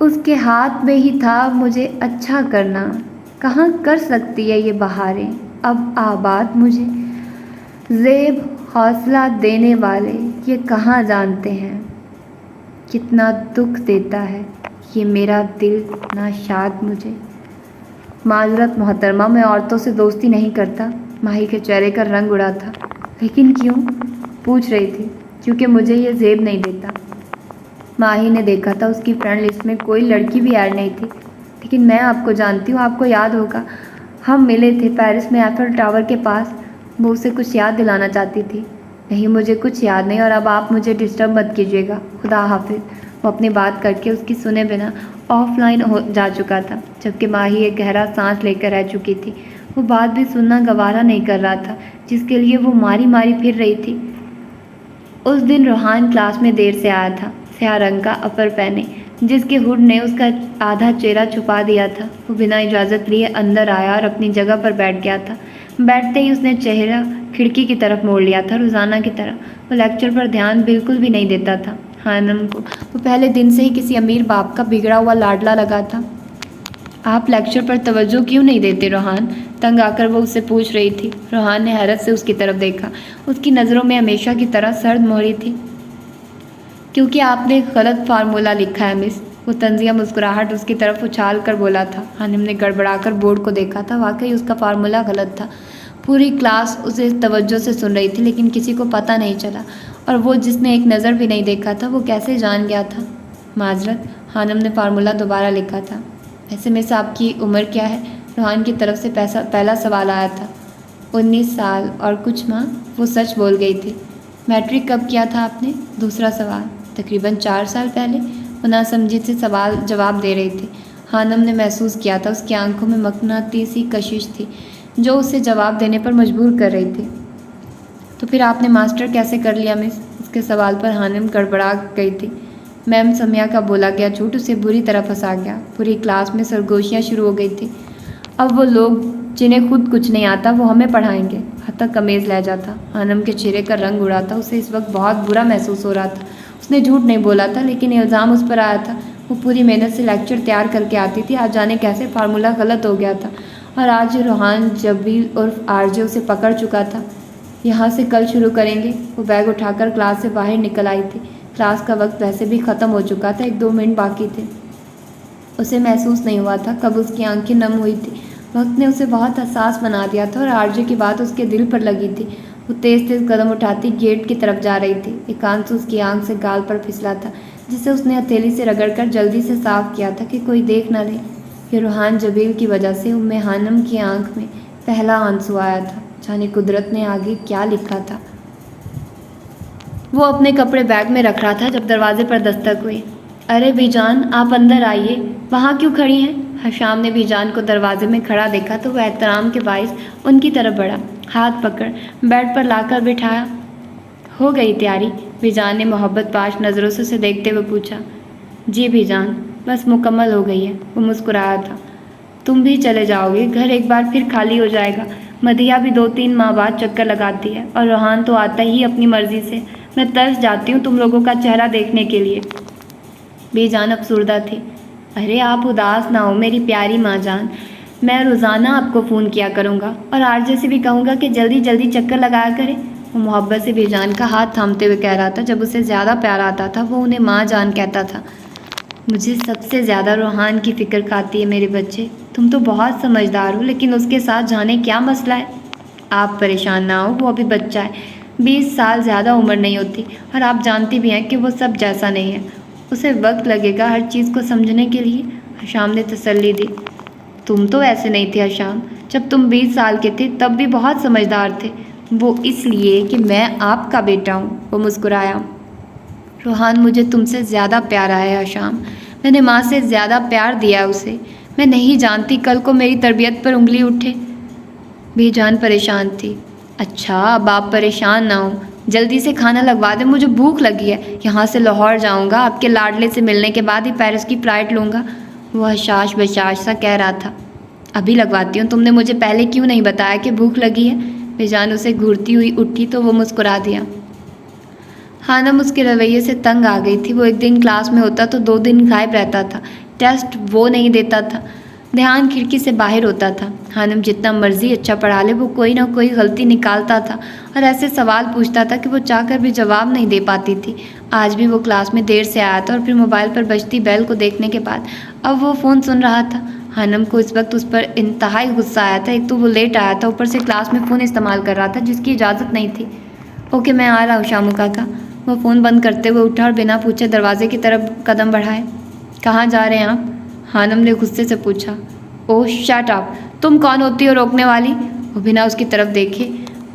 उसके हाथ में ही था मुझे अच्छा करना, कहाँ कर सकती है ये बहारें अब आबाद मुझे। ज़ेब हौसला देने वाले ये कहाँ जानते हैं, कितना दुख देता है ये मेरा दिल नाशाद मुझे। माजरत मोहतरमा, मैं औरतों से दोस्ती नहीं करता। माही के चेहरे का रंग उड़ा था। लेकिन क्यों, पूछ रही थी। क्योंकि मुझे ये ज़ेब नहीं देता। माही ने देखा था उसकी फ्रेंड लिस्ट में कोई लड़की भी ऐड नहीं थी। लेकिन मैं आपको जानती हूँ, आपको याद होगा, हम मिले थे पेरिस में एफिल टावर के पास। वो उसे कुछ याद दिलाना चाहती थी। नहीं, मुझे कुछ याद नहीं और अब आप मुझे डिस्टर्ब मत कीजिएगा। खुदा हाफिज़। वो अपनी बात करके उसकी सुने बिना ऑफलाइन हो जा चुका था, जबकि माही एक गहरा सांस लेकर रह चुकी थी। वो बात भी सुनना गवारा नहीं कर रहा था जिसके लिए वो मारी मारी फिर रही थी। उस दिन रोहान क्लास में देर से आया था, स्याह रंग का अपर पहने, जिसके हुड ने उसका आधा चेहरा छुपा दिया था। वो बिना इजाज़त लिए अंदर आया और अपनी जगह पर बैठ गया था। बैठते ही उसने चेहरा खिड़की की तरफ मोड़ लिया था, रोज़ाना की तरह। वो लेक्चर पर ध्यान बिल्कुल भी नहीं देता था। हानम को वो पहले दिन से ही किसी अमीर बाप का बिगड़ा हुआ लाडला लगा था। आप लेक्चर पर तवज्जो क्यों नहीं देते रोहान? तंग आकर वो उससे पूछ रही थी। रोहान ने हैरत से उसकी तरफ देखा। उसकी नज़रों में हमेशा की तरह सर्द मोहरी थी। क्योंकि आपने गलत फार्मूला लिखा है मिस। वो तंजिया मुस्कुराहट उसकी तरफ उछाल कर बोला था। हानिम ने गड़बड़ाकर बोर्ड को देखा था। वाकई उसका फार्मूला गलत था। पूरी क्लास उसे तवज्जो से सुन रही थी, लेकिन किसी को पता नहीं चला, और वो जिसने एक नज़र भी नहीं देखा था वो कैसे जान गया था? माजरत, हानिम ने फार्मूला दोबारा लिखा था। ऐसे मिस आपकी उम्र क्या है? रोहान की तरफ से पहला सवाल आया था। 19 साल और कुछ माह, वो सच बोल गई थी। मैट्रिक कब किया था आपने? दूसरा सवाल। तकरीबन 4 साल पहले। वो नासमझी से सवाल जवाब दे रही थी। हानम ने महसूस किया था उसकी आंखों में मकनातीसी कशिश थी जो उसे जवाब देने पर मजबूर कर रही थी। तो फिर आपने मास्टर कैसे कर लिया मिस? उसके सवाल पर हानम गड़बड़ा गई थी। मैम समिया का बोला गया झूठ उसे बुरी तरह फंसा गया। पूरी क्लास में सरगोशियाँ शुरू हो गई थी। अब वो लोग जिन्हें खुद कुछ नहीं आता वो हमें पढ़ाएंगे। हत्ता कमेज़ लह जाता। हानम के चेहरे का रंग उड़ा था। उसे इस वक्त बहुत बुरा महसूस हो रहा था। उसने झूठ नहीं बोला था, लेकिन इल्ज़ाम उस पर आया था। वो पूरी मेहनत से लेक्चर तैयार करके आती थी। आज जाने कैसे फार्मूला गलत हो गया था, और आज रोहान जबील और आरजे उसे पकड़ चुका था। यहाँ से कल शुरू करेंगे। वो बैग उठाकर क्लास से बाहर निकल आई थी। क्लास का वक्त वैसे भी ख़त्म हो चुका था। 1-2 मिनट बाकी थे। उसे महसूस नहीं हुआ था कब उसकी आंखें नम हुई थी। वक्त ने उसे बहुत हसास बना दिया था और आरजे की बात उसके दिल पर लगी थी। वो तेज़ तेज़ कदम उठाती गेट की तरफ जा रही थी। एक आंसू उसकी आंख से गाल पर फिसला था, जिसे उसने हथेली से रगड़कर जल्दी से साफ किया था कि कोई देख न ले। ये रोहान जबील की वजह से उम्मे हानम की आंख में पहला आंसू आया था। जाने कुदरत ने आगे क्या लिखा था। वो अपने कपड़े बैग में रख रहा था जब दरवाजे पर दस्तक हुई। अरे बीजान, आप अंदर आइए, वहाँ क्यों खड़ी हैं? हशाम ने बीजान को दरवाजे में खड़ा देखा तो वह एहतराम के बाइस उनकी तरफ बढ़ा, हाथ पकड़ बेड पर लाकर बिठाया। हो गई तैयारी? बीजान ने मोहब्बत पाश नज़रों से उसे देखते हुए पूछा। जी बीजान, बस मुकम्मल हो गई है। वो मुस्कुराया था। तुम भी चले जाओगे, घर एक बार फिर खाली हो जाएगा। मदिया भी 2-3 माह बाद चक्कर लगाती है, और रोहान तो आता ही अपनी मर्जी से। मैं तरस जाती हूँ तुम लोगों का चेहरा देखने के लिए। बेजान अफसुर्दा थी। अरे आप उदास ना हो मेरी प्यारी माँ जान, मैं रोज़ाना आपको फ़ोन किया करूँगा और आरजे से भी कहूँगा कि जल्दी जल्दी चक्कर लगाया करें। वो मोहब्बत से बेजान का हाथ थामते हुए कह रहा था। जब उसे ज़्यादा प्यार आता था वो उन्हें माँ जान कहता था। मुझे सबसे ज़्यादा रोहान की फ़िक्र खाती है मेरे बच्चे। तुम तो बहुत समझदार हो, लेकिन उसके साथ जाने क्या मसला है? आप परेशान ना हो, वो अभी बच्चा है। 20 साल ज़्यादा उम्र नहीं होती, और आप जानती भी हैं कि वो सब जैसा नहीं है। उसे वक्त लगेगा हर चीज़ को समझने के लिए। हशाम ने तसल्ली दी। तुम तो ऐसे नहीं थे हशाम। जब तुम 20 साल के थे तब भी बहुत समझदार थे। वो इसलिए कि मैं आपका बेटा हूँ। वो मुस्कुराया। रोहान मुझे तुमसे ज़्यादा प्यारा है हशाम। मैंने माँ से ज़्यादा प्यार दिया उसे। मैं नहीं जानती कल को मेरी तरबियत पर उंगली उठे। बेजान परेशान थी। अच्छा, अब आप परेशान ना हो, जल्दी से खाना लगवा दें, मुझे भूख लगी है। यहाँ से लाहौर जाऊँगा, आपके लाडले से मिलने के बाद ही पेरिस की फ्लाइट लूँगा। वो हशाश बशाश सा कह रहा था। अभी लगवाती हूँ, तुमने मुझे पहले क्यों नहीं बताया कि भूख लगी है। बेजान उसे घूरती हुई उठी तो वो मुस्कुरा दिया। हानम उसके रवैये से तंग आ गई थी। वो एक दिन क्लास में होता तो 2 दिन गायब रहता था। टेस्ट वो नहीं देता था, ध्यान खिड़की से बाहर होता था। हानम जितना मर्जी अच्छा पढ़ा ले, वो कोई ना कोई गलती निकालता था और ऐसे सवाल पूछता था कि वो चाहकर भी जवाब नहीं दे पाती थी। आज भी वो क्लास में देर से आया था और फिर मोबाइल पर बजती बेल को देखने के बाद अब वो फ़ोन सुन रहा था। हानम को इस वक्त उस पर इंतहाई गुस्सा आया था। एक तो वो लेट आया था, ऊपर से क्लास में फ़ोन इस्तेमाल कर रहा था जिसकी इजाज़त नहीं थी। ओके, मैं आ रहा हूँ शामू काका। वो फ़ोन बंद करते हुए उठा और बिना पूछे दरवाजे की तरफ कदम बढ़ाए। कहाँ जा रहे हैं आप? हानम ने गुस्से से पूछा। ओह शट अप, तुम कौन होती हो रोकने वाली? वो बिना उसकी तरफ देखे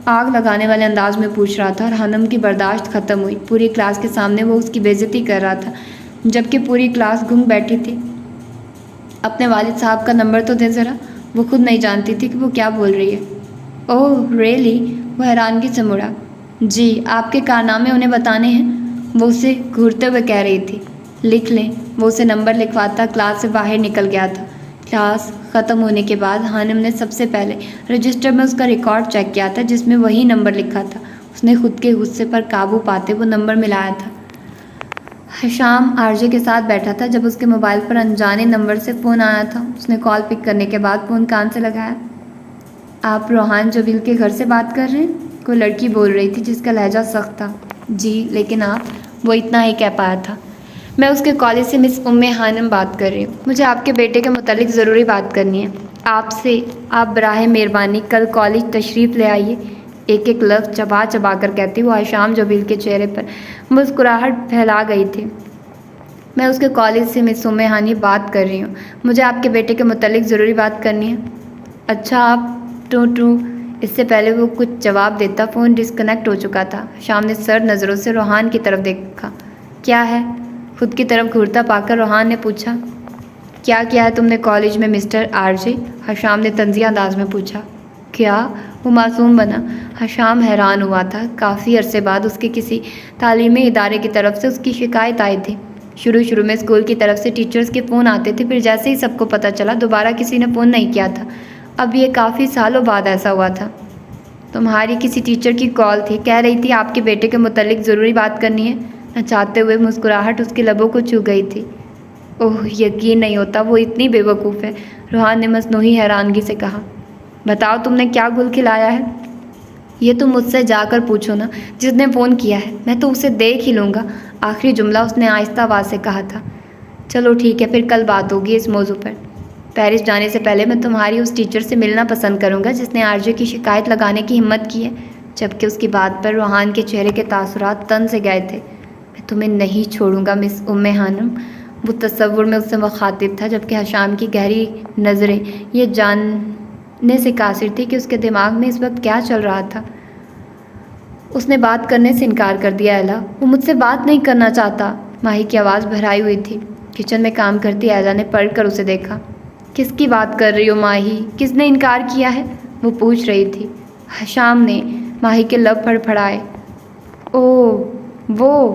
आग लगाने वाले अंदाज में पूछ रहा था और हानम की बर्दाश्त ख़त्म हुई। पूरी क्लास के सामने वो उसकी बेइज्जती कर रहा था, जबकि पूरी क्लास गूंग बैठी थी। अपने वालिद साहब का नंबर तो दे ज़रा। वो खुद नहीं जानती थी कि वो क्या बोल रही है। Oh really? वो हैरानगी से मुड़ा। जी, आपके कारनामे उन्हें बताने हैं, वो उसे घूरते हुए कह रही थी। लिख लें। वो उसे नंबर लिखवाता क्लास से बाहर निकल गया था। क्लास ख़त्म होने के बाद हानिम ने सबसे पहले रजिस्टर में उसका रिकॉर्ड चेक किया था जिसमें वही नंबर लिखा था। उसने खुद के गुस्से पर काबू पाते वो नंबर मिलाया था। हशाम आरजे के साथ बैठा था जब उसके मोबाइल पर अनजाने नंबर से फ़ोन आया था। उसने कॉल पिक करने के बाद फ़ोन कान से लगाया। आप रोहान जबील के घर से बात कर रहे हैं? कोई लड़की बोल रही थी जिसका लहजा सख्त था। जी, लेकिन आप? वो इतना ही कह पाया था। मैं उसके कॉलेज से मिस उम्मे हानिम बात कर रही हूँ। मुझे आपके बेटे के मुतालिक ज़रूरी बात करनी है आपसे। आप बराह मेहरबानी कल कॉलेज तशरीफ़ ले आइए। एक एक लफ्ज़ चबा चबा कर कहती वो हशाम जबील के चेहरे पर मुस्कुराहट फैला गई थी। मैं उसके कॉलेज से मिस उम्मे हानी बात कर रही हूँ। मुझे आपके बेटे के मुतालिक ज़रूरी बात करनी है। अच्छा, आप टू इससे पहले वो कुछ जवाब देता फ़ोन डिस्कनेक्ट हो चुका था। शाम ने सर्द नज़रों से रोहान की तरफ देखा। क्या है? खुद की तरफ घूरता पाकर रोहान ने पूछा। क्या किया है तुमने कॉलेज में मिस्टर आरजे? हशाम ने तंज़िया अंदाज में पूछा। क्या? वो मासूम बना। हशाम हैरान हुआ था। काफ़ी अरसे बाद उसके किसी तालीमी इदारे की तरफ से उसकी शिकायत आई थी। शुरू में स्कूल की तरफ से टीचर्स के फ़ोन आते थे, फिर जैसे ही सबको पता चला दोबारा किसी ने फ़ोन नहीं किया था। अब ये काफ़ी सालों बाद ऐसा हुआ था। तुम्हारी किसी टीचर की कॉल थी, कह रही थी आपके बेटे के मुतालिक ज़रूरी बात करनी है। न चाहते हुए मुस्कुराहट उसके लबों को छू गई थी। ओह, यकीन नहीं होता वो इतनी बेवकूफ़ है, रोहान ने मसनूही हैरानगी से कहा। बताओ तुमने क्या गुल खिलाया है? ये तुम मुझसे जाकर पूछो ना, जिसने फ़ोन किया है। मैं तो उसे देख ही लूँगा। आखिरी जुमला उसने आहिस्ता आवाज़ से कहा था। चलो ठीक है, फिर कल बात होगी इस मौजू पर। पेरिस जाने से पहले मैं तुम्हारी उस टीचर से मिलना पसंद करूंगा जिसने आरजे की शिकायत लगाने की हिम्मत की है। जबकि उसकी बात पर रोहान के चेहरे के तासुरात तन से गए थे। मैं तुम्हें नहीं छोड़ूंगा मिस उम्मे हानिम। वो तसव्वुर में उससे मुखातिब था, जबकि हशाम की गहरी नज़रें ये जानने से कासिर थी कि उसके दिमाग में इस वक्त क्या चल रहा था। उसने बात करने से इनकार कर दिया। एला, वो मुझसे बात नहीं करना चाहता। माही की आवाज़ भराई हुई थी। किचन में काम करती एला ने पढ़ कर उसे देखा। किसकी बात कर रही हो माही? किसने इनकार किया है? वो पूछ रही थी। हशाम ने। माही के लब फड़फड़ाए। ओह वो,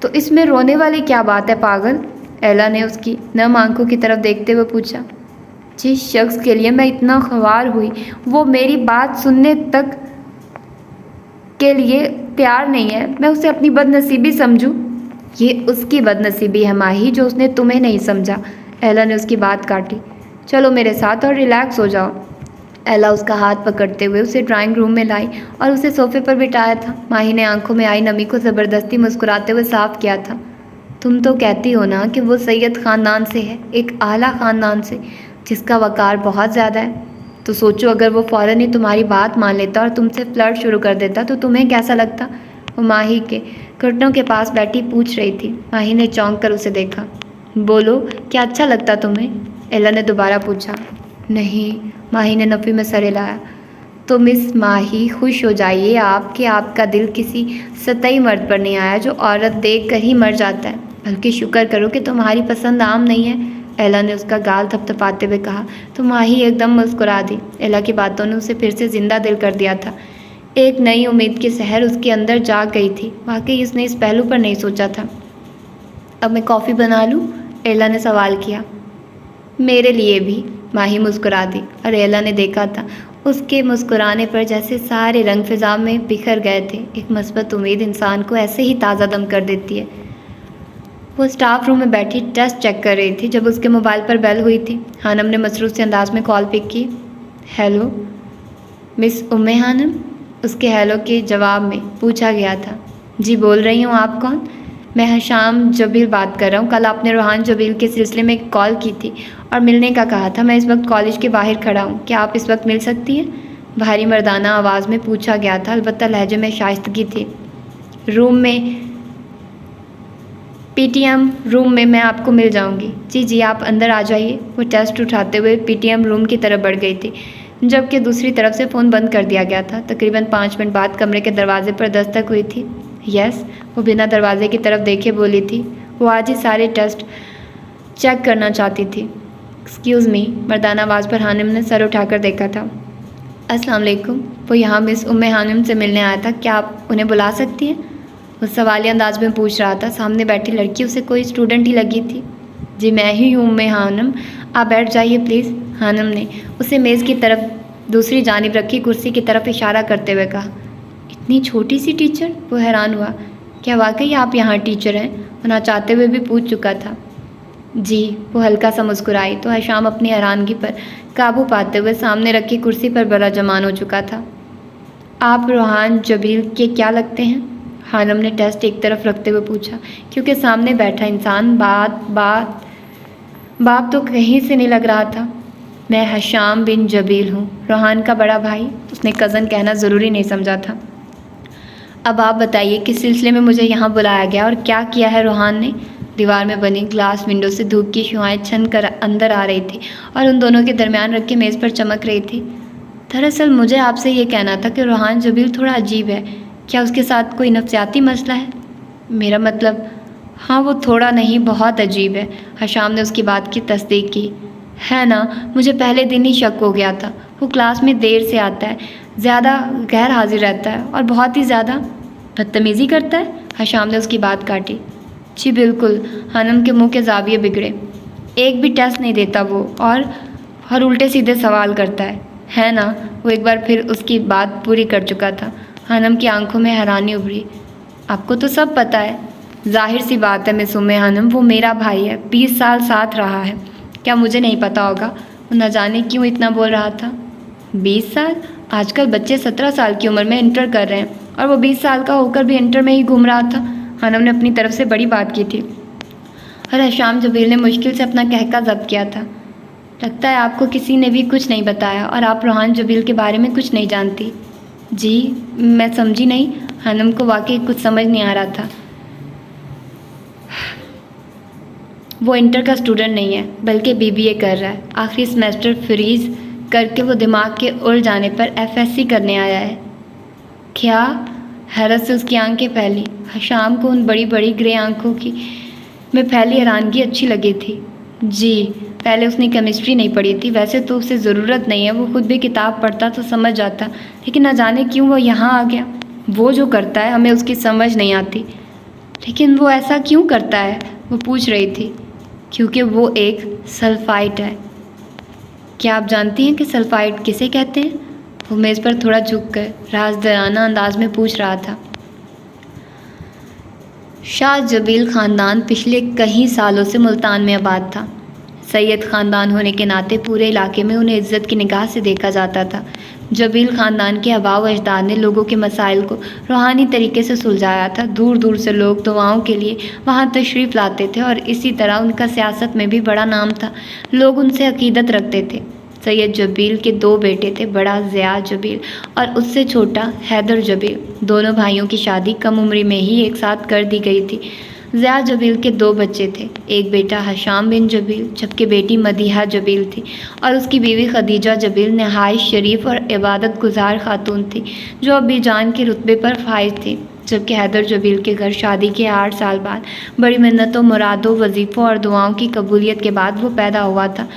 तो इसमें रोने वाली क्या बात है पागल? एला ने उसकी नम आंखों की तरफ देखते हुए पूछा। जिस शख्स के लिए मैं इतना ख्वार हुई वो मेरी बात सुनने तक के लिए तैयार नहीं है, मैं उसे अपनी बदनसीबी समझूं? ये उसकी बदनसीबी है माही, जो उसने तुम्हें नहीं समझा। एला ने उसकी बात काटी। चलो मेरे साथ और रिलैक्स हो जाओ। एला उसका हाथ पकड़ते हुए उसे ड्राइंग रूम में लाई और उसे सोफे पर बिठाया था। माही ने आंखों में आई नमी को ज़बरदस्ती मुस्कुराते हुए साफ किया था। तुम तो कहती हो ना कि वो सैयद ख़ानदान से है, एक आला ख़ानदान से, जिसका वक़ार बहुत ज़्यादा है। तो सोचो अगर वो फ़ौरन ही तुम्हारी बात मान लेता और तुमसे फ्लर्ट शुरू कर देता तो तुम्हें कैसा लगता? वो माही के घुटनों के पास बैठी पूछ रही थी। माही ने चौंक कर उसे देखा। बोलो, क्या अच्छा लगता तुम्हें? एला ने दोबारा पूछा। नहीं, माही ने नफ़ी में सर हिलाया। तो मिस माही खुश हो जाइए आप कि आपका दिल किसी सतई मर्द पर नहीं आया जो औरत देख कर ही मर जाता है, बल्कि शुक्र करो कि तुम्हारी पसंद आम नहीं है। एला ने उसका गाल थपथपाते हुए कहा। तो माही एकदम मुस्कुरा दी। एला की बातों ने उसे फिर से जिंदा दिल कर दिया था। एक नई उम्मीद की सहर उसके अंदर जाग गई थी। वाकई उसने इस पहलू पर नहीं सोचा था। अब मैं कॉफ़ी बना लूँ? एला ने सवाल किया। मेरे लिए भी, माही मुस्कुरा दी और एला ने देखा था उसके मुस्कुराने पर जैसे सारे रंग फिजा में बिखर गए थे। एक मस्बत उम्मीद इंसान को ऐसे ही ताज़ा दम कर देती है। वो स्टाफ रूम में बैठी टेस्ट चेक कर रही थी जब उसके मोबाइल पर बेल हुई थी। हानम ने मसरूफ़ से अंदाज में कॉल पिक की। हेलो मिस उम्मे हानम, उसके हेलो के जवाब में पूछा गया था। जी बोल रही हूँ, आप कौन? मैं हशाम जबील बात कर रहा हूँ। कल आपने रोहान जबील के सिलसिले में कॉल की थी और मिलने का कहा था। मैं इस वक्त कॉलेज के बाहर खड़ा हूँ, क्या आप इस वक्त मिल सकती हैं? भारी मर्दाना आवाज़ में पूछा गया था, अलबत्ता लहजे में शाइस्तगी थी। रूम में पीटीएम रूम में मैं आपको मिल जाऊंगी। जी जी, आप अंदर आ जाइए। वो टेस्ट उठाते हुए पीटीएम रूम की तरफ बढ़ गई थी, जबकि दूसरी तरफ से फ़ोन बंद कर दिया गया था। तकरीबन 5 मिनट बाद कमरे के दरवाजे पर दस्तक हुई थी। यस, वो बिना दरवाजे की तरफ देखे बोली थी। वो आज ही सारे टेस्ट चेक करना चाहती थी। एक्सक्यूज़ मी, मर्दाना आवाज़ पर हानिम ने सर उठाकर देखा था। अस्सलाम वालेकुम। वो यहाँ मिस उम्मे हानिम से मिलने आया था, क्या आप उन्हें बुला सकती हैं? वो सवालिया अंदाज में पूछ रहा था। सामने बैठी लड़की उसे कोई स्टूडेंट ही लगी थी। जी मैं ही हूँ उम्मे हानिम, आप बैठ जाइए प्लीज़। हानिम ने उसे मेज़ की तरफ दूसरी जानिब रखी कुर्सी की तरफ इशारा करते हुए कहा। इतनी छोटी सी टीचर? वो हैरान हुआ। क्या वाकई आप यहाँ टीचर हैं? वो ना चाहते हुए भी पूछ चुका था। जी, वो हल्का सा मुस्कुराई तो हशाम अपनी हैरानगी पर काबू पाते हुए सामने रखी कुर्सी पर बड़ा जमान हो चुका था। आप रोहान जबील के क्या लगते हैं? हानम ने टेस्ट एक तरफ रखते हुए पूछा, क्योंकि सामने बैठा इंसान बाप तो कहीं से नहीं लग रहा था। मैं हशाम बिन जबील हूँ, रोहान का बड़ा भाई। उसने कज़न कहना ज़रूरी नहीं समझा था। अब आप बताइए किस सिलसिले में मुझे यहाँ बुलाया गया और क्या किया है रोहान ने? दीवार में बनी ग्लास विंडो से धूप की शुआएं छन कर अंदर आ रही थी और उन दोनों के दरमियान रखी मेज़ पर चमक रही थी। दरअसल मुझे आपसे ये कहना था कि रोहान जबील थोड़ा अजीब है। क्या उसके साथ कोई नफ्सियाती मसला है? मेरा मतलब, हाँ वो थोड़ा नहीं बहुत अजीब है। हशाम ने उसकी बात की तस्दीक की। है ना, मुझे पहले दिन ही शक हो गया था। वो क्लास में देर से आता है, ज़्यादा गैर हाजिर रहता है और बहुत ही ज़्यादा बदतमीज़ी करता है। हशाम ने उसकी बात काटी। जी बिल्कुल। हानम के मुंह के जाविये बिगड़े। एक भी टेस्ट नहीं देता वो, और उल्टे सीधे सवाल करता है ना? वो एक बार फिर उसकी बात पूरी कर चुका था। हानम की आंखों में हैरानी उभरी। आपको तो सब पता है। जाहिर सी बात है मिस उम्मे हानम, वो मेरा भाई है, 20 साल साथ रहा है। क्या मुझे नहीं पता होगा? वो न जाने क्यों इतना बोल रहा था। 20 साल? आजकल बच्चे 17 साल की उम्र में इंटर कर रहे हैं और वो 20 साल का होकर भी इंटर में ही घूम रहा था। हानम ने अपनी तरफ से बड़ी बात की थी और हशाम जबील ने मुश्किल से अपना कहका जब्त किया था। लगता है आपको किसी ने भी कुछ नहीं बताया और आप रोहान जबील के बारे में कुछ नहीं जानती। जी मैं समझी नहीं। हानम को वाकई कुछ समझ नहीं आ रहा था। वो इंटर का स्टूडेंट नहीं है, बल्कि बीबीए कर रहा है। आखिरी सेमेस्टर फ्रीज करके वो दिमाग के उड़ जाने पर एफएससी करने आया है। क्या? हैरत से उसकी आंखें फैली। हशाम को उन बड़ी बड़ी ग्रे आंखों की में फैली हैरानगी अच्छी लगी थी। जी, पहले उसने केमिस्ट्री नहीं पढ़ी थी। वैसे तो उसे ज़रूरत नहीं है, वो खुद भी किताब पढ़ता तो समझ जाता, लेकिन न जाने क्यों वो यहाँ आ गया। वो जो करता है हमें उसकी समझ नहीं आती, लेकिन वो ऐसा क्यों करता है? वो पूछ रही थी। क्योंकि वो एक सल्फाइट है। क्या आप जानती हैं कि सल्फाइट किसे कहते हैं? वो मेज़ पर थोड़ा झुककर राजदाराना अंदाज में पूछ रहा था। शाह जबील ख़ानदान पिछले कई सालों से मुल्तान में आबाद था। सैयद ख़ानदान होने के नाते पूरे इलाके में उन्हें इज़्ज़त की निगाह से देखा जाता था। जबील ख़ानदान के आबा व अजदाद ने लोगों के मसाइल को रूहानी तरीके से सुलझाया था। दूर दूर से लोग दुआओं के लिए वहाँ तशरीफ़ लाते थे और इसी तरह उनका सियासत में भी बड़ा नाम था। लोग उनसे अक़ीदत रखते थे। सैयद जबील के 2 बेटे थे, बड़ा ज़िया जबील और उससे छोटा हैदर जबील। दोनों भाइयों की शादी कम उम्र में ही एक साथ कर दी गई थी। ज़िया जबील के 2 बच्चे थे, एक बेटा हशाम बिन जबील, जबकि बेटी मदीहा जबील थी और उसकी बीवी खदीजा जबील नहायत शरीफ और इबादत गुजार खातून थी, जो अब्बी जान के रुतबे पर फाइज थी। जबकि हैदर जबील के घर शादी के 8 साल बाद बड़ी मिन्नतों, मुरादों, वजीफ़ों और दुआओं की कबूलियत के बाद वो पैदा हुआ था,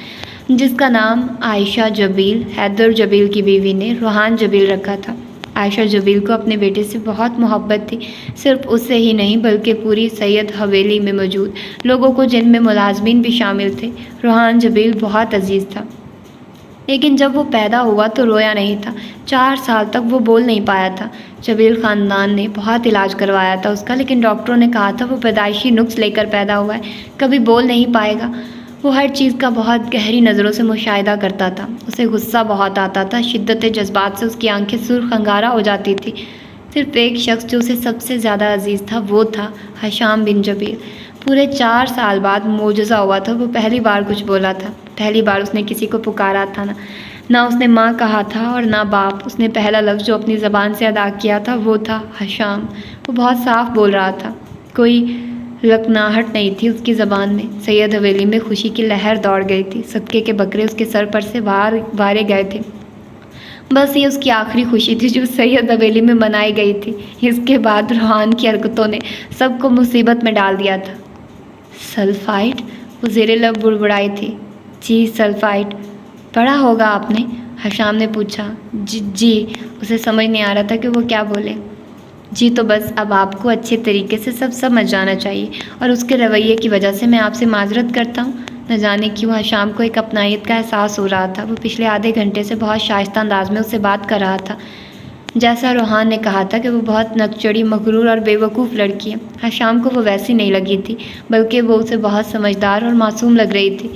जिसका नाम आयशा जबील, हैदर जबील की बीवी ने रोहान जबील रखा था। आयशा जबील को अपने बेटे से बहुत मोहब्बत थी, सिर्फ उससे ही नहीं बल्कि पूरी सैयद हवेली में मौजूद लोगों को, जिनमें मुलाजमीन भी शामिल थे। रोहान जबील बहुत अजीज़ था, लेकिन जब वो पैदा हुआ तो रोया नहीं था। 4 साल तक वो बोल नहीं पाया था। जबील ख़ानदान ने बहुत इलाज करवाया था उसका, लेकिन डॉक्टरों ने कहा था वो पैदाइशी नुक्स लेकर पैदा हुआ है, कभी बोल नहीं पाएगा। वो हर चीज़ का बहुत गहरी नज़रों से मुशाहिदा करता था। उसे गुस्सा बहुत आता था, शिद्दत जज्बात से उसकी आंखें सुर्ख अंगारा हो जाती थी। सिर्फ एक शख्स जो उसे सबसे ज़्यादा अजीज़ था वो था हशाम बिन जबील। पूरे 4 साल बाद मोजज़ा हुआ था, वो पहली बार कुछ बोला था। पहली बार उसने किसी को पुकारा था। ना उसने माँ कहा था और ना बाप। उसने पहला लफ्ज़ जो अपनी ज़बान से अदा किया था वो था हशाम। वो बहुत साफ बोल रहा था, कोई लकनाहट नहीं थी उसकी ज़बान में। सैयद हवेली में खुशी की लहर दौड़ गई थी। सदके के बकरे उसके सर पर से वारे गए थे। बस ये उसकी आखिरी खुशी थी जो सैयद हवेली में मनाई गई थी। इसके बाद रोहान की हरकतों ने सबको मुसीबत में डाल दिया था। सल्फ़ाइड, वो ज़ेरे लब बुड़बुड़ाई थी। जी सल्फ़ाइड पढ़ा होगा आपने? हशाम ने पूछा। जी। उसे समझ नहीं आ रहा था कि वो क्या बोले। जी तो बस अब आपको अच्छे तरीके से सब समझ जाना चाहिए, और उसके रवैये की वजह से मैं आपसे माजरत करता हूँ। न जाने क्यों हशाम को एक अपनायत का एहसास हो रहा था। वो पिछले आधे घंटे से बहुत शाइस्ता अंदाज में उससे बात कर रहा था। जैसा रोहान ने कहा था कि वो बहुत नकचड़ी, मगरूर और बेवकूफ़ लड़की है, हशाम को वो वैसी नहीं लगी थी, बल्कि वो उसे बहुत समझदार और मासूम लग रही थी।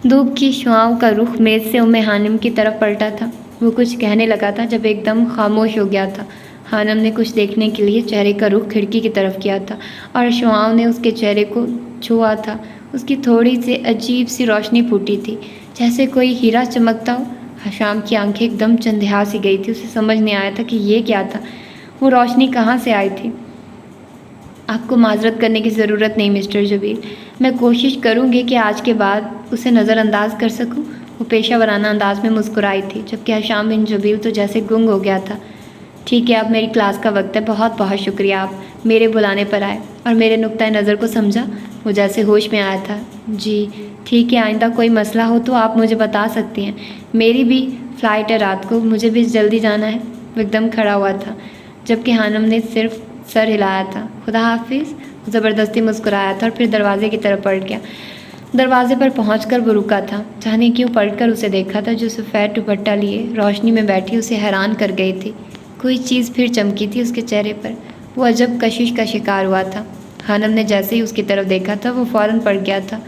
धूप की शुआओं का रुख मेज़ से उम्मे हानिम की तरफ पलटा था। वो कुछ कहने लगा था जब एकदम खामोश हो गया था। हानिम ने कुछ देखने के लिए चेहरे का रुख खिड़की की तरफ किया था और शुआओं ने उसके चेहरे को छुआ था। उसकी थोड़ी सी अजीब सी रोशनी फूटी थी, जैसे कोई हीरा चमकता हो। हशाम की आंखें एकदम चंदिया सी गई थी। उसे समझ नहीं आया था कि ये क्या था, वो रोशनी कहाँ से आई थी। आपको माजरत करने की ज़रूरत नहीं मिस्टर जबील, मैं कोशिश करूँगी कि आज के बाद उसे नज़रअंदाज कर सकूँ। वो पेशा वराना अंदाज में मुस्कुराई थी, जबकि हशाम बिन जबील तो जैसे गुंग हो गया था। ठीक है, अब मेरी क्लास का वक्त है। बहुत बहुत शुक्रिया, आप मेरे बुलाने पर आए और मेरे नुक्ता नज़र को समझा। वो जैसे होश में आया था। जी ठीक है, आइंदा कोई मसला हो तो आप मुझे बता सकती हैं। मेरी भी फ़्लाइट है रात को, मुझे भी जल्दी जाना है। वो एकदम खड़ा हुआ था, जबकि हानम ने सिर्फ सर हिलाया था। खुदा हाफिज़, ज़बरदस्ती मुस्कुराया था और फिर दरवाजे की तरफ पलट गया। दरवाजे पर पहुंचकर वो रुका था। जाने क्यों पलटकर उसे देखा था जो सफ़ेद दुपट्टा लिए रोशनी में बैठी उसे हैरान कर गई थी। कोई चीज़ फिर चमकी थी उसके चेहरे पर। वो अजब कशिश का शिकार हुआ था। हानम ने जैसे ही उसकी तरफ देखा था वो फ़ौरन पड़ गया था।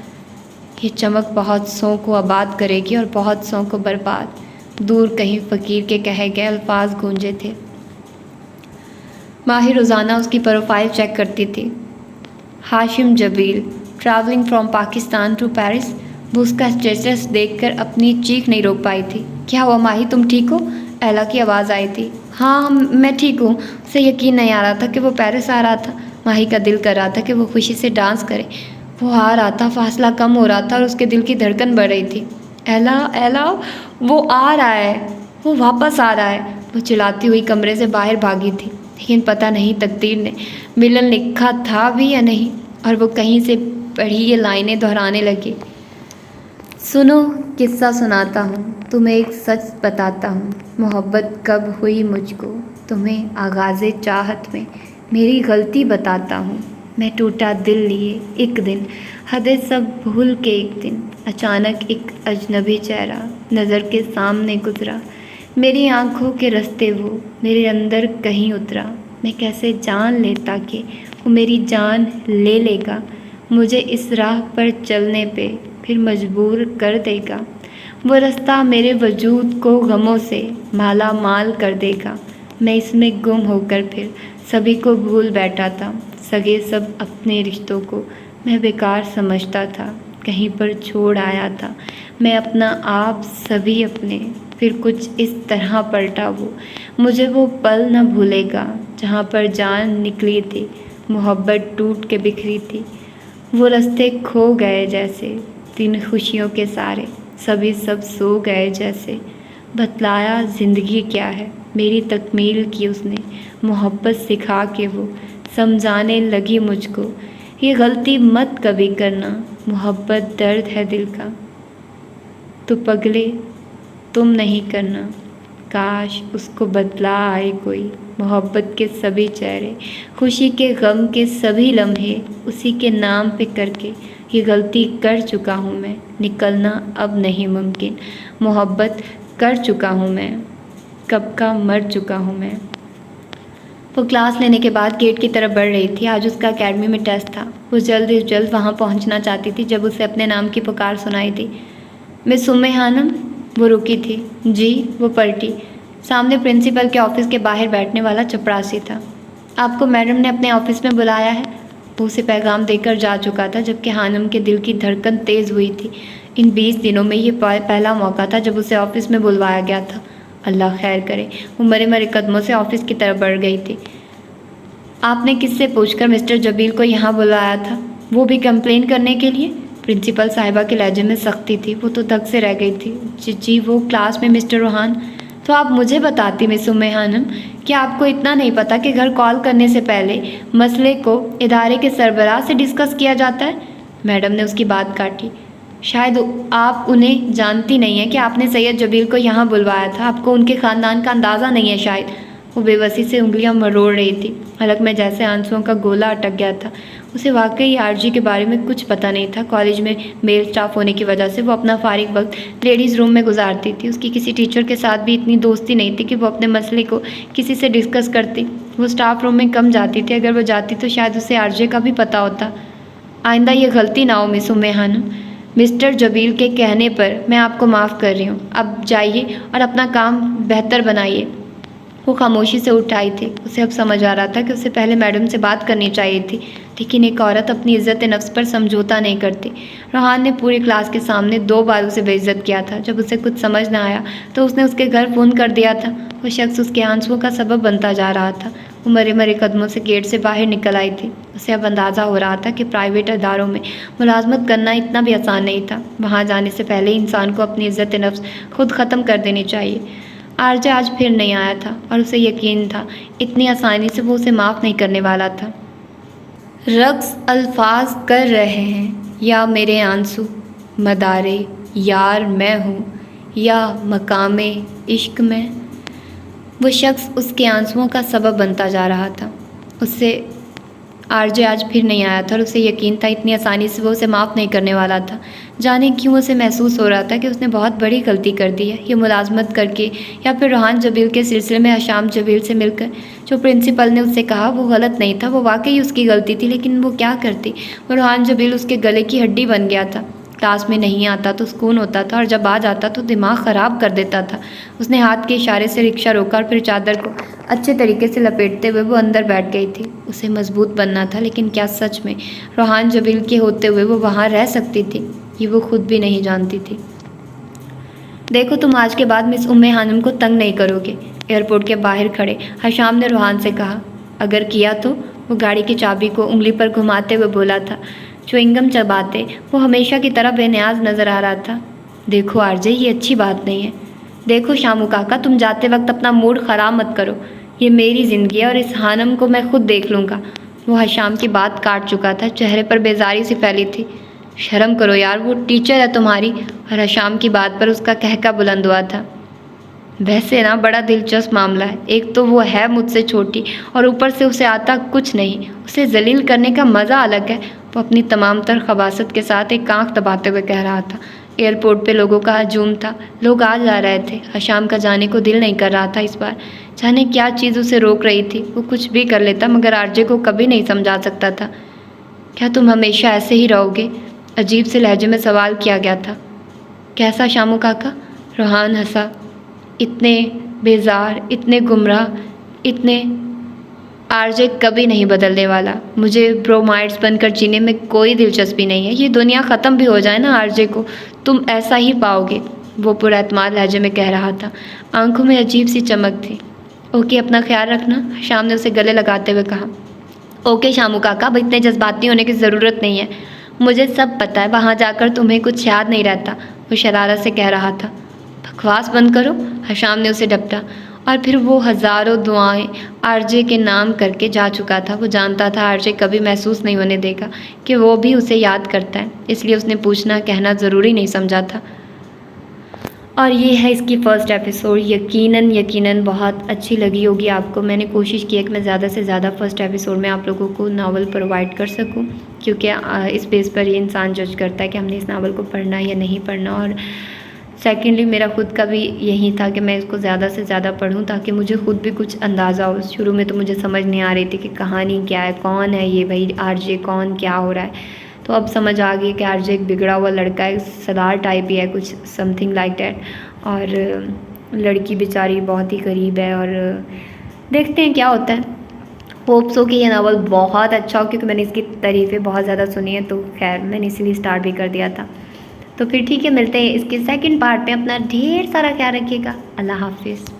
ये चमक बहुत सौ को आबाद करेगी और बहुत सौ को बर्बाद। दूर कहीं फ़कीर के कहे गए अल्फाज गूंजे थे। माही रोज़ाना उसकी प्रोफाइल चेक करती थी। Hashim Jabeel, travelling from Pakistan to Paris. वो उसका स्टेटस देखकर अपनी चीख नहीं रोक पाई थी। क्या हुआ माही, तुम ठीक हो? एला की आवाज़ आई थी। हाँ मैं ठीक हूँ। उसे यकीन नहीं आ रहा था कि वो पेरिस आ रहा था। माही का दिल कर रहा था कि वो खुशी से डांस करे। वो आ रहा था, फासला कम हो रहा था और उसके दिल की धड़कन बढ़ रही थी। एला एला, वो आ रहा है, वो वापस आ रहा है। वो चिल्लाती हुई कमरे से बाहर भागी थी, लेकिन पता नहीं तकदीर ने मिलन लिखा था भी या नहीं, और वो कहीं से पढ़ी ये लाइनें दोहराने लगी। सुनो किस्सा सुनाता हूँ, तुम्हें एक सच बताता हूँ। मोहब्बत कब हुई मुझको, तुम्हें आगाज़े चाहत में मेरी गलती बताता हूँ। मैं टूटा दिल लिए एक दिन, हदें सब भूल के एक दिन, अचानक एक अजनबी चेहरा नज़र के सामने गुजरा। मेरी आँखों के रास्ते वो मेरे अंदर कहीं उतरा। मैं कैसे जान लेता कि वो मेरी जान ले लेगा, मुझे इस राह पर चलने पे फिर मजबूर कर देगा। वो रास्ता मेरे वजूद को गमों से माला माल कर देगा। मैं इसमें गुम होकर फिर सभी को भूल बैठा था। सगे सब अपने रिश्तों को मैं बेकार समझता था, कहीं पर छोड़ आया था मैं अपना आप सभी अपने। फिर कुछ इस तरह पलटा वो, मुझे वो पल न भूलेगा जहाँ पर जान निकली थी, मोहब्बत टूट के बिखरी थी। वो रास्ते खो गए जैसे दिन खुशियों के सारे, सभी सब सो गए जैसे। बतलाया ज़िंदगी क्या है, मेरी तकमील की उसने मोहब्बत सिखा के वो समझाने लगी मुझको। ये गलती मत कभी करना, मोहब्बत दर्द है दिल का, तो पगले तुम नहीं करना। काश उसको बदला आए कोई, मोहब्बत के सभी चेहरे, खुशी के गम के सभी लम्हे उसी के नाम पे करके ये गलती कर चुका हूँ मैं, निकलना अब नहीं मुमकिन, मोहब्बत कर चुका हूँ मैं, कब का मर चुका हूँ मैं। वो क्लास लेने के बाद गेट की तरफ बढ़ रही थी। आज उसका एकेडमी में टेस्ट था। वो जल्द से जल्द वहाँ पहुँचना चाहती थी जब उसे अपने नाम की पुकार सुनाई दी। मिस उम्मे खानम। वो रुकी थी। जी। वो पलटी। सामने प्रिंसिपल के ऑफिस के बाहर बैठने वाला चपरासी था। आपको मैडम ने अपने ऑफिस में बुलाया है। वो उसे पैगाम देकर जा चुका था जबकि खानम के दिल की धड़कन तेज़ हुई थी। इन 20 दिनों में ये पहला मौका था जब उसे ऑफिस में बुलवाया गया था। अल्लाह खैर करे। वो मरे मरे कदमों से ऑफिस की तरफ बढ़ गई थी। आपने किससे पूछकर मिस्टर जबील को यहाँ बुलाया था, वो भी कंप्लेन करने के लिए? प्रिंसिपल साहिबा के लहजे में सख्ती थी। वो तो धक से रह गई थी। जी वो क्लास में मिस्टर रोहान। तो आप मुझे बताती मिस उम्मे खानम, क्या आपको इतना नहीं पता कि घर कॉल करने से पहले मसले को इदारे के सरबराह से डिस्कस किया जाता है? मैडम ने उसकी बात काटी। शायद आप उन्हें जानती नहीं है कि आपने सैयद जबील को यहाँ बुलवाया था। आपको उनके ख़ानदान का अंदाज़ा नहीं है शायद। वो बेबसी से उंगलियां मरोड़ रही थी। हलक में जैसे आंसुओं का गोला अटक गया था। उसे वाकई आरजी के बारे में कुछ पता नहीं था। कॉलेज में मेल स्टाफ होने की वजह से वो अपना फारिग वक्त लेडीज़ रूम में गुजारती थी। उसकी किसी टीचर के साथ भी इतनी दोस्ती नहीं थी कि वो अपने मसले को किसी से डिस्कस करती। वो स्टाफ रूम में कम जाती थी। अगर वो जाती तो शायद उसे आरजे का भी पता होता। आइंदा ये गलती ना हो मिस उम्मे खानम। मिस्टर जबील के कहने पर मैं आपको माफ़ कर रही हूँ। अब जाइए और अपना काम बेहतर बनाइए। वो खामोशी से उठ आई थी। उसे अब समझ आ रहा था कि उसे पहले मैडम से बात करनी चाहिए थी, लेकिन एक औरत अपनी इज्जत नफ्स पर समझौता नहीं करती। रोहान ने पूरी क्लास के सामने 2 बार उसे बेइज्जत किया था। जब उसे कुछ समझ ना आया तो उसने उसके घर फ़ोन कर दिया था। वो शख्स उसके आंसुओं का सबब बनता जा रहा था। वो मरे मरे कदमों से गेट से बाहर निकल आई थी। उसे अब अंदाज़ा हो रहा था कि प्राइवेट अदारों में मुलाजमत करना इतना भी आसान नहीं था। वहाँ जाने से पहले इंसान को अपनी इज्जत नफ्स खुद ख़त्म कर देनी चाहिए। आरजे आज फिर नहीं आया था और उसे यकीन था इतनी आसानी से वो उसे माफ़ नहीं करने वाला था। रक्स अल्फाज कर रहे हैं या मेरे आंसू, मदारे यार मैं हूँ या मकामे इश्क में। वो शख्स उसके आंसुओं का सबब बनता जा रहा था। उससे आरजे आज फिर नहीं आया था और उसे यकीन था इतनी आसानी से वो उसे माफ़ नहीं करने वाला था। जाने क्यों उसे महसूस हो रहा था कि उसने बहुत बड़ी गलती कर दी है, ये मुलाजमत करके या फिर रोहान जबील के सिलसिले में हशाम जबील से मिलकर। जो प्रिंसिपल ने उससे कहा वो गलत नहीं था, वो वाकई उसकी गलती थी, लेकिन वो क्या करती। वो रोहान जबील उसके गले की हड्डी बन गया था। क्लास में नहीं आता तो सुकून होता था और जब आ जाता तो दिमाग ख़राब कर देता था। उसने हाथ के इशारे से रिक्शा रोका और फिर चादर को अच्छे तरीके से लपेटते हुए वो अंदर बैठ गई थी। उसे मजबूत बनना था, लेकिन क्या सच में रोहान जबील के होते हुए वो वहाँ रह सकती थी? ये वो खुद भी नहीं जानती थी। देखो तुम आज के बाद मिस उम्मे खानम को तंग नहीं करोगे, एयरपोर्ट के बाहर खड़े हशाम ने रोहान से कहा। अगर किया तो? वो गाड़ी की चाबी को उंगली पर घुमाते हुए बोला था। च्युइंगम चबाते वो हमेशा की तरह बेनियाज नज़र आ रहा था। देखो आरजे, ये अच्छी बात नहीं है। देखो शामू काका, तुम जाते वक्त अपना मूड ख़राब मत करो। ये मेरी ज़िंदगी है और इस खानम को मैं खुद देख लूँगा। वो हशाम की बात काट चुका था। चेहरे पर बेजारी सी फैली थी। शर्म करो यार, वो टीचर है तुम्हारी। और हशाम की बात पर उसका कहका बुलंद हुआ था। वैसे ना बड़ा दिलचस्प मामला है। एक तो वो है मुझसे छोटी और ऊपर से उसे आता कुछ नहीं। उसे जलील करने का मज़ा अलग है। वो अपनी तमाम तर खबासत के साथ एक आँख दबाते हुए कह रहा था। एयरपोर्ट पे लोगों का हजूम था। लोग आ जा रहे थे। हशाम का जाने को दिल नहीं कर रहा था इस बार। जाने क्या चीज़ उसे रोक रही थी। वो कुछ भी कर लेता मगर आरजे को कभी नहीं समझा सकता था। क्या तुम हमेशा ऐसे ही रहोगे? अजीब से लहजे में सवाल किया गया था। कैसा शामू काका? रोहान हंसा। इतने बेजार, इतने गुमराह, इतने। आरजे कभी नहीं बदलने वाला। मुझे ब्रोमाइड्स बनकर जीने में कोई दिलचस्पी नहीं है। ये दुनिया ख़त्म भी हो जाए ना आरजे को, तुम ऐसा ही पाओगे। वो पुरएतमाद लहजे में कह रहा था। आंखों में अजीब सी चमक थी। ओके, अपना ख्याल रखना, शाम ने उसे गले लगाते हुए कहा। ओके शामू काका, अब इतने जज्बाती होने की ज़रूरत नहीं है। मुझे सब पता है, वहाँ जाकर तुम्हें कुछ याद नहीं रहता। वो शरारत से कह रहा था। बकवास बंद करो, हशाम ने उसे डपटा। और फिर वो हज़ारों दुआएं आरजे के नाम करके जा चुका था। वो जानता था आरजे कभी महसूस नहीं होने देगा कि वो भी उसे याद करता है, इसलिए उसने पूछना कहना ज़रूरी नहीं समझा था। और ये है इसकी फ़र्स्ट एपिसोड। यकीनन बहुत अच्छी लगी होगी आपको। मैंने कोशिश की है कि मैं ज़्यादा से ज़्यादा फ़र्स्ट एपिसोड में आप लोगों को नावल प्रोवाइड कर सकूं, क्योंकि इस बेस पर ये इंसान जज करता है कि हमने इस नावल को पढ़ना या नहीं पढ़ना। और सेकेंडली मेरा खुद का भी यही था कि मैं इसको ज़्यादा से ज़्यादा पढूं ताकि मुझे खुद भी कुछ अंदाज़ा हो। शुरू में तो मुझे समझ नहीं आ रही थी कि कहानी क्या है, कौन है ये भाई आरजे, कौन क्या हो रहा है। तो अब समझ आ गई कि आरजे एक बिगड़ा हुआ लड़का है, सरदार टाइप ही है कुछ, समथिंग लाइक दैट। और लड़की बेचारी बहुत ही गरीब है। और देखते हैं क्या होता है। होप्स हो कि ये नावल बहुत अच्छा हो, क्योंकि मैंने इसकी तारीफ़ें बहुत ज़्यादा सुनी है। तो खैर मैंने इसीलिए स्टार्ट भी कर दिया था। तो फिर ठीक है, मिलते हैं इसके सेकंड पार्ट में। अपना ढेर सारा ख्याल रखिएगा। अल्लाह हाफिज़।